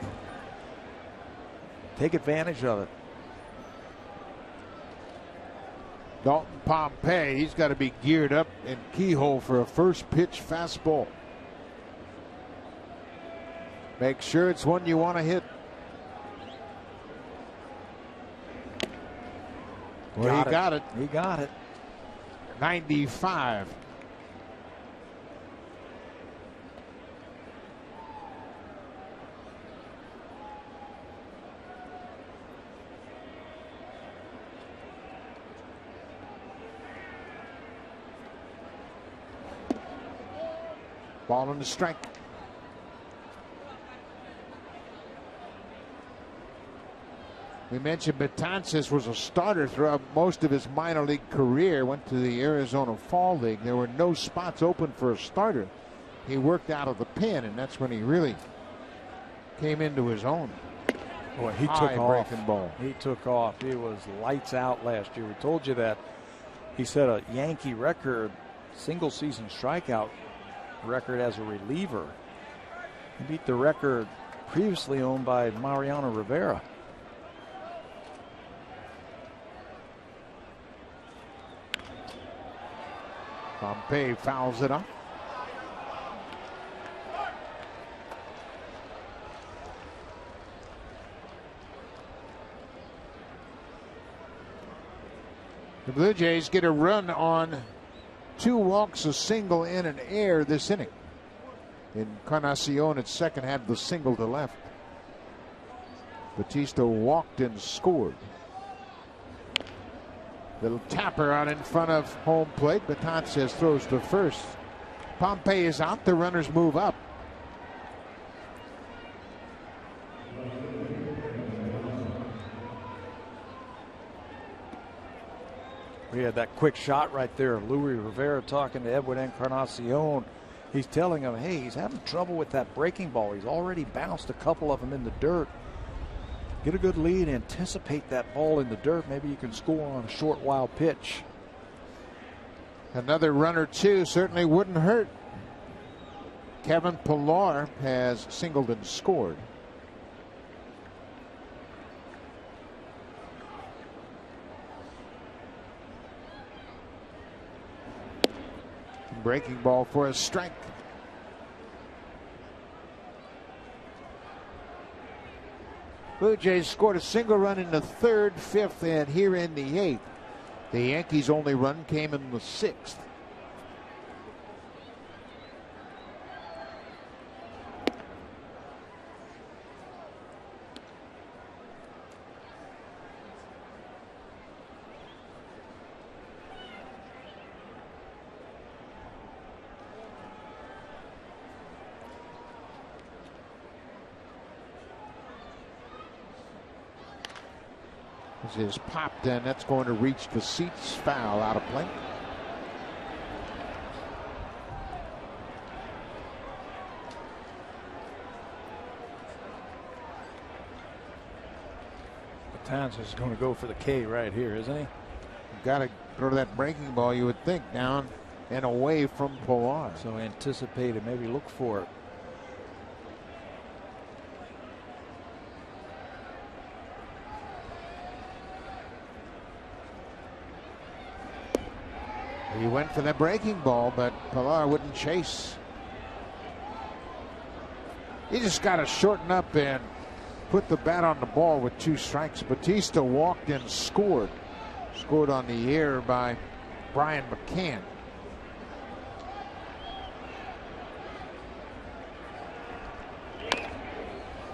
Take advantage of it. Dalton Pompey, he's got to be geared up and keyhole for a first pitch fastball. Make sure it's one you want to hit. Well, he got it. He got it. 95. Ball on the strike. We mentioned Betances was a starter throughout most of his minor league career. Went to the Arizona Fall League. There were no spots open for a starter. He worked out of the pen, and that's when he really came into his own. Boy, he took off. Breaking ball. He took off. He was lights out last year. We told you that. He set a Yankee record, single season strikeout record as a reliever. He beat the record previously owned by Mariano Rivera. Pompey fouls it up. The Blue Jays get a run on 2 walks, a single, and an error this inning. Encarnacion at second had the single to left. Batista walked and scored. Little tapper out in front of home plate. Betances throws to first. Pompey is out. The runners move up. We had that quick shot right there. Louis Rivera talking to Edwin Encarnacion. He's telling him, hey, he's having trouble with that breaking ball. He's already bounced a couple of them in the dirt. Get a good lead, anticipate that ball in the dirt. Maybe you can score on a short, wild pitch. Another run or two certainly wouldn't hurt. Kevin Pillar has singled and scored. Breaking ball for a strike. Blue Jays scored a single run in the 3rd, 5th, and here in the 8th. The Yankees' only run came in the 6th. This is popped, and that's going to reach the seats. Foul out of play. Betances is going to go for the K right here, isn't he? Got to throw that breaking ball, you would think, down and away from Pillar. So anticipate it, maybe look for it. He went for that breaking ball, but Pillar wouldn't chase. He just got to shorten up and put the bat on the ball with 2 strikes. Batista walked and scored. Scored on the air by Brian McCann.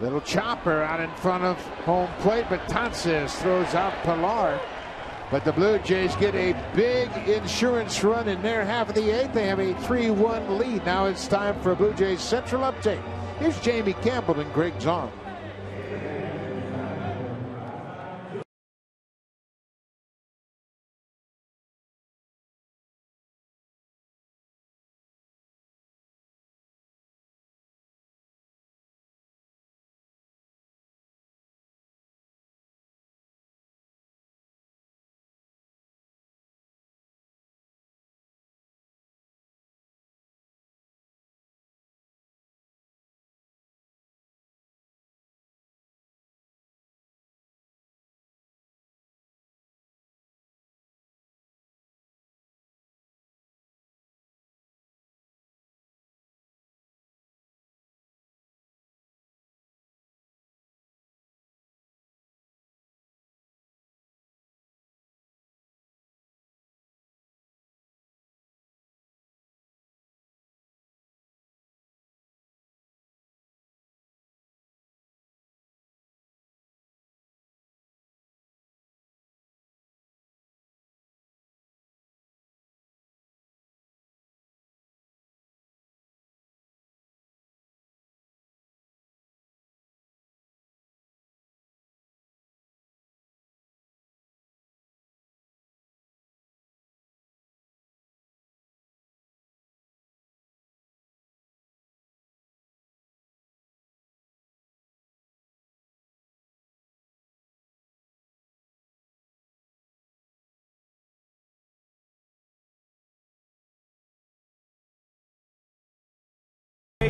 Little chopper out in front of home plate, but Betances throws out Pillar. But the Blue Jays get a big insurance run in their half of the 8th. They have a 3-1 lead. Now it's time for a Blue Jays Central update. Here's Jamie Campbell and Greg Zahn.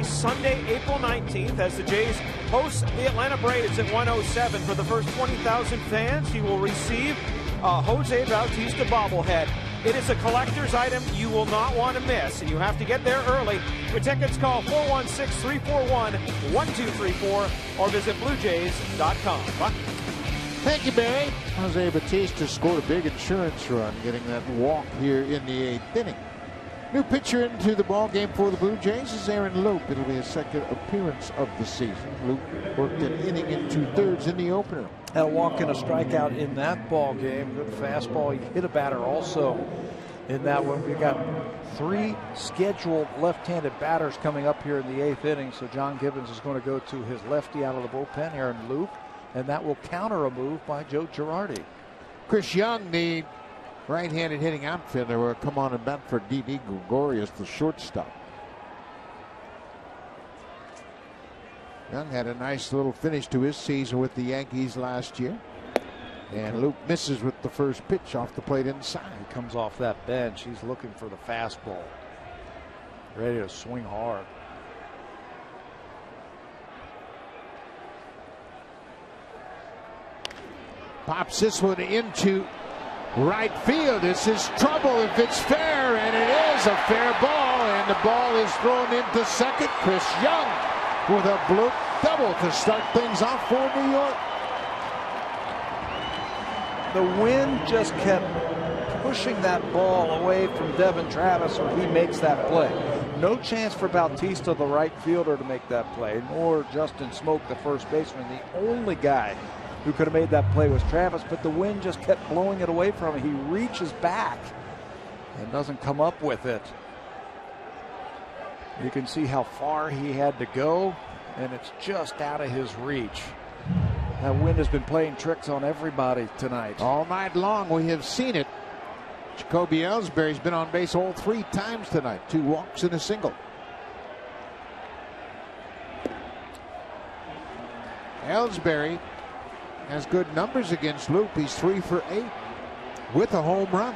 Sunday, April 19th, as the Jays host the Atlanta Braves at 107. For the first 20,000 fans, he will receive a Jose Bautista bobblehead. It is a collector's item you will not want to miss, and you have to get there early. For tickets, call 416-341-1234 or visit BlueJays.com. Thank you, Barry. Jose Bautista scored a big insurance run, getting that walk here in the 8th inning. New pitcher into the ball game for the Blue Jays is Aaron Loup. It'll be his second appearance of the season. Loup worked an inning and 2/3 in the opener. Had a walk and a strikeout in that ball game. Good fastball. He hit a batter also in that one. We got 3 scheduled left-handed batters coming up here in the 8th inning. So John Gibbons is going to go to his lefty out of the bullpen, Aaron Loup, and that will counter a move by Joe Girardi. Chris Young, the right-handed hitting outfielder, will come on and bat for Didi Gregorius, the shortstop. Young had a nice little finish to his season with the Yankees last year. And Luke misses with the first pitch off the plate inside. He comes off that bench. He's looking for the fastball. Ready to swing hard. Pops this one into right field. This is trouble if it's fair, and it is a fair ball, and the ball is thrown into second. Chris Young with a bloop double to start things off for New York. The wind just kept pushing that ball away from Devin Travis, or he makes that play. No chance for Bautista, the right fielder, to make that play, nor Justin Smoke, the first baseman. The only guy who could have made that play was Travis, but the wind just kept blowing it away from him. He reaches back and doesn't come up with it. You can see how far he had to go, and it's just out of his reach. That wind has been playing tricks on everybody tonight. All night long we have seen it. Jacoby Ellsbury's been on base all 3 times tonight. 2 walks and a single. Ellsbury has good numbers against Loup. He's 3 for 8 with a home run.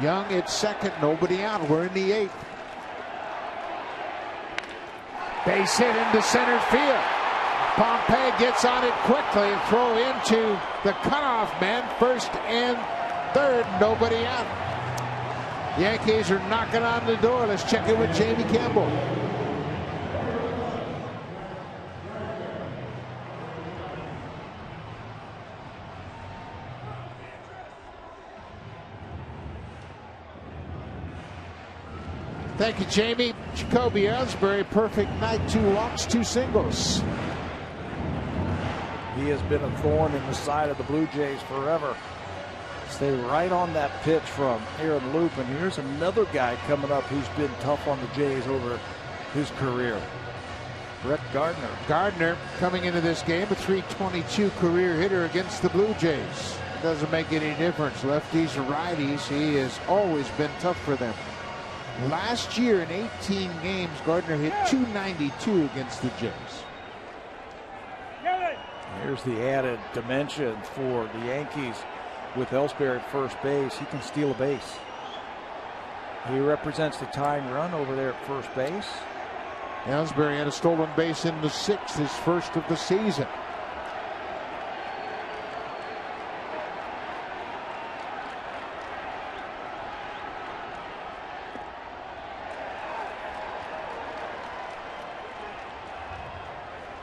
Young at second, nobody out. We're in the 8th. Base hit into center field. Pompey gets on it quickly and throw into the cutoff man. First and third, nobody out. Yankees are knocking on the door. Let's check in with Jamie Campbell. Thank you, Jamie. Jacoby Ellsbury, perfect night. 2 walks, 2 singles. He has been a thorn in the side of the Blue Jays forever. Stay right on that pitch from Aaron Loup, and here's another guy coming up who's been tough on the Jays over his career. Brett Gardner. Gardner coming into this game, a .322 career hitter against the Blue Jays. Doesn't make any difference. Lefties or righties, he has always been tough for them. Last year in 18 games, Gardner hit .292 against the Jays. Here's the added dimension for the Yankees with Ellsbury at first base. He can steal a base. He represents the tying run over there at first base. Ellsbury had a stolen base in the 6th, his first of the season.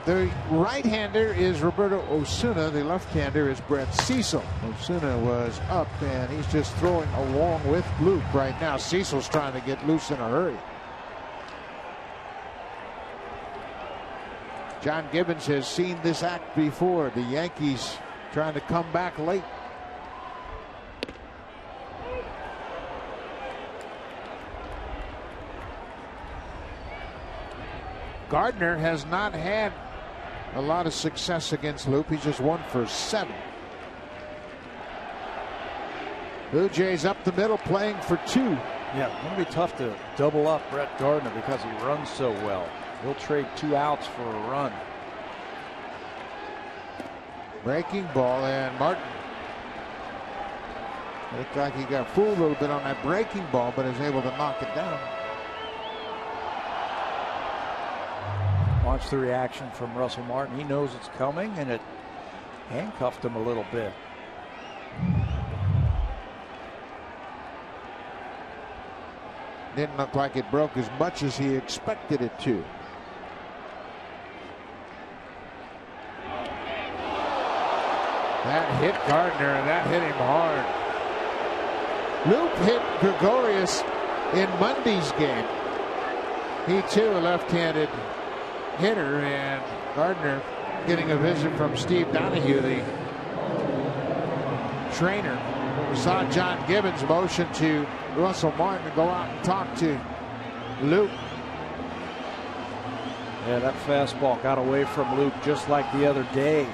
The right-hander is Roberto Osuna. The left-hander is Brett Cecil. Osuna was up, and he's just throwing along with Luke right now. Cecil's trying to get loose in a hurry. John Gibbons has seen this act before. The Yankees trying to come back late. Gardner has not had a lot of success against Loup. He's just 1 for 7. Blue Jays up the middle, playing for 2. Yeah, it's going to be tough to double up Brett Gardner because he runs so well. He'll trade 2 outs for a run. Breaking ball, and Martin Looked like he got fooled a little bit on that breaking ball, but is able to knock it down. Watch the reaction from Russell Martin. He knows it's coming, and it handcuffed him a little bit. Didn't look like it broke as much as he expected it to. That hit Gardner, and that hit him hard. Loop hit Gregorius in Monday's game. He too, a left-handed hitter, and Gardner getting a visit from Steve Donahue, the trainer. We saw John Gibbons motion to Russell Martin to go out and talk to Luke. Yeah, that fastball got away from Luke just like the other day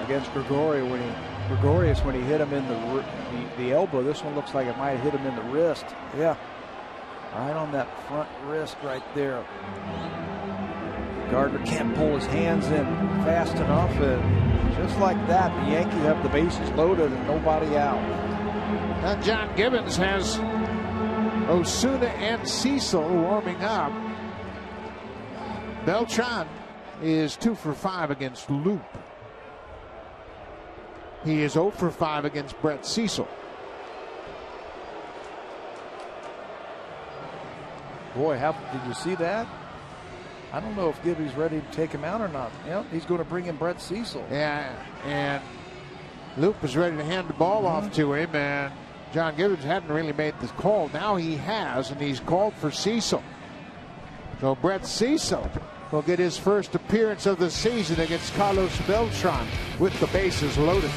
against Gregorius when he hit him in the elbow. This one looks like it might have hit him in the wrist. Yeah, right on that front wrist right there. Gardner can't pull his hands in fast enough, and just like that, the Yankees have the bases loaded and nobody out. Now John Gibbons has Osuna and Cecil warming up. Beltran is 2 for 5 against Loop. He is 0 for 5 against Brett Cecil. Boy, did you see that? I don't know if Gibby's ready to take him out or not. Yeah, he's going to bring in Brett Cecil. Yeah, and Luke was ready to hand the ball off to him, and John Gibbons hadn't really made the call. Now he has, and he's called for Cecil. So Brett Cecil will get his first appearance of the season against Carlos Beltran with the bases loaded.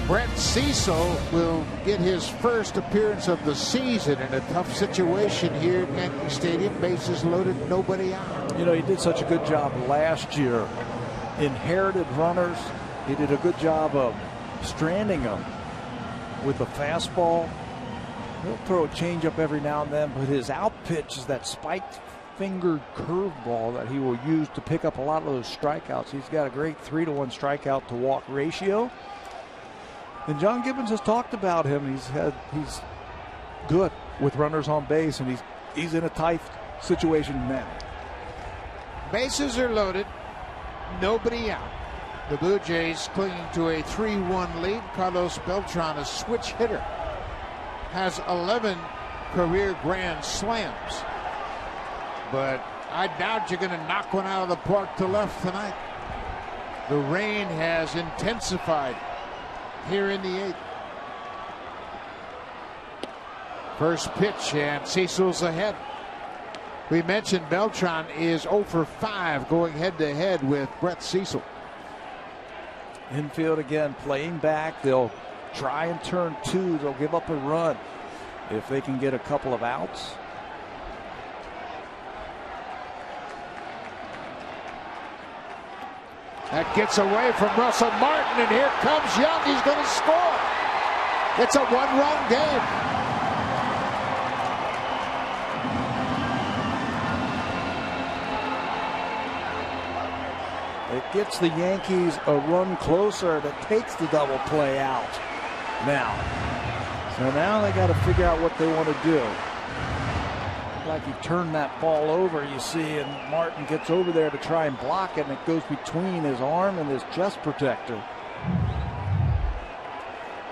Brett Cecil will get his first appearance of the season in a tough situation here at Yankee Stadium. Bases loaded, nobody out. You know, he did such a good job last year. Inherited runners. He did a good job of stranding them with the fastball. He'll throw a changeup every now and then, but his out pitch is that spiked fingered curveball that he will use to pick up a lot of those strikeouts. He's got a great 3-to-1 strikeout to walk ratio. And John Gibbons has talked about him. He's good with runners on base, and he's in a tight situation now. Bases are loaded, nobody out. The Blue Jays clinging to a 3-1 lead. Carlos Beltran, a switch hitter, has 11 career grand slams. But I doubt you're going to knock one out of the park to left tonight. The rain has intensified here in the 8th. First pitch, and Cecil's ahead. We mentioned Beltran is 0 for 5 going head-to-head with Brett Cecil. Infield again playing back. They'll try and turn 2. They'll give up a run if they can get a couple of outs. That gets away from Russell Martin, and here comes Young. He's going to score. It's a one-run game. It gets the Yankees a run closer that takes the double play out now. So now they got to figure out what they want to do. Like he turned that ball over, you see, and Martin gets over there to try and block it, and it goes between his arm and his chest protector.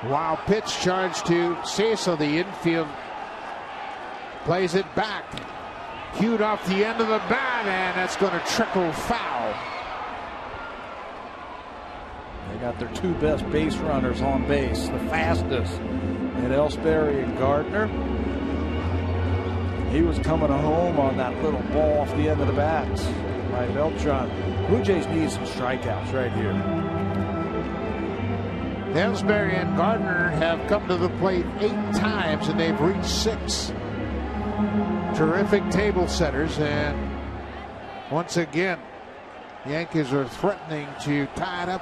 Wild pitch charge to Cecil. The infield plays it back. Cued off the end of the bat, and that's going to trickle foul. They got their 2 best base runners on base, the fastest, and Ellsbury and Gardner. He was coming home on that little ball off the end of the bat by Beltran. Blue Jays need some strikeouts right here. Ellsbury and Gardner have come to the plate 8 times, and they've reached 6. Terrific table setters, and once again, Yankees are threatening to tie it up.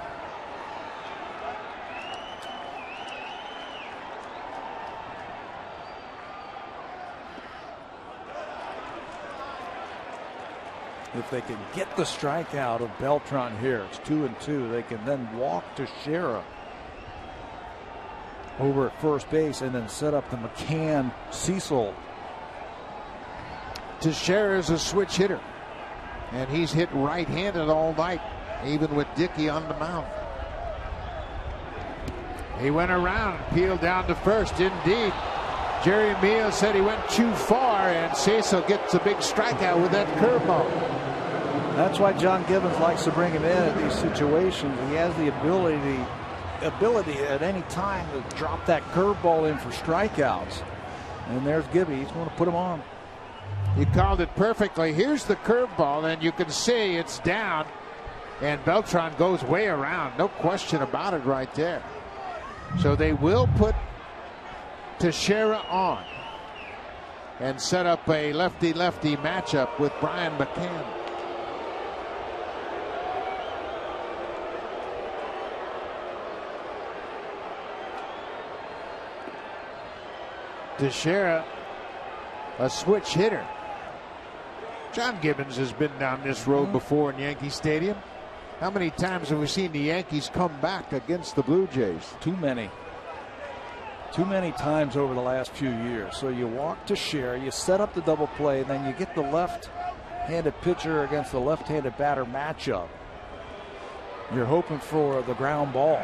If they can get the strikeout of Beltran here, it's 2-2. They can then walk to Teixeira over at first base and then set up the McCann Cecil. Teixeira is a switch hitter, and he's hit right-handed all night, even with Dickey on the mound. He went around, peeled down to first. Indeed, Jerry Mio said he went too far, and Cecil gets a big strikeout with that curveball. That's why John Gibbons likes to bring him in at these situations. He has the ability at any time to drop that curveball in for strikeouts. And there's Gibby. He's going to put him on. You called it perfectly. Here's the curveball, and you can see it's down, and Beltran goes way around. No question about it right there. So they will put Teixeira on and set up a lefty-lefty matchup with Brian McCann. Teixeira, a switch hitter. John Gibbons has been down this road before in Yankee Stadium. How many times have we seen the Yankees come back against the Blue Jays? Too many. Too many times over the last few years. So you walk to Teixeira, you set up the double play, and then you get the left-handed pitcher against the left-handed batter matchup. You're hoping for the ground ball.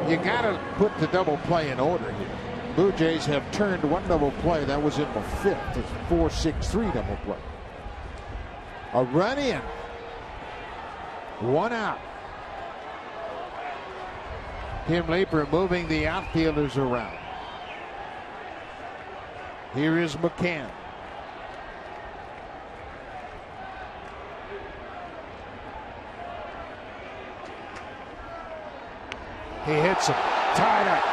You got to put the double play in order here. Blue Jays have turned one double play. That was in the 5th. It's 4-6-3 double play. A run in. 1 out. Tim Leeper moving the outfielders around. Here is McCann. He hits him. Tied up.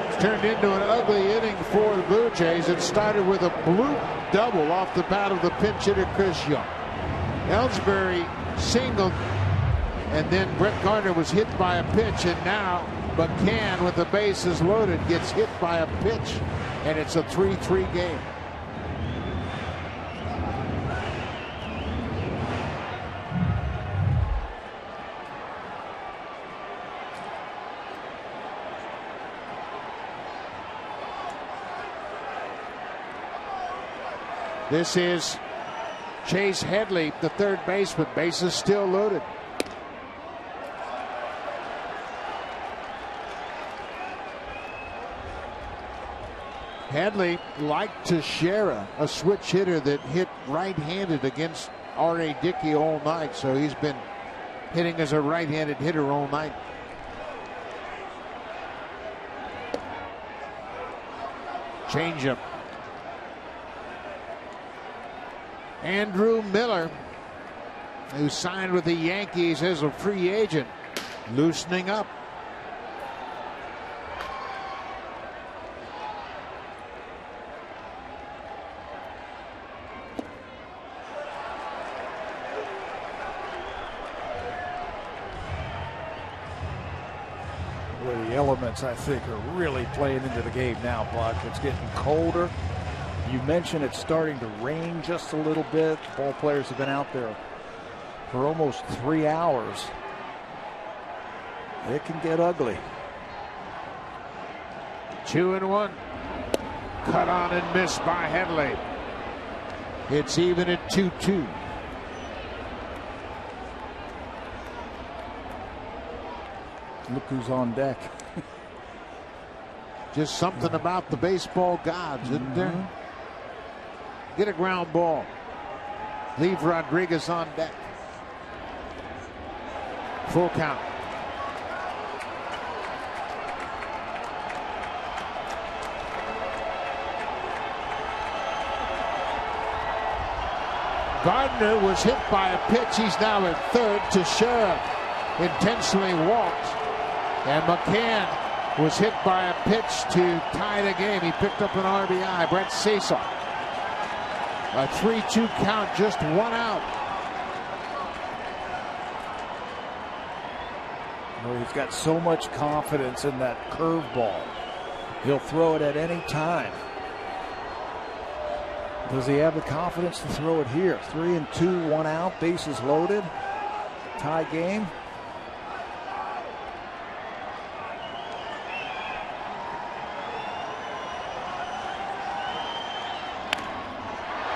It's turned into an ugly inning for the Blue Jays. It started with a bloop double off the bat of the pinch hitter Chris Young. Ellsbury singled, and then Brett Gardner was hit by a pitch, and now McCann, with the bases loaded, gets hit by a pitch, and it's a 3-3 game. This is Chase Headley, the third baseman. Bases still loaded. Headley, like Teixeira, a switch hitter that hit right-handed against R.A. Dickey all night, so he's been hitting as a right-handed hitter all night. Changeup. Andrew Miller, who signed with the Yankees as a free agent, loosening up. Where the elements, I think, are really playing into the game now, Buck. It's getting colder. You mentioned it's starting to rain just a little bit. The ball players have been out there for almost 3 hours. It can get ugly. 2-1. Cut on and missed by Headley. It's even at 2-2. Look who's on deck. Just something about the baseball gods, isn't there? Get a ground ball. Leave Rodriguez on deck. Full count. Gardner was hit by a pitch. He's now at third. Teixeira intentionally walked. And McCann was hit by a pitch to tie the game. He picked up an RBI. Brett Cecil. A 3-2 count, just 1 out. Well, he's got so much confidence in that curveball. He'll throw it at any time. Does he have the confidence to throw it here? 3-2, 1 out, bases loaded. Tie game.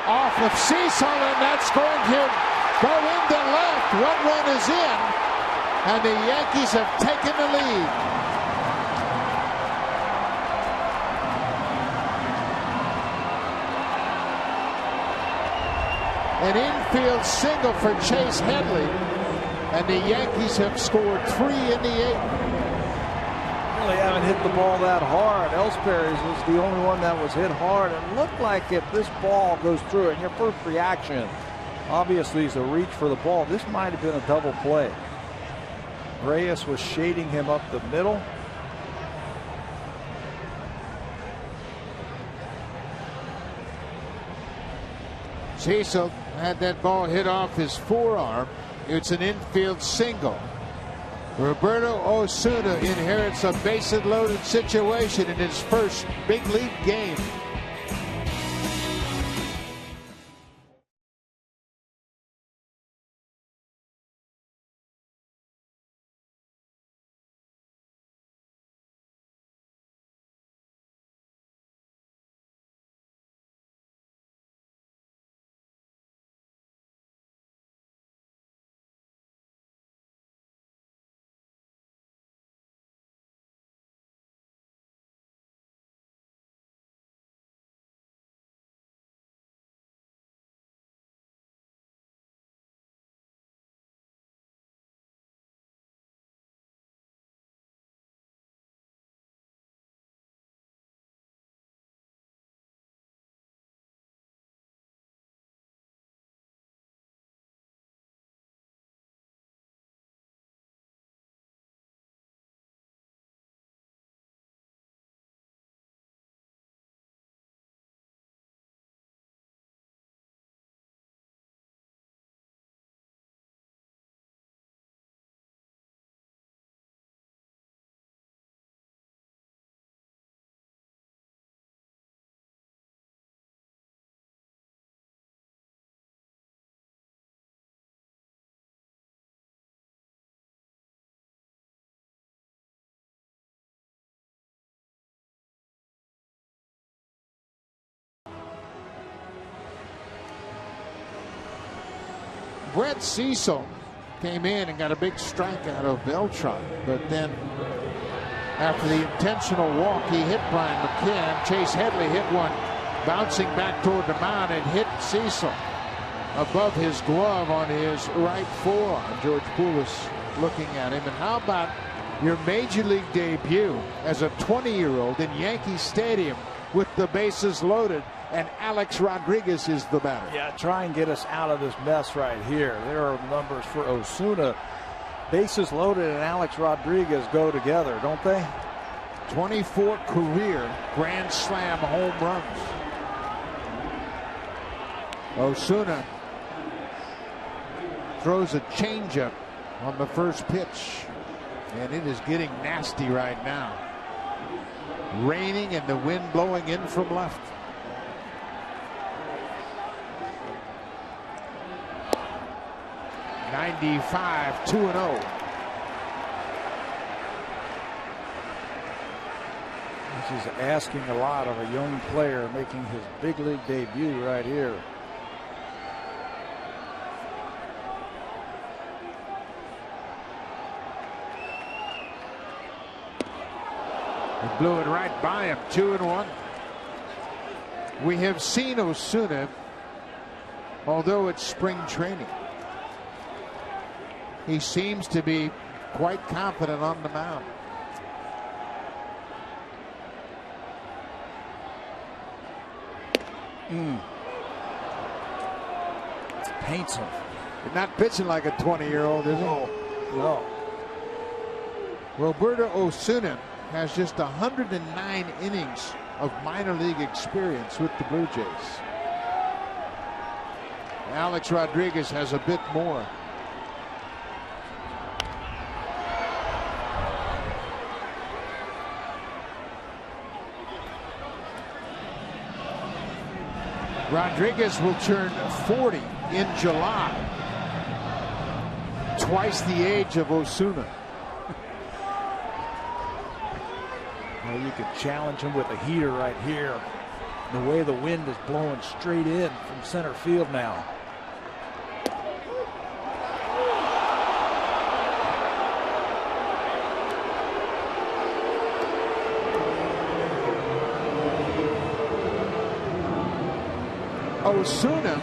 Off of Cecil, and that's going to go into left. 1 run is in, and the Yankees have taken the lead. An infield single for Chase Headley, and the Yankees have scored 3 in the 8th. They haven't hit the ball that hard. Ellsbury's was the only one that was hit hard. It looked like if this ball goes through it, and your first reaction, obviously, is a reach for the ball. This might have been a double play. Reyes was shading him up the middle. Cecil had that ball hit off his forearm. It's an infield single. Roberto Osuna inherits a bases-loaded situation in his first big league game. Brett Cecil came in and got a big strike out of Beltran, but then after the intentional walk, he hit Brian McCann. Chase Headley hit one bouncing back toward the mound and hit Cecil. above his glove on his right forearm. George Poulos looking at him. And how about your major league debut as a 20-year-old in Yankee Stadium with the bases loaded, and Alex Rodriguez is the batter? Yeah, try and get us out of this mess right here. There are numbers for Osuna. Bases loaded and Alex Rodriguez go together, don't they? 24 career Grand Slam home runs. Osuna throws a changeup on the first pitch, and it is getting nasty right now. Raining and the wind blowing in from left. .95, 2-0. This is asking a lot of a young player making his big league debut right here. He blew it right by him. 2-1. We have seen Osuna, although it's spring training, he seems to be quite confident on the mound. Paints him. You're not pitching like a 20-year-old, is he? No. Roberto Osuna has just 109 innings of minor league experience with the Blue Jays. Alex Rodriguez has a bit more. Rodriguez will turn 40 in July. Twice the age of Osuna. Well, you could challenge him with a heater right here. The way the wind is blowing straight in from center field now. Osuna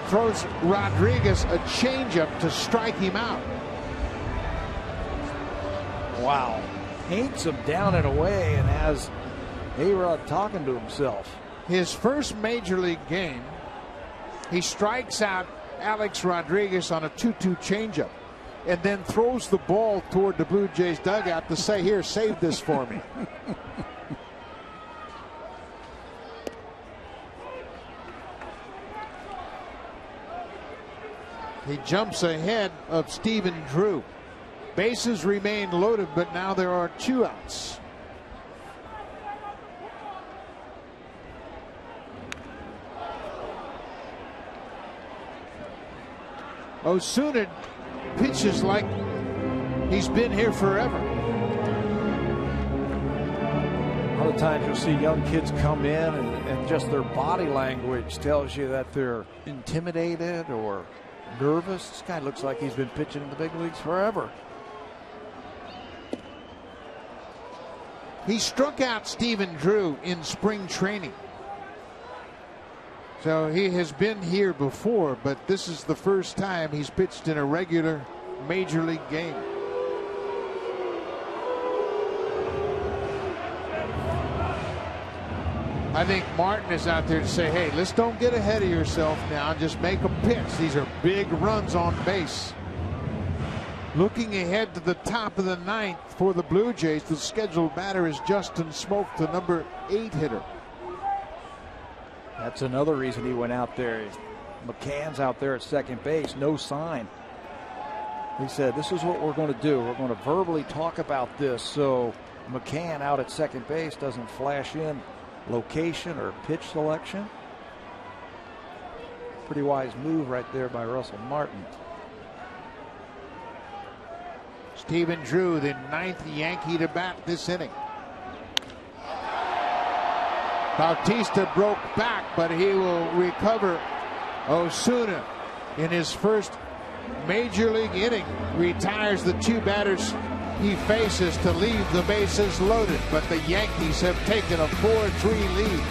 throws Rodriguez a changeup to strike him out. Wow. Paints him down and away and has A-Rod talking to himself. His first major league game, he strikes out Alex Rodriguez on a 2-2 changeup and then throws the ball toward the Blue Jays dugout to say, here, save this for me. He jumps ahead of Stephen Drew. Bases remain loaded, but now there are 2 outs. Osuna pitches like he's been here forever. A lot of times you'll see young kids come in and just their body language tells you that they're intimidated or nervous. This guy looks like he's been pitching in the big leagues forever. He struck out Stephen Drew in spring training. So he has been here before, but this is the first time he's pitched in a regular major league game. I think Martin is out there to say, hey, let's don't get ahead of yourself now. Just make a pitch. These are big runs on base. Looking ahead to the top of the 9th for the Blue Jays, the scheduled batter is Justin Smoak, the number 8 hitter. That's another reason he went out there. McCann's out there at second base, no sign. He said, this is what we're going to do. We're going to verbally talk about this so McCann out at second base doesn't flash in location or pitch selection. Pretty wise move right there by Russell Martin. Stephen Drew, the 9th Yankee to bat this inning. Bautista broke back, but he will recover. Osuna, in his first major league inning, retires the 2 batters he faces to leave the bases loaded, but the Yankees have taken a 4-3 lead.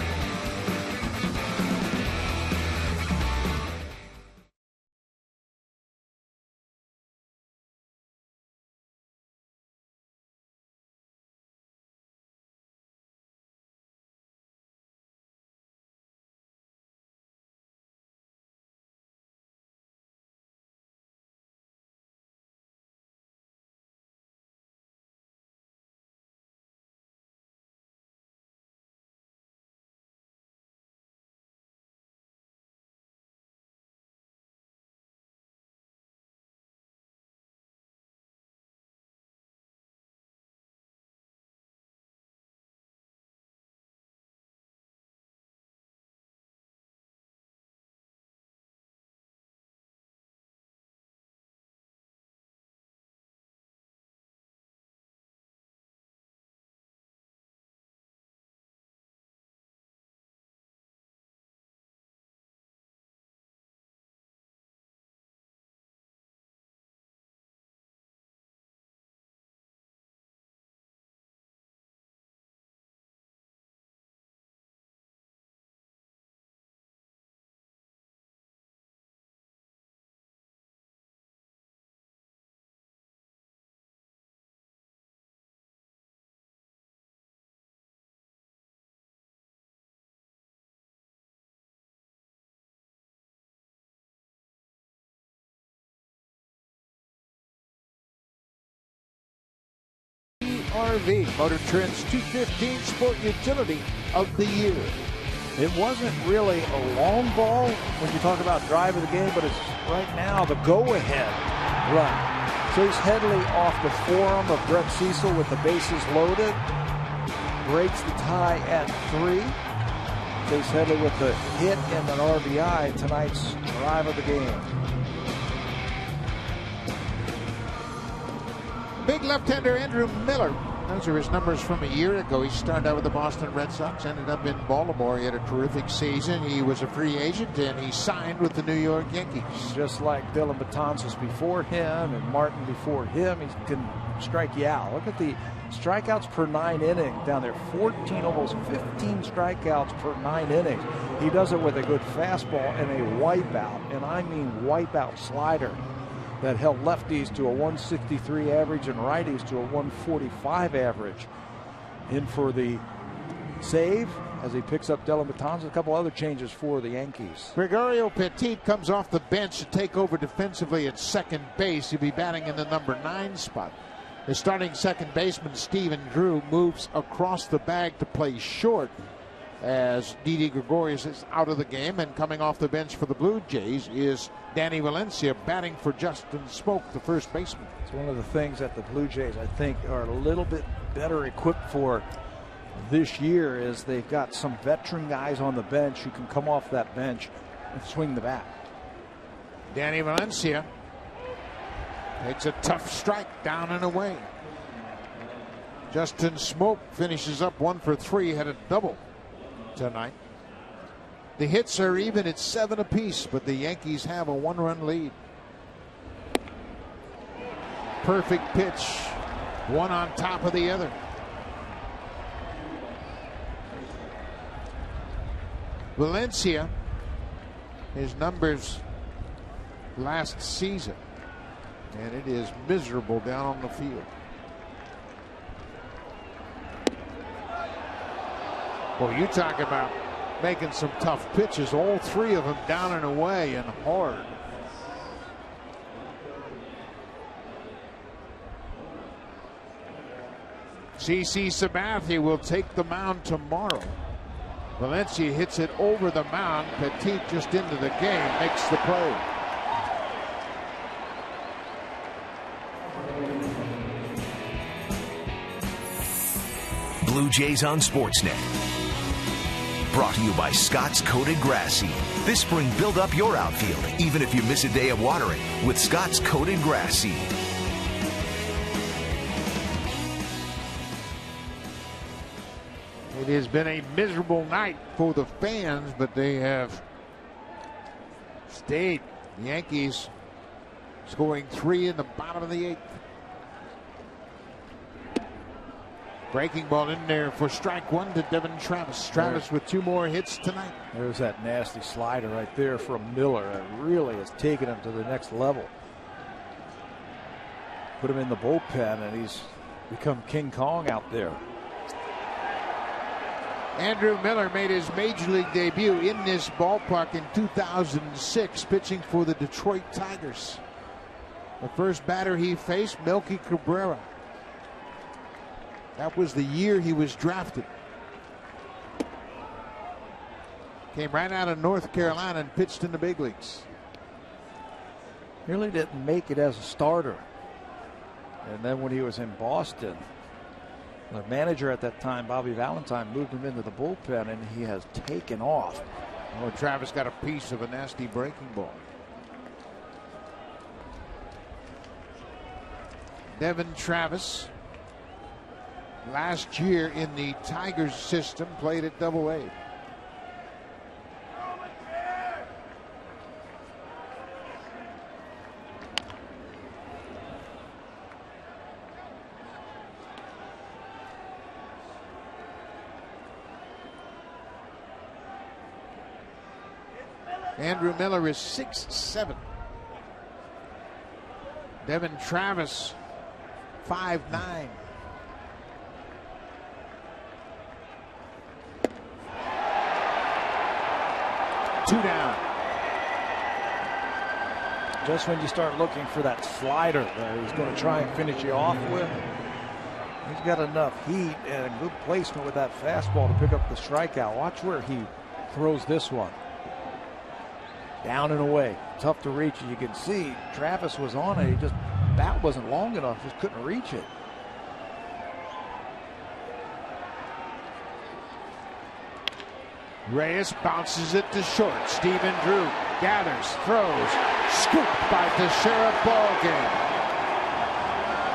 RV, Motor Trend's 215 Sport Utility of the Year. It wasn't really a long ball when you talk about drive of the game, but it's right now the go-ahead run. Chase Headley off the forearm of Brett Cecil with the bases loaded. Breaks the tie at 3. Chase Headley with the hit and an RBI, tonight's drive of the game. Big left-hander Andrew Miller. Those are his numbers from a year ago. He started out with the Boston Red Sox, ended up in Baltimore. He had a terrific season. He was a free agent, and he signed with the New York Yankees. Just like Dylan Betances before him and Martin before him, he can strike you out. Look at the strikeouts per 9 innings down there. 14, almost 15 strikeouts per 9 innings. He does it with a good fastball and a wipeout, and I mean wipeout slider that held lefties to a 163 average and righties to a 145 average. In for the save as he picks up Dylan Betances. A couple other changes for the Yankees. Gregorio Petit comes off the bench to take over defensively at second base. He'll be batting in the number 9 spot. The starting second baseman, Stephen Drew, moves across the bag to play short as Didi Gregorius is out of the game. And coming off the bench for the Blue Jays is Danny Valencia, batting for Justin Smoke, the first baseman. It's one of the things that the Blue Jays, I think, are a little bit better equipped for this year is they've got some veteran guys on the bench who can come off that bench and swing the bat. Danny Valencia takes a tough strike down and away. Justin Smoke finishes up 1 for 3, had a double tonight. The hits are even at 7 apiece, but the Yankees have a 1-run lead. Perfect pitch, one on top of the other. Valencia, his numbers last season, and it is miserable down on the field. Well, you talk about making some tough pitches, all 3 of them down and away and hard. CC Sabathia will take the mound tomorrow. Valencia hits it over the mound. Petit just into the game, makes the play. Blue Jays on Sportsnet. Brought to you by Scott's Coated Grass Seed. This spring, build up your outfield, even if you miss a day of watering, with Scott's Coated Grass Seed. It has been a miserable night for the fans, but they have stayed. The Yankees scoring 3 in the bottom of the 8th. Breaking ball in there for strike 1 to Devin Travis. Travis with 2 more hits tonight. There's that nasty slider right there from Miller. It really has taken him to the next level. Put him in the bullpen, and he's become King Kong out there. Andrew Miller made his major league debut in this ballpark in 2006, pitching for the Detroit Tigers. The first batter he faced, Melky Cabrera. That was the year he was drafted. Came right out of North Carolina and pitched in the big leagues. Really didn't make it as a starter. And then when he was in Boston, the manager at that time, Bobby Valentine, moved him into the bullpen, and he has taken off. Oh, Travis got a piece of a nasty breaking ball. Devin Travis, last year in the Tigers system, played at Double-A. Andrew Miller is 6'7". Devin Travis, 5'9". Two down. Just when you start looking for that slider that he's going to try and finish you off with, He's got enough heat and a good placement with that fastball to pick up the strikeout. Watch where he throws this one. Down and away. Tough to reach. You can see Travis was on it. Bat wasn't long enough. Just couldn't reach it. Reyes bounces it to short. Stephen Drew gathers, throws, scooped by Teixeira. Ball game.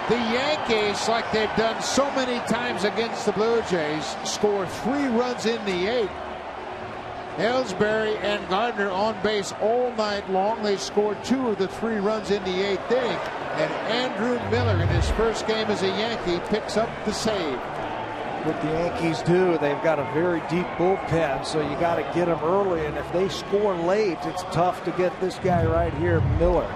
The Yankees, like they've done so many times against the Blue Jays, score 3 runs in the 8th. Ellsbury and Gardner on base all night long. They scored 2 of the 3 runs in the 8th inning. And Andrew Miller, in his first game as a Yankee, picks up the save. What the Yankees do, they've got a very deep bullpen, so you got to get them early. And if they score late, it's tough to get this guy right here, Miller.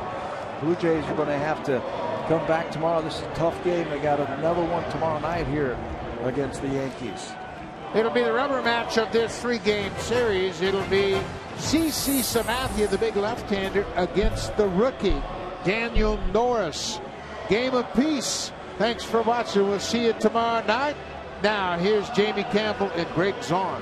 Blue Jays are going to have to come back tomorrow. This is a tough game. They got another one tomorrow night here against the Yankees. It'll be the rubber match of this 3-game series. It'll be CC Sabathia, the big left-hander, against the rookie, Daniel Norris. Game apiece. Thanks for watching. We'll see you tomorrow night. Now, here's Jamie Campbell and Greg Zorn.